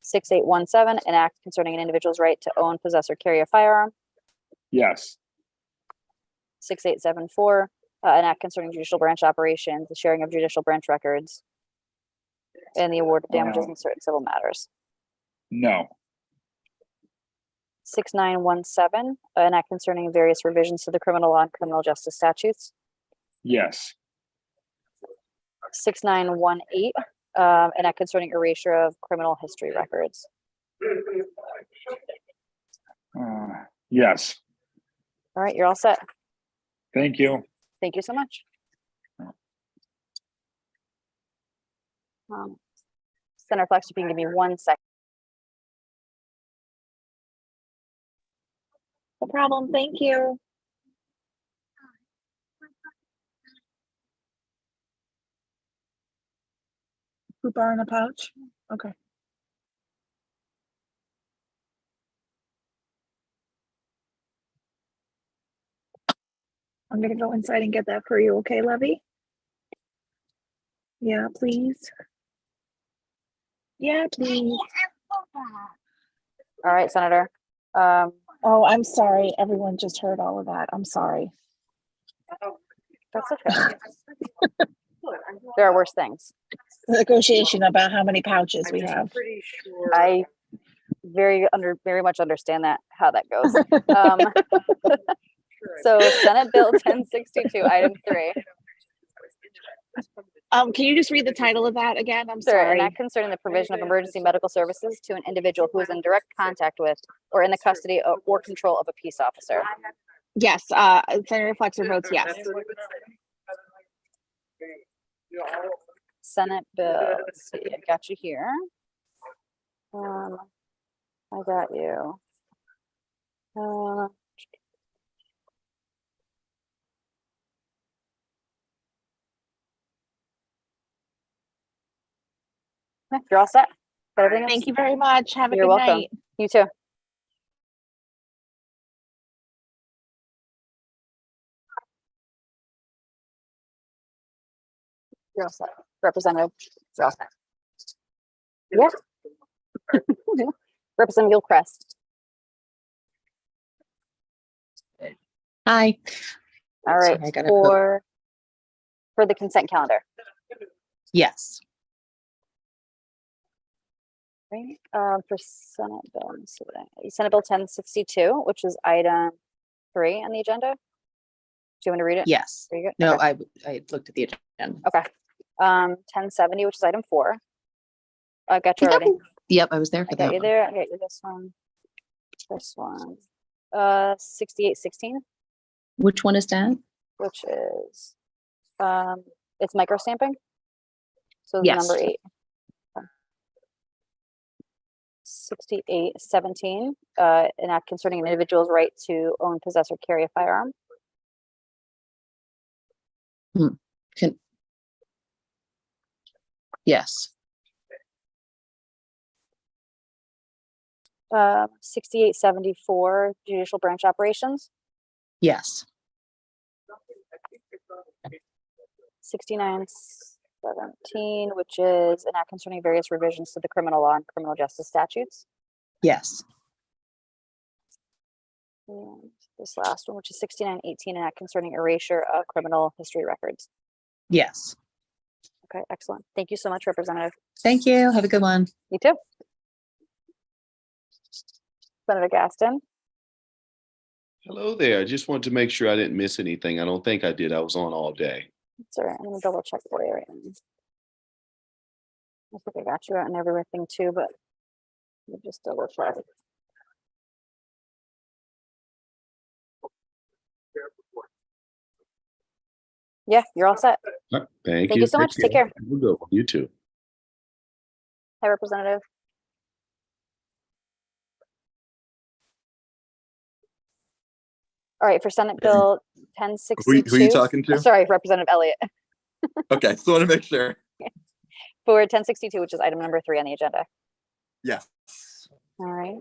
6817, an act concerning an individual's right to own, possess, or carry a firearm. Yes. 6874, an act concerning judicial branch operations, the sharing of judicial branch records, and the award of damages in certain civil matters. No. 6917, an act concerning various revisions to the criminal law and criminal justice statutes. Yes. 6918, an act concerning erasure of criminal history records. Yes. All right, you're all set. Thank you. Thank you so much. Senator Flex, if you can give me 1 second. No problem. Thank you. Food bar in a pouch? Okay. I'm gonna go inside and get that for you, okay, Levy? Yeah, please. Yeah, please. All right, Senator. Oh, I'm sorry. Everyone just heard all of that. I'm sorry. That's okay. There are worse things. Negotiation about how many pouches we have. I very much understand that, how that goes. So Senate Bill 1062, item 3. Can you just read the title of that again? I'm Sure, sorry. an act concerning the provision of emergency medical services to an individual who is in direct contact with or in the custody of, or control of a peace officer. Yes, Senator Flexer votes yes. Senate Bill, let's see, I got you here. I got you. You're all set. Everything Thank you very much. Have a You're good welcome. night. You too. You're all set. Representative, you're all set. Yeah. Representative Gilchrist. Hi. All right, Sorry, I gotta for the consent calendar. Yes. Right, for Senate Bill, let me see what Senate Bill 1062, which is item 3 on the agenda. Do you want to read it? Yes. Are you good? No, Okay. I looked at the agenda. Okay. 1070, which is item 4. I got you already. Yep, I was there for I got that you one. there. I got you this one. this one, 6816, Which one is that? which is, it's micro stamping. So the Yes. number 8. 6817, an act concerning an individual's right to own, possess, or carry a firearm. Can. Yes. 6874, judicial branch operations. Yes. 6917, which is an act concerning various revisions to the criminal law and criminal justice statutes. Yes. And this last one, which is 6918, an act concerning erasure of criminal history records. Yes. Okay, excellent. Thank you so much, Representative. Thank you. Have a good one. You too. Senator Gaston. Hello there. I just wanted to make sure I didn't miss anything. I don't think I did. I was on all day. It's all right. I'm gonna double check for you right now. I think I got you out and everything too, but let me just double check. Yeah, you're all set. Thank Thank you so much. Take care. Have a good one. You too. Hi, Representative. All right, for Senate Bill 1062. Who are you talking to? Sorry, Representative Elliott. Okay, just want to make sure. For 1062, which is item number 3 on the agenda. Yes. All right.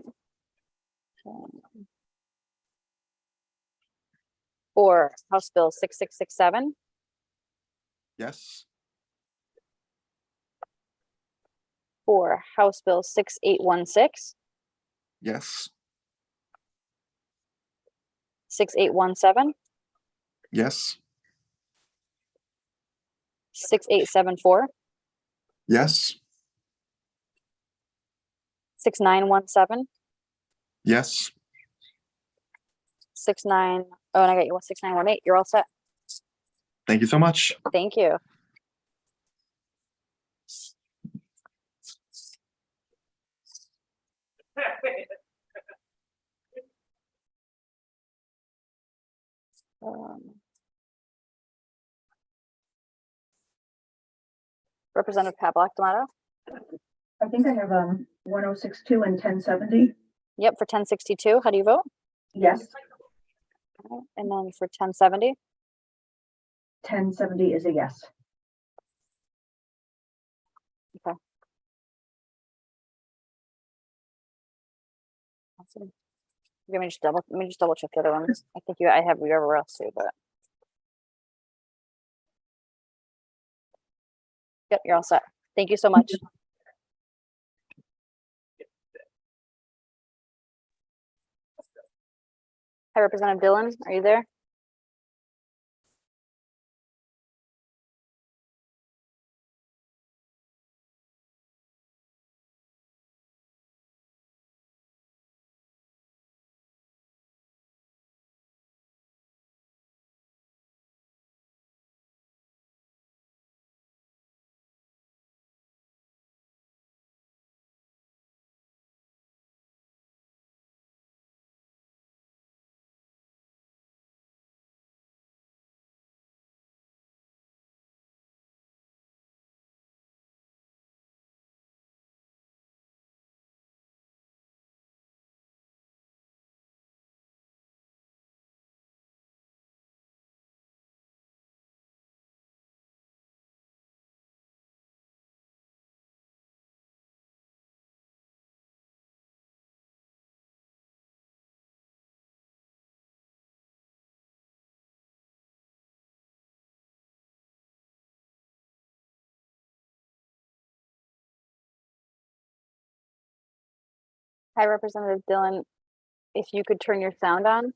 For House Bill 6667. Yes. For House Bill 6816. Yes. 6817. Yes. 6874. Yes. 6917. Yes. 69. Oh, and I got you 6918. You're all set. Thank you so much. Thank you. Representative Pavlik Tomato. I think I have 1062 and 1070. Yep, for 1062, how do you vote? Yes. Okay, and then for 1070. 1070 is a yes. Okay. Awesome. Let me just double check the other ones. I think I have you everywhere else too, but. Yep, you're all set. Thank you so much. Hi, Representative Dillon, are you there? Hi, Representative Dillon, if you could turn your sound on.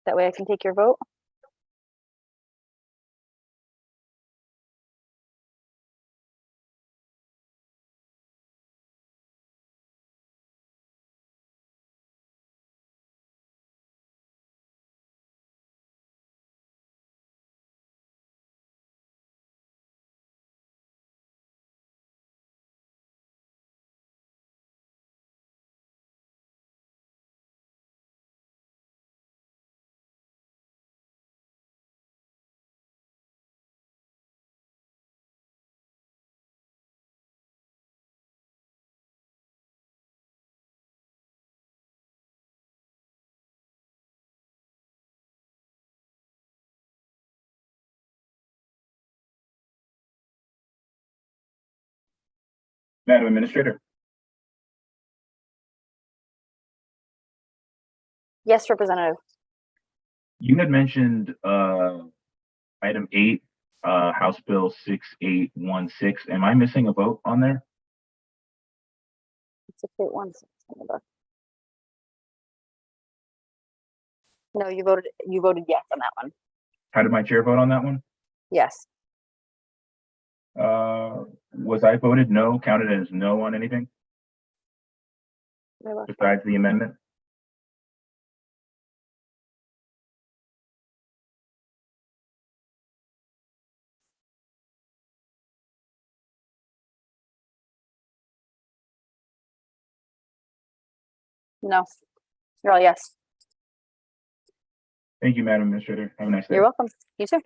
That way I can take your vote. Madam Administrator, Yes, Representative. you had mentioned item 8, House Bill 6816. Am I missing a vote on there? 6816. Let me look. No, you voted yes on that one. How did my chair vote on that one? Yes. Was I voted no, counted as no on anything Let me look. besides the amendment? No. You're all yes. Thank you, Madam Administrator. Have a nice day. You're welcome. You too.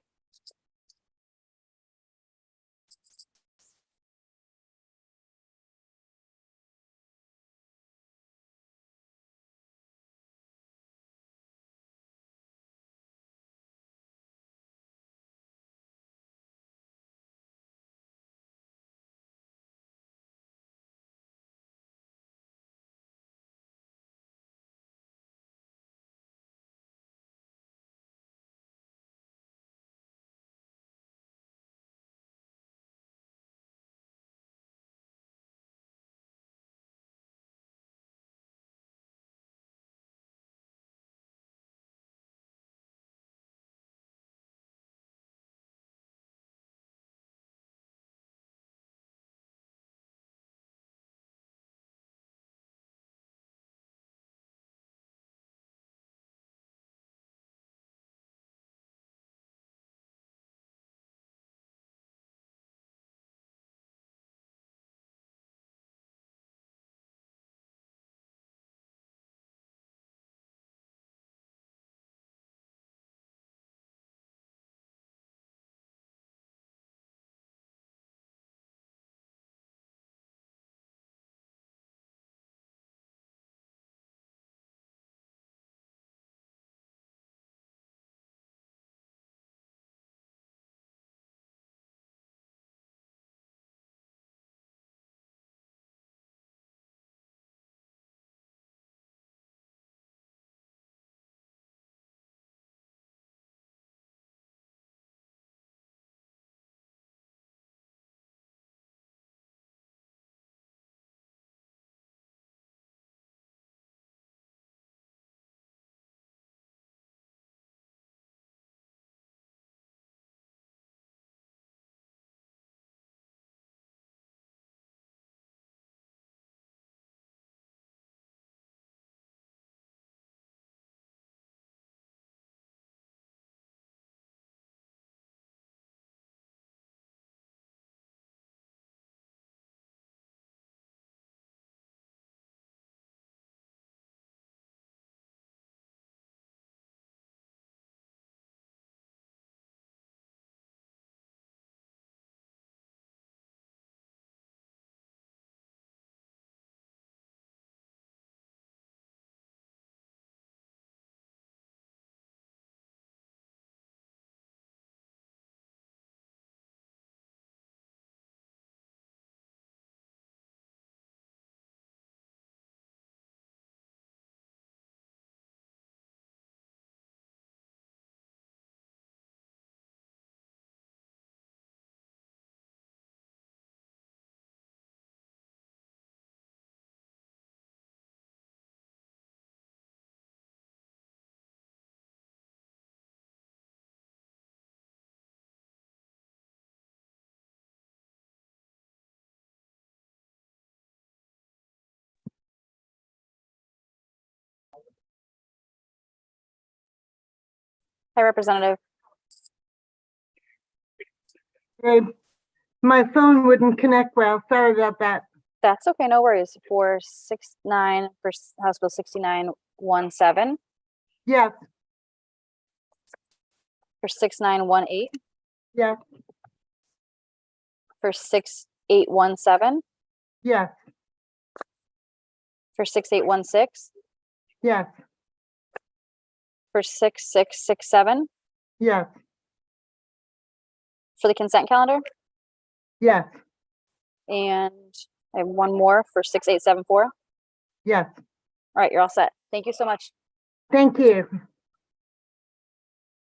Hi, Representative. My phone wouldn't connect well. Sorry about that. That's okay, no worries. For 69, for House Bill 6917, Yes, for 6918, yes, for 6817, yes, for 6816, yes, for 6667, yes, for the consent calendar, yes, and I have one more for 6874. All Yes, right, you're all set. Thank you so much. thank you.